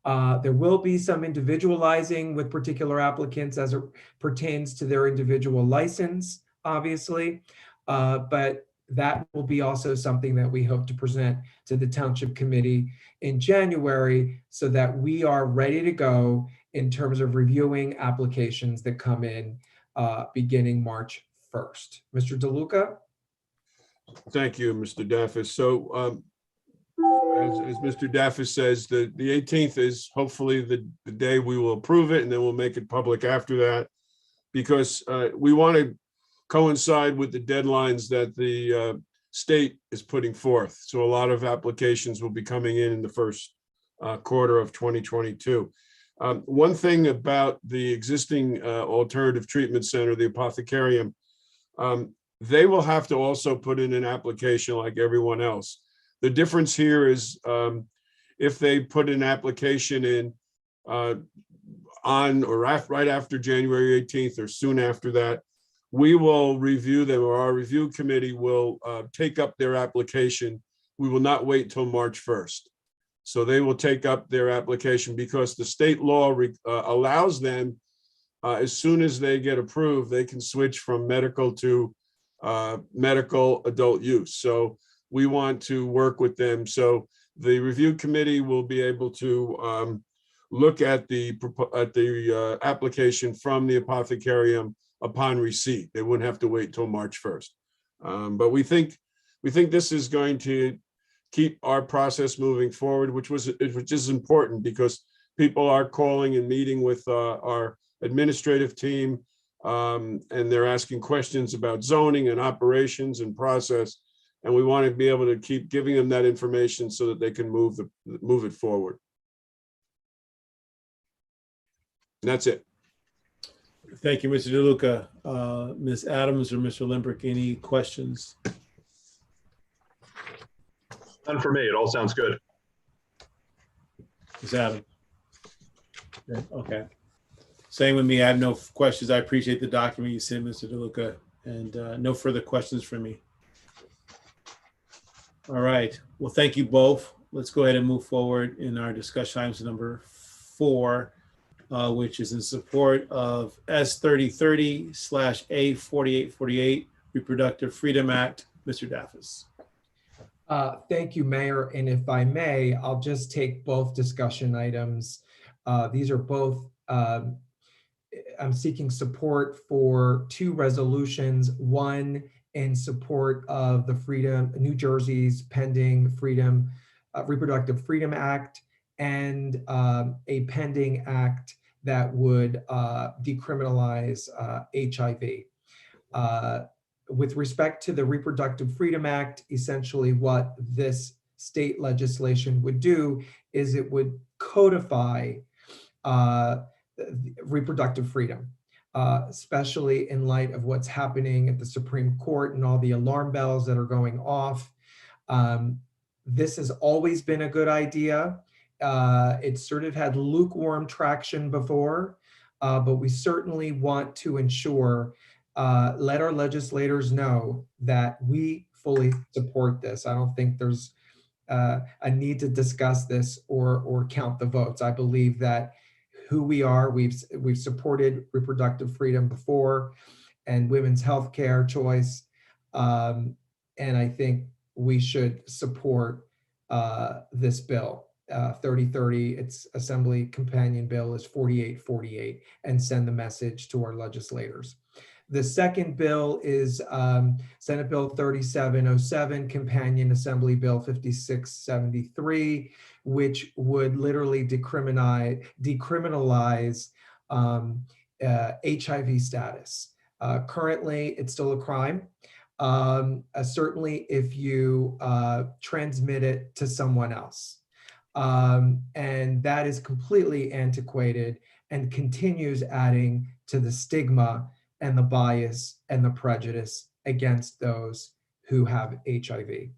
There will be some individualizing with particular applicants as it pertains to their individual license, obviously, but that will be also something that we hope to present to the Township Committee in January so that we are ready to go in terms of reviewing applications that come in beginning March 1st. Mr. DeLuca?
Thank you, Mr. Daffis. So as Mr. Daffis says, the 18th is hopefully the day we will approve it, and then we'll make it public after that, because we want to coincide with the deadlines that the state is putting forth. So a lot of applications will be coming in the first quarter of 2022. One thing about the existing alternative treatment center, the Apothecarium, they will have to also put in an application like everyone else. The difference here is if they put an application in on or right after January 18th or soon after that, we will review them, or our review committee will take up their application. We will not wait till March 1st. So they will take up their application because the state law allows them, as soon as they get approved, they can switch from medical to medical adult use. So we want to work with them. So the review committee will be able to look at the application from the Apothecarium upon receipt. They wouldn't have to wait till March 1st. But we think this is going to keep our process moving forward, which is important because people are calling and meeting with our administrative team, and they're asking questions about zoning and operations and process. And we want to be able to keep giving them that information so that they can move it forward. And that's it.
Thank you, Mr. DeLuca. Ms. Adams or Mr. Limbrick, any questions?
None for me. It all sounds good.
Ms. Adams? Okay. Same with me. I have no questions. I appreciate the document you sent, Mr. DeLuca, and no further questions from me. All right. Well, thank you both. Let's go ahead and move forward in our discussion items number 4. Which is in support of S3030/A4848 Reproductive Freedom Act. Mr. Daffis.
Thank you, Mayor. And if I may, I'll just take both discussion items. These are both, I'm seeking support for 2 resolutions, one in support of the New Jersey's pending Reproductive Freedom Act, and a pending act that would decriminalize HIV. With respect to the Reproductive Freedom Act, essentially what this state legislation would do is it would codify reproductive freedom, especially in light of what's happening at the Supreme Court and all the alarm bells that are going off. This has always been a good idea. It sort of had lukewarm traction before, but we certainly want to ensure, let our legislators know that we fully support this. I don't think there's a need to discuss this or count the votes. I believe that who we are, we've supported reproductive freedom before and women's health care choice. And I think we should support this bill. 3030, its assembly companion bill is 4848, and send the message to our legislators. The second bill is Senate Bill 3707, companion Assembly Bill 5673, which would literally decriminalize HIV status. Currently, it's still a crime. Certainly if you transmit it to someone else. And that is completely antiquated and continues adding to the stigma and the bias and the prejudice against those who have HIV.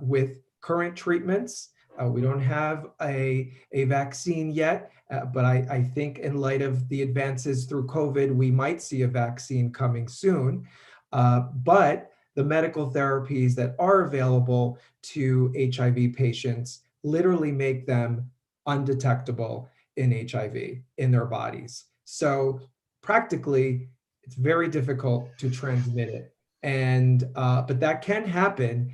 With current treatments, we don't have a vaccine yet, but I think in light of the advances through COVID, we might see a vaccine coming soon. But the medical therapies that are available to HIV patients literally make them undetectable in HIV in their bodies. So practically, it's very difficult to transmit it. And but that can happen.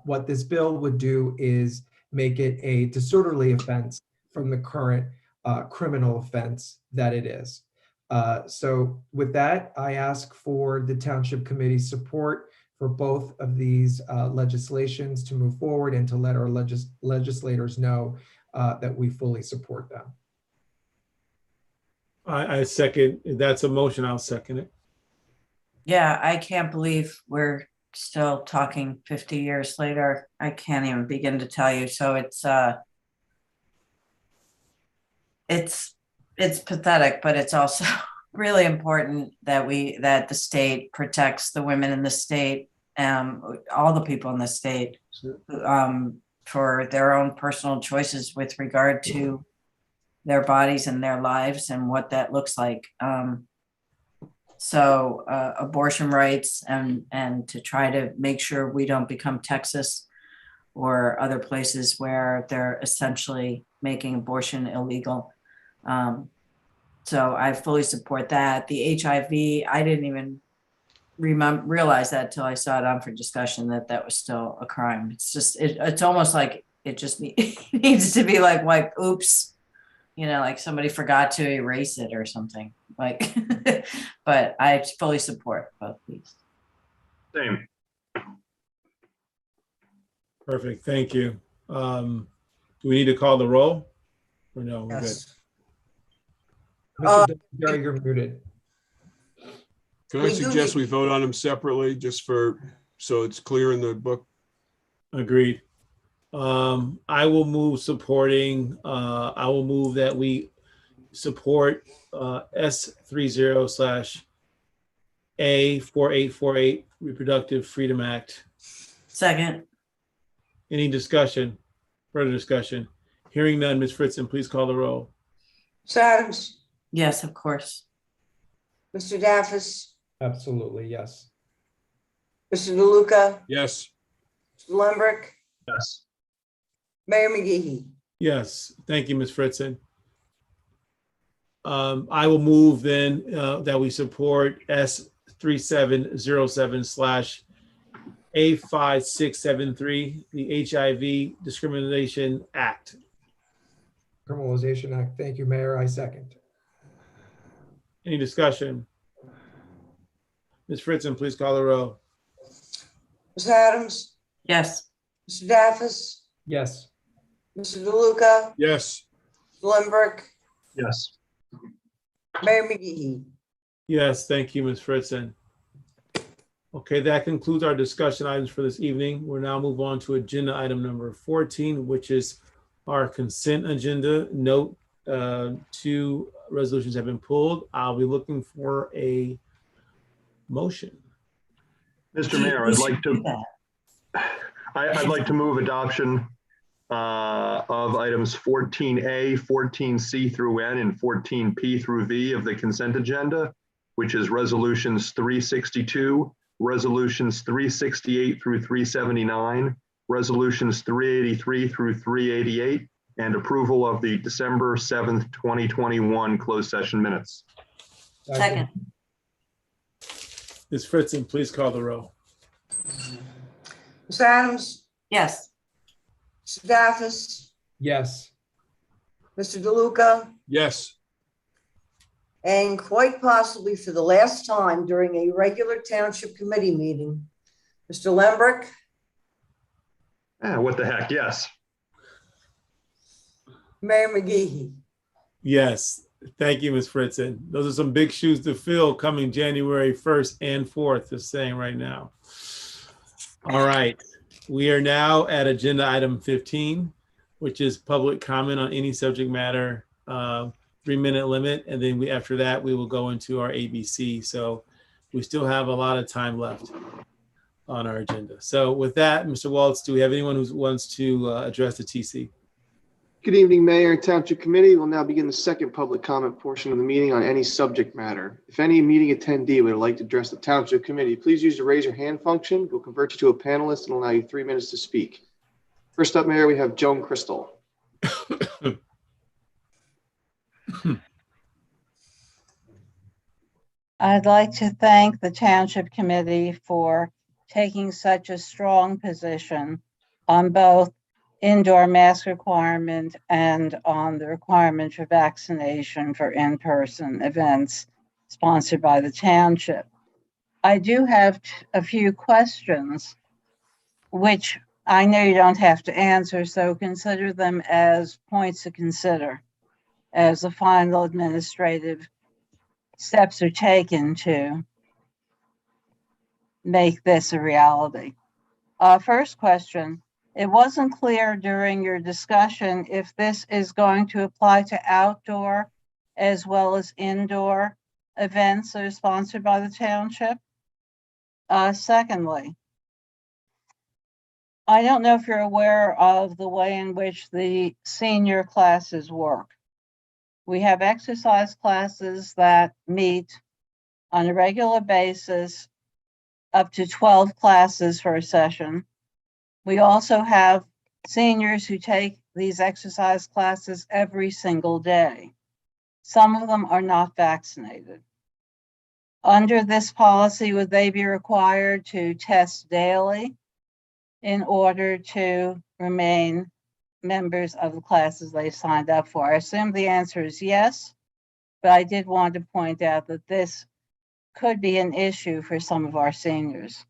What this bill would do is make it a disorderly offense from the current criminal offense that it is. So with that, I ask for the Township Committee's support for both of these legislations to move forward and to let our legislators know that we fully support them.
I second. If that's a motion, I'll second it.
Yeah, I can't believe we're still talking 50 years later. I can't even begin to tell you. So it's pathetic, but it's also really important that the state protects the women in the state, all the people in the state, for their own personal choices with regard to their bodies and their lives and what that looks like. So abortion rights and to try to make sure we don't become Texas or other places where they're essentially making abortion illegal. So I fully support that. The HIV, I didn't even realize that till I saw it on for discussion that was still a crime. It's just, it's almost like it just needs to be like, oops, like somebody forgot to erase it or something. Like, but I fully support both these.
Same.
Perfect. Thank you. Do we need to call the roll? Or no, we're
Yes.
Mr. Jerry, you're muted.
Can I suggest we vote on them separately, just so it's clear in the book?
good? Agreed. I will move that we support S30/A4848 Reproductive Freedom Act.
Second.
Any discussion? Further discussion? Hearing none, Ms. Fritzen, please call the roll.
Mr. Adams,
Yes, of course.
Mr. Daffis,
Absolutely, yes.
Mr. DeLuca,
Yes.
Mr. Lundberg,
Yes.
Mayor McGehee.
Yes, thank you, Ms. Fritzen. I will move then that we support S3707/A5673, the HIV Discrimination Act.
Criminalization Act. Thank you, Mayor. I second.
Any discussion? Ms. Fritzen, please call the roll.
Mr. Adams,
Yes.
Mr. Daffis,
Yes.
Mr. DeLuca,
Yes.
Lindberg,
Yes.
Mayor McGee.
Yes, thank you, Ms. Fritzen. Okay, that concludes our discussion items for this evening. We'll now move on to agenda item number 14, which is our consent agenda. Note, 2 resolutions have been pulled. I'll be looking for a motion.
Mr. Mayor, I'd like to move adoption of items 14A, 14C through N, and 14P through V of the consent agenda, which is resolutions 362, resolutions 368 through 379, resolutions 383 through 388, and approval of the December 7th, 2021 closed session minutes.
Second.
Ms. Fritzen, please call the roll.
Ms. Adams,
Yes.
Mr. Daffis,
Yes.
Mr. DeLuca,
Yes.
and quite possibly for the last time during a regular township committee meeting, Mr. Lindberg,
What the heck, yes.
Mayor McGee.
Yes, thank you, Ms. Fritzen. Those are some big shoes to fill coming January 1st and 4th, just saying right now. All right, we are now at agenda item 15, which is public comment on any subject matter, 3-minute limit. And then after that, we will go into our ABC. So we still have a lot of time left on our agenda. So with that, Mr. Waltz, do we have anyone who wants to address the TC?
Good evening, Mayor and Township Committee. We'll now begin the second public comment portion of the meeting on any subject matter. If any meeting attendee would like to address the Township Committee, please use the raise your hand function. We'll convert you to a panelist and allow you 3 minutes to speak. First up, Mayor, we have Joan Crystal.
I'd like to thank the Township Committee for taking such a strong position on both indoor mask requirement and on the requirement for vaccination for in-person events sponsored by the township. I do have a few questions, which I know you don't have to answer, so consider them as points to consider as the final administrative steps are taken to make this a reality. First question. It wasn't clear during your discussion if this is going to apply to outdoor as well as indoor events that are sponsored by the township. Secondly, I don't know if you're aware of the way in which the senior classes work. We have exercise classes that meet on a regular basis, up to 12 classes for a session. We also have seniors who take these exercise classes every single day. Some of them are not vaccinated. Under this policy, would they be required to test daily in order to remain members of the classes they signed up for? I assume the answer is yes, but I did want to point out that this could be an issue for some of our seniors.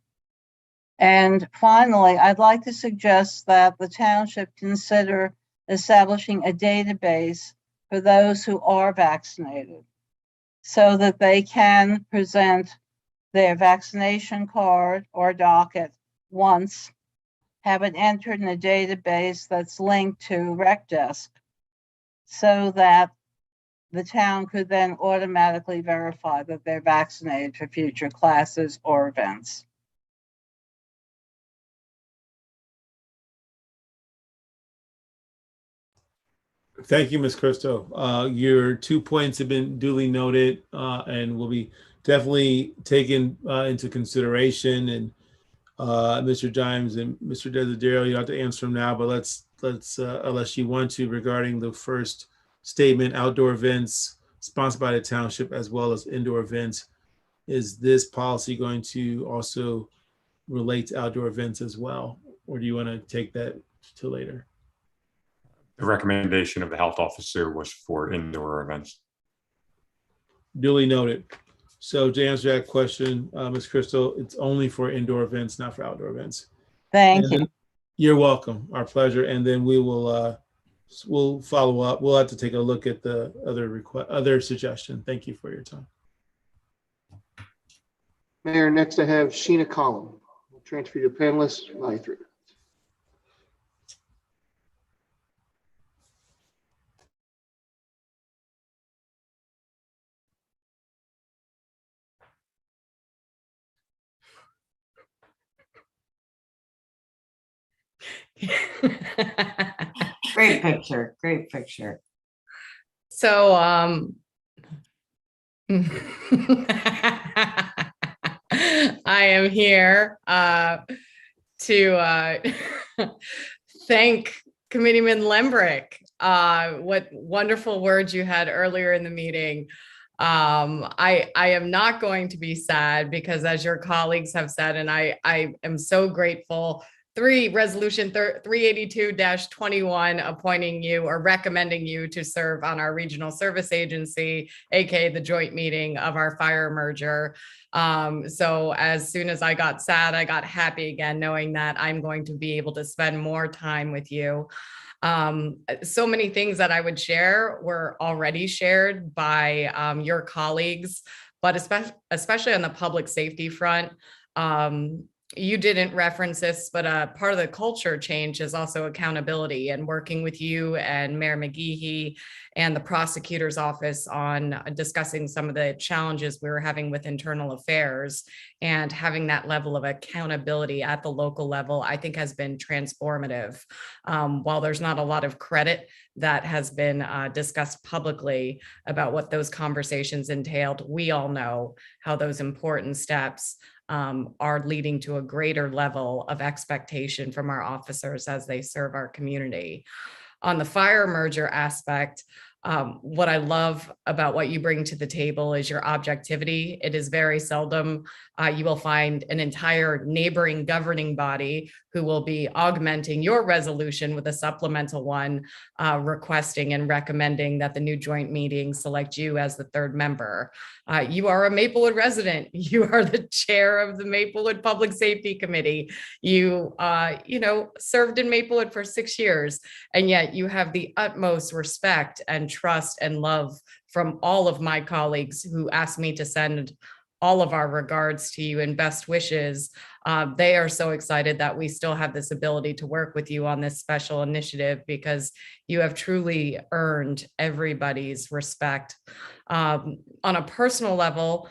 And finally, I'd like to suggest that the township consider establishing a database for those who are vaccinated so that they can present their vaccination card or docket once, have it entered in a database that's linked to Rec Desk so that the town could then automatically verify that they're vaccinated for future classes or events.
Thank you, Ms. Christo. Your 2 points have been duly noted and will be definitely taken into consideration. And Mr. Dimes and Mr. Desiderio, you don't have to answer them now, but let's unless you want to, regarding the first statement, outdoor events sponsored by the township as well as indoor events. Is this policy going to also relate to outdoor events as well? Or do you want to take that to later?
The recommendation of the health officer was for indoor events.
Duly noted. So to answer that question, Ms. Crystal, it's only for indoor events, not for outdoor events.
Thank you.
You're welcome. Our pleasure. And then we will we'll follow up. We'll have to take a look at the other suggestion. Thank you for your time.
Mayor, next I have Sheena Collin. We'll transfer you to panelists. Line 3.
Great picture, great picture.
So, I am here to thank Committeeman Lembrick. What wonderful words you had earlier in the meeting. I am not going to be sad because, as your colleagues have said, and I am so grateful, Resolution 382-21 appointing you or recommending you to serve on our regional service agency, aka the joint meeting of our fire merger. So as soon as I got sad, I got happy again, knowing that I'm going to be able to spend more time with you. So many things that I would share were already shared by your colleagues, but especially on the public safety front. You didn't reference this, but part of the culture change is also accountability, and working with you and Mayor McGeehee and the prosecutor's office on discussing some of the challenges we were having with internal affairs, and having that level of accountability at the local level, I think has been transformative. While there's not a lot of credit that has been discussed publicly about what those conversations entailed, we all know how those important steps are leading to a greater level of expectation from our officers as they serve our community. On the fire merger aspect, what I love about what you bring to the table is your objectivity. It is very seldom you will find an entire neighboring governing body who will be augmenting your resolution with a supplemental one, requesting and recommending that the new joint meeting select you as the third member. You are a Maplewood resident. You are the chair of the Maplewood Public Safety Committee. You, served in Maplewood for 6 years, and yet you have the utmost respect and trust and love from all of my colleagues who asked me to send all of our regards to you and best wishes. They are so excited that we still have this ability to work with you on this special initiative, because you have truly earned everybody's respect. On a personal level,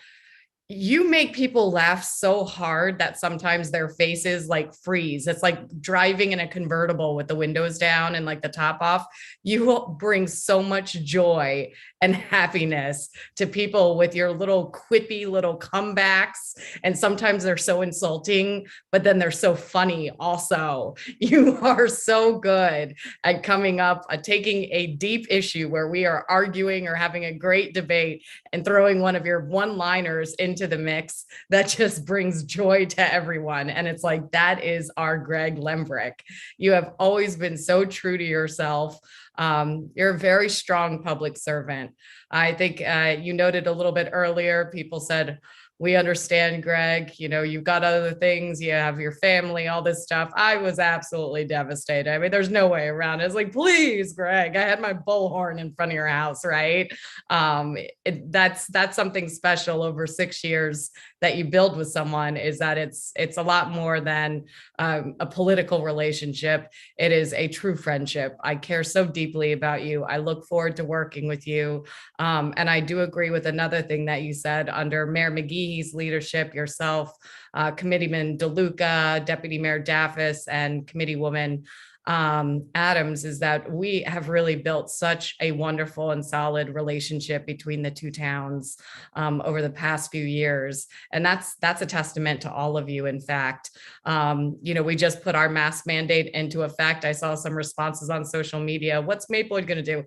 you make people laugh so hard that sometimes their faces like freeze. It's like driving in a convertible with the windows down and like the top off. You will bring so much joy and happiness to people with your little quippy little comebacks. And sometimes they're so insulting, but then they're so funny also. You are so good at coming up, taking a deep issue where we are arguing or having a great debate and throwing one of your one-liners into the mix that just brings joy to everyone. And it's like, that is our Greg Lembrick. You have always been so true to yourself. You're a very strong public servant. I think you noted a little bit earlier, people said, we understand, Greg, you've got other things, you have your family, all this stuff. I was absolutely devastated. I mean, there's no way around it. It's like, please, Greg, I had my bullhorn in front of your house, right? That's something special over 6 years that you build with someone, is that it's a lot more than a political relationship. It is a true friendship. I care so deeply about you. I look forward to working with you. And I do agree with another thing that you said under Mayor McGee's leadership, yourself, Committeeman DeLuca, Deputy Mayor Daffis, and Committeewoman Adams, is that we have really built such a wonderful and solid relationship between the two towns over the past few years. And that's a testament to all of you. In fact, we just put our mask mandate into effect. I saw some responses on social media. What's Maplewood going to do?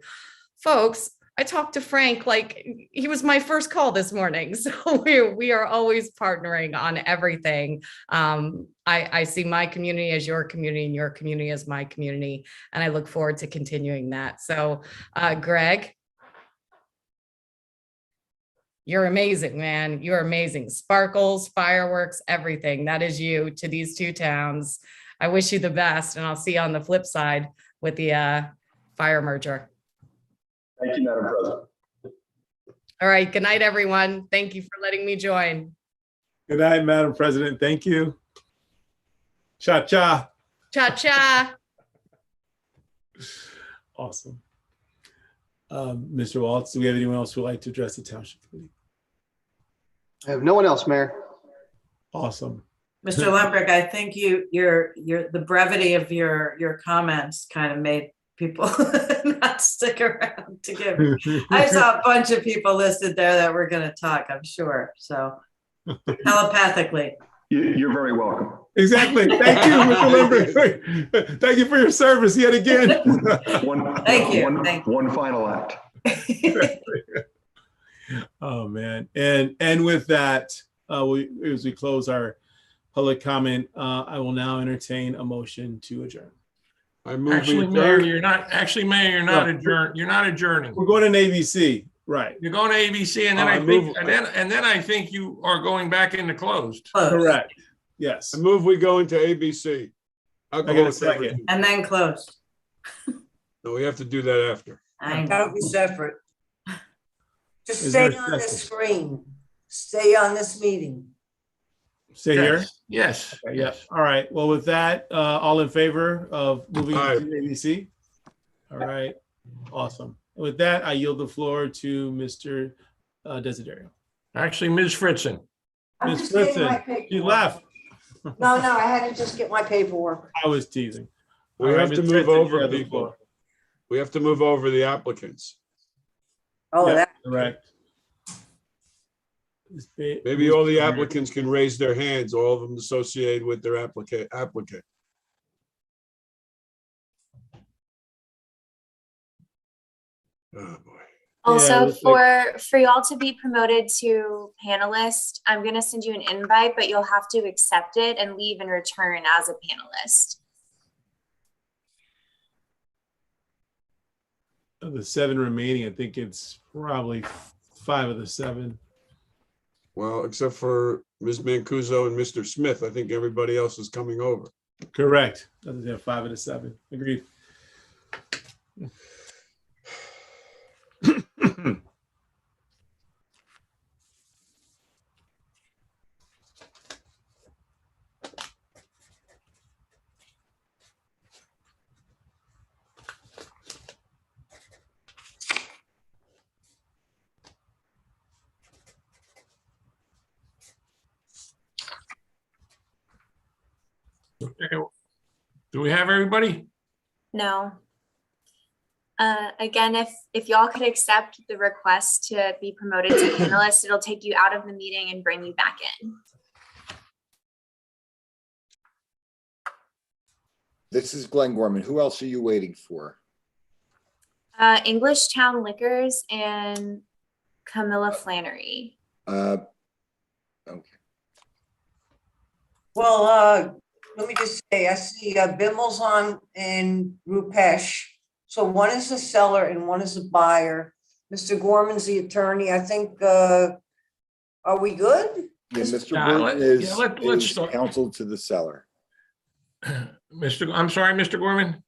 Folks, I talked to Frank like he was my first call this morning. So we are always partnering on everything. I see my community as your community and your community as my community. And I look forward to continuing that. So Greg, you're amazing, man. You're amazing. Sparkles, fireworks, everything. That is you to these two towns. I wish you the best, and I'll see you on the flip side with the
fire merger.
Thank you, Madam President.
All right, good night, everyone. Thank you for letting me join.
Good night, Madam President. Thank you. Cha-cha.
Cha-cha.
Awesome. Mr. Waltz, do we have anyone else who would like to address the Township Committee?
I have no one else, Mayor.
Awesome.
Mr. Lundberg, I think the brevity of your comments kind of made people not stick around to give. I saw a bunch of people listed there that were going to talk, I'm sure. So telepathically.
You're very welcome.
Exactly. Thank you, Mr. Lundberg. Thank you for your service yet again.
Thank you.
One final act.
Oh man. And with that, as we close our public comment, I will now entertain a motion to adjourn.
I move
Actually,
we
Mayor,
adjourn.
you're not adjourned. You're not adjourning.
We're going to ABC, right?
You're going to ABC, and then I think you are going back into closed.
Correct. Yes.
I move we go into ABC.
I get a second.
And then close.
No, we have to do that after.
That'll be separate. Just
Is
stay
there a
on this
second?
screen. Stay on this meeting.
Stay here.
Yes.
Okay, yeah. All right. Well, with that, all in favor of moving
Aye.
to ABC? All right. Awesome. With that, I yield the floor to Mr. Desiderio.
Actually, Ms. Fritzen.
I'm
Ms.
just getting my
Fritzen, you
paperwork.
left.
No, I had to just get my paperwork.
I was teasing.
We
All
have
right,
to
Ms.
move
Fritzen, you
over
have the
people.
floor.
We have to move over the applicants.
Oh,
Yeah,
that,
correct.
Maybe all the applicants can raise their hands, all of them associated with their applicant. Oh, boy.
Also,
it looks like-
for y'all to be promoted to panelist, I'm gonna send you an invite, but you'll have to accept it and leave and return as a panelist.
Of the 7 remaining, I think it's probably 5 of the 7.
Well, except for Ms. Mancuso and Mr. Smith, I think everybody else is coming over.
Correct. Yeah, 5 of the 7. Agreed.
Do we have everybody?
No. Again, if y'all could accept the request to be promoted to panelist, it'll take you out of the meeting and bring you back in.
This is Glenn Gorman. Who else are you waiting for?
English Town Liquors and Camilla Flannery.
Okay.
well, let me just say, I see Bimmel's on and Rupesh. So one is the seller and one is the buyer. Mr. Gorman's the attorney. I think, are we good?
Yeah, Mr.
Yeah,
Bruton
let's
is
start.
counsel to the seller.
I'm sorry, Mr. Gorman.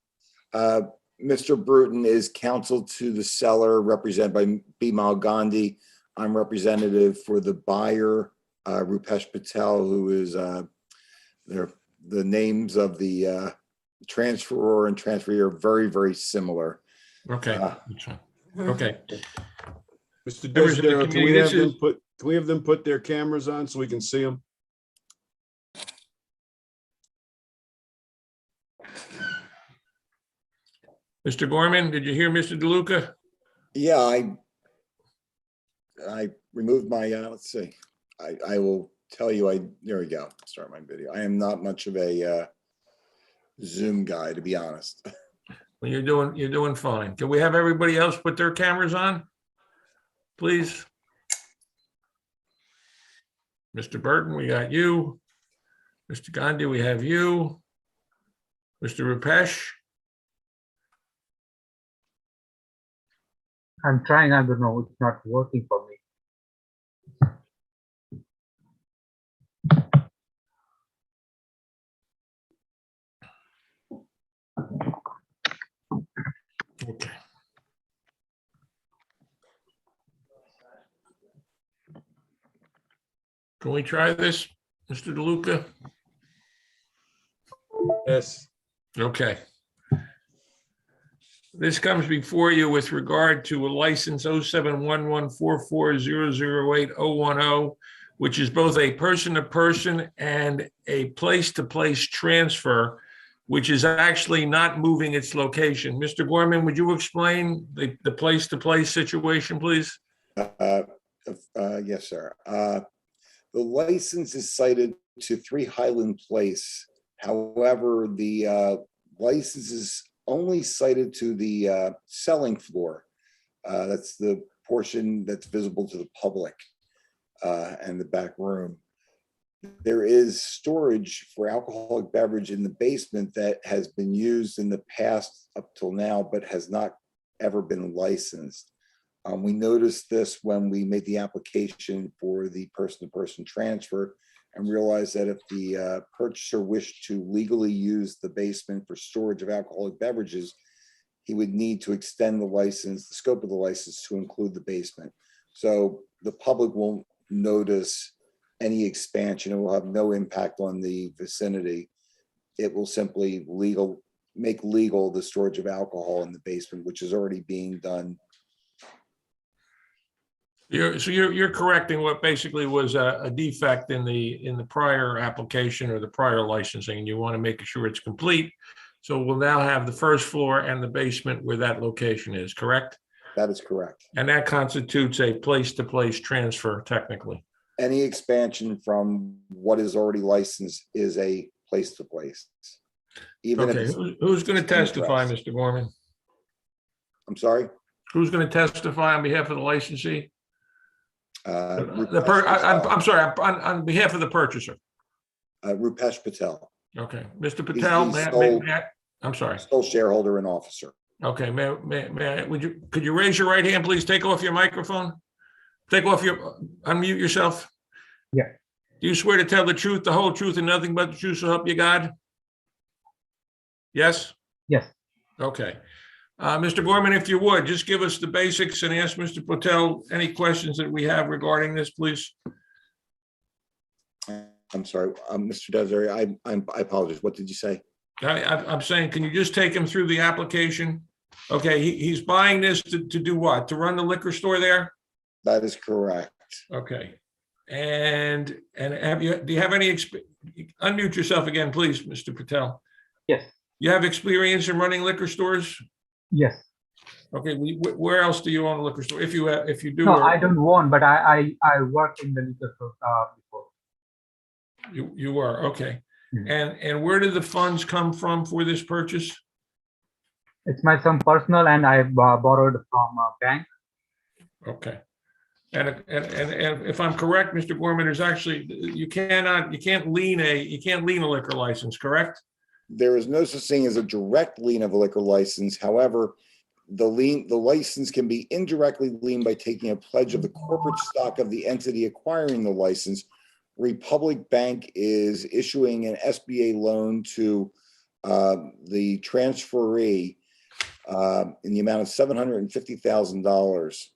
Mr. Bruton is counsel to the seller, represented by Bimal Gandhi. I'm representative for the buyer, Rupesh Patel, who is the names of the transferor and transferee are very, very similar.
Okay. Okay.
Mr.
Members of the
Desidero,
committee,
can we have them put their cameras on so we can see them?
Mr. Gorman, did you hear Mr. DeLuca?
Yeah, I removed my, let's see. I will tell you, there we go. Start my video. I am not much of a Zoom guy, to be honest.
Well, you're doing fine. Can we have everybody else put their cameras on? Please. Mr. Burton, we got you. Mr. Gandhi, we have you. Mr. Rupesh.
I'm trying, I don't know, it's not working for me.
Okay. Can we try this, Mr. DeLuca?
Yes.
Okay. This comes before you with regard to a license 071144008010, which is both a person-to-person and a place-to-place transfer, which is actually not moving its location. Mr. Gorman, would you explain the place-to-place situation, please?
Yes, sir. The license is cited to 3 Highland Place. However, the license is only cited to the selling floor. That's the portion that's visible to the public and the back room. There is storage for alcoholic beverage in the basement that has been used in the past up till now, but has not ever been licensed. We noticed this when we made the application for the person-to-person transfer and realized that if the purchaser wished to legally use the basement for storage of alcoholic beverages, he would need to extend the license, the scope of the license to include the basement. So the public won't notice any expansion. It will have no impact on the vicinity. It will simply make legal the storage of alcohol in the basement, which is already being done.
So you're correcting what basically was a defect in the prior application or the prior licensing, and you want to make sure it's complete. So we'll now have the first floor and the basement where that location is, correct?
That is correct.
And that constitutes a place-to-place transfer technically.
Any expansion from what is already licensed is a place-to-place. Even if
Okay,
it's-
who's going to testify, Mr. Gorman?
I'm sorry?
Who's going to testify on behalf of the licensee?
Rupesh
I'm sorry, on behalf of the purchaser.
Rupesh Patel.
Okay, Mr. Patel, I'm sorry.
Sole shareholder and officer.
Okay, could you raise your right hand, please? Take off your microphone. Unmute yourself.
Yeah.
Do you swear to tell the truth, the whole truth, and nothing but the truth, so help you God? Yes?
Yes.
Okay. Mr. Gorman, if you would, just give us the basics and ask Mr. Patel any questions that we have regarding this, please.
I'm sorry, Mr. Desiree, I apologize. What did you say?
I'm saying, can you just take him through the application? Okay, he's buying this to do what? To run the liquor store there?
That is correct.
Okay. And do you have any, unmute yourself again, please, Mr. Patel.
Yes.
You have experience in running liquor stores?
Yes.
Okay, where else do you own a liquor store? If you do.
No, I don't want, but I worked in the liquor store before.
You were, okay. And where did the funds come from for this purchase?
It's some personal, and I borrowed from a bank.
Okay. And if I'm correct, Mr. Gorman, there's actually, you can't lien a liquor license, correct?
There is no such thing as a direct lien of a liquor license. However, the license can be indirectly liened by taking a pledge of the corporate stock of the entity acquiring the license. Republic Bank is issuing an SBA loan to the transferee in the amount of $750,000.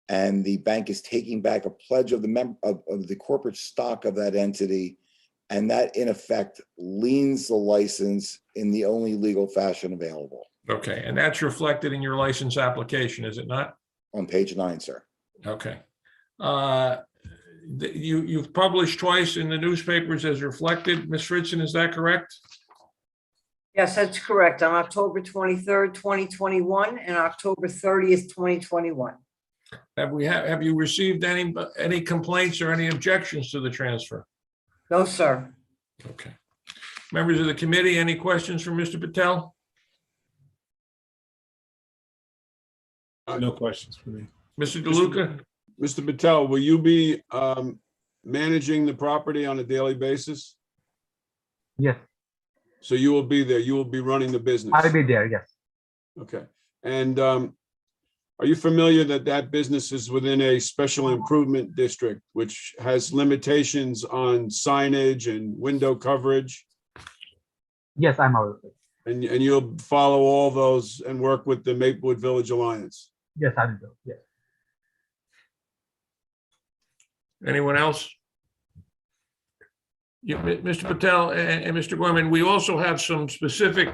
And the bank is taking back a pledge of the corporate stock of that entity. And that, in effect, liens the license in the only legal fashion available.
Okay, and that's reflected in your license application, is it not?
On page 9, sir.
Okay. You've published twice in the newspapers as reflected. Ms. Fritzen, is that correct?
Yes, that's correct. On October 23rd, 2021 and October 30th, 2021.
Have you received any complaints or any objections to the transfer?
No, sir.
Okay. Members of the committee, any questions for Mr. Patel?
No questions for me.
Mr. DeLuca?
Mr. Patel, will you be managing the property on a daily basis?
Yes,
So you will be there, you will be running the business?
I'll be there. Yes.
Okay. And are you familiar that business is within a special improvement district, which has limitations on signage and window coverage?
Yes, I'm aware.
And you'll follow all those and work with the Maplewood Village Alliance.
Yes, I will do. Yes.
Anyone else? Yeah, Mr. Patel and Mr. Gorman, we also have some specific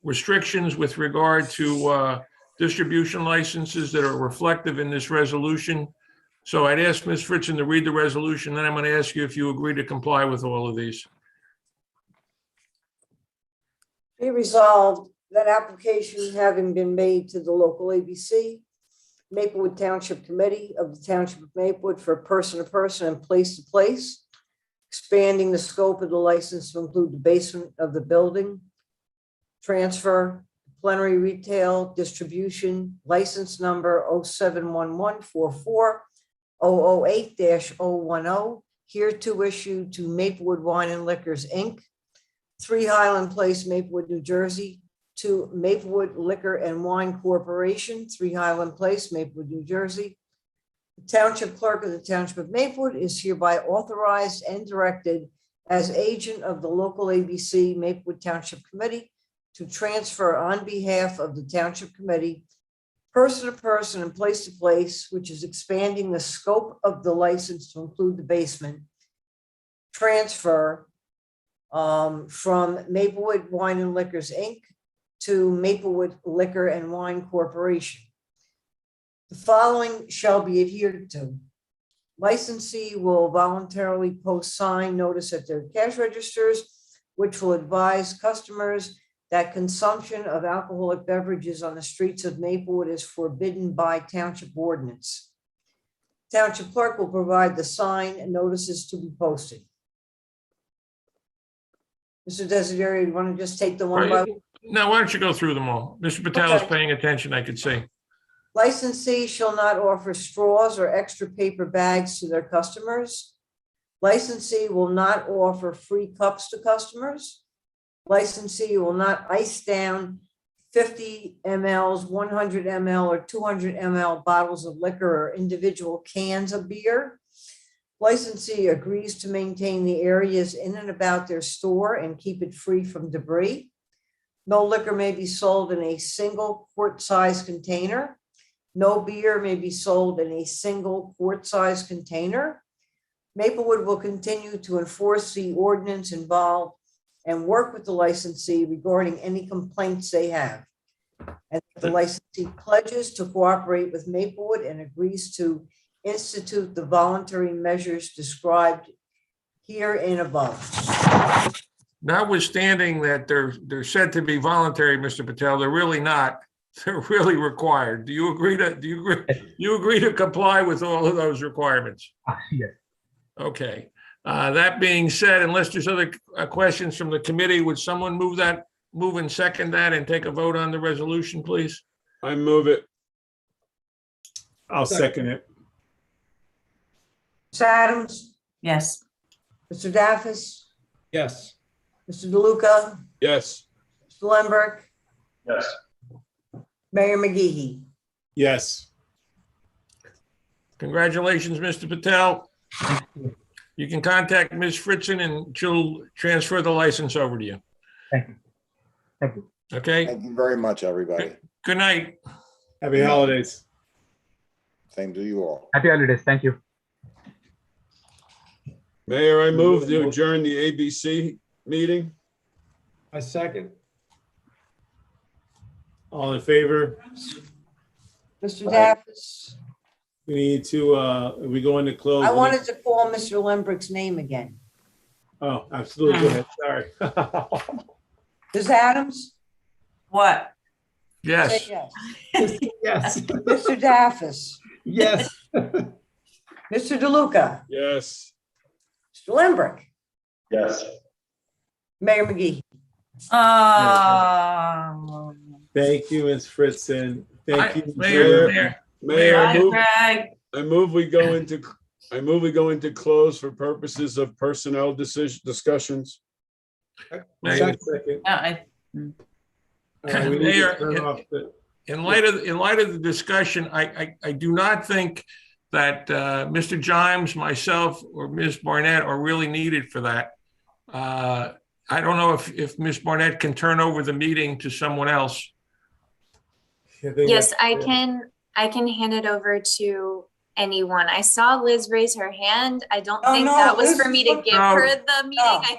restrictions with regard to distribution licenses that are reflective in this resolution. So I'd ask Ms. Fritzen to read the resolution, then I'm going to ask you if you agree to comply with all of these.
Be resolved that application having been made to the local ABC, Maplewood Township Committee of the Township of Maplewood for person-to-person and place-to-place, expanding the scope of the license to include the basement of the building, transfer, plenary retail, distribution, license number 071144-008-010, hereto issued to Maplewood Wine and Liquors, Inc., 3 Highland Place, Maplewood, New Jersey, to Maplewood Liquor and Wine Corporation, 3 Highland Place, Maplewood, New Jersey. The Township Clerk of the Township of Maplewood is hereby authorized and directed as agent of the local ABC Maplewood Township Committee to transfer on behalf of the Township Committee, person-to-person and place-to-place, which is expanding the scope of the license to include the basement, transfer from Maplewood Wine and Liquors, Inc. to Maplewood Liquor and Wine Corporation. The following shall be adhered to. Licensee will voluntarily post sign notice at their cash registers, which will advise customers that consumption of alcoholic beverages on the streets of Maplewood is forbidden by Township Ordinance. Township Clerk will provide the sign and notices to be posted. Mr. Desiderio, you want to just take the one by?
No, why don't you go through them all? Mr. Patel is paying attention, I could see.
Licensee shall not offer straws or extra paper bags to their customers. Licensee will not offer free cups to customers. Licensee will not ice down 50 mLs, 100 ml, or 200 ml bottles of liquor or individual cans of beer. Licensee agrees to maintain the areas in and about their store and keep it free from debris. No liquor may be sold in a single quart-sized container. No beer may be sold in a single quart-sized container. Maplewood will continue to enforce the ordinance involved and work with the licensee regarding any complaints they have. And the licensee pledges to cooperate with Maplewood and agrees to institute the voluntary measures described herein above.
Notwithstanding that they're said to be voluntary, Mr. Patel, they're really not. They're really required. Do you agree to comply with all of those requirements?
Yes.
Okay. That being said, unless there's other questions from the committee, would someone move and second that and take a vote on the resolution, please?
I move it.
I'll second it.
Ms. Adams,
Yes.
Mr. Daffis,
Yes.
Mr. DeLuca,
Yes.
Mr. Lembert,
Yes.
Mayor McGehee.
Yes.
Congratulations, Mr. Patel. You can contact Ms. Fritzen and she'll transfer the license over to you.
Thank you. Thank you.
Okay?
Thank you very much, everybody.
Good night.
Happy holidays.
Same to you all.
Happy holidays. Thank you.
Mayor, I move to adjourn the ABC meeting.
I second.
All in favor?
Mr. Daffis,
We need to, we go into close.
I wanted to call Mr. Lembrick's name again.
Oh, absolutely. Go ahead. Sorry.
Ms. Adams?
What?
Yes.
Say yes.
Yes.
Mr. Daffis,
Yes.
Mr. DeLuca,
Yes.
Mr. Lembrick,
Yes.
Mayor McGehee.
Oh.
Thank you, Ms. Fritzen. Thank you.
Mayor,
Mayor, I
Bye,
move,
Greg.
I move we go into close for purposes of personnel discussions.
Mayor,
Second.
Mayor,
We need to turn off the-
in light of the discussion, I do not think that Mr. Jimes, myself, or Ms. Barnett are really needed for that. I don't know if Ms. Barnett can turn over the meeting to someone else.
Yes, I can hand it over to anyone. I saw Liz raise her hand. I don't think
no,
that was
Liz
for me to
was-
give her the meeting. I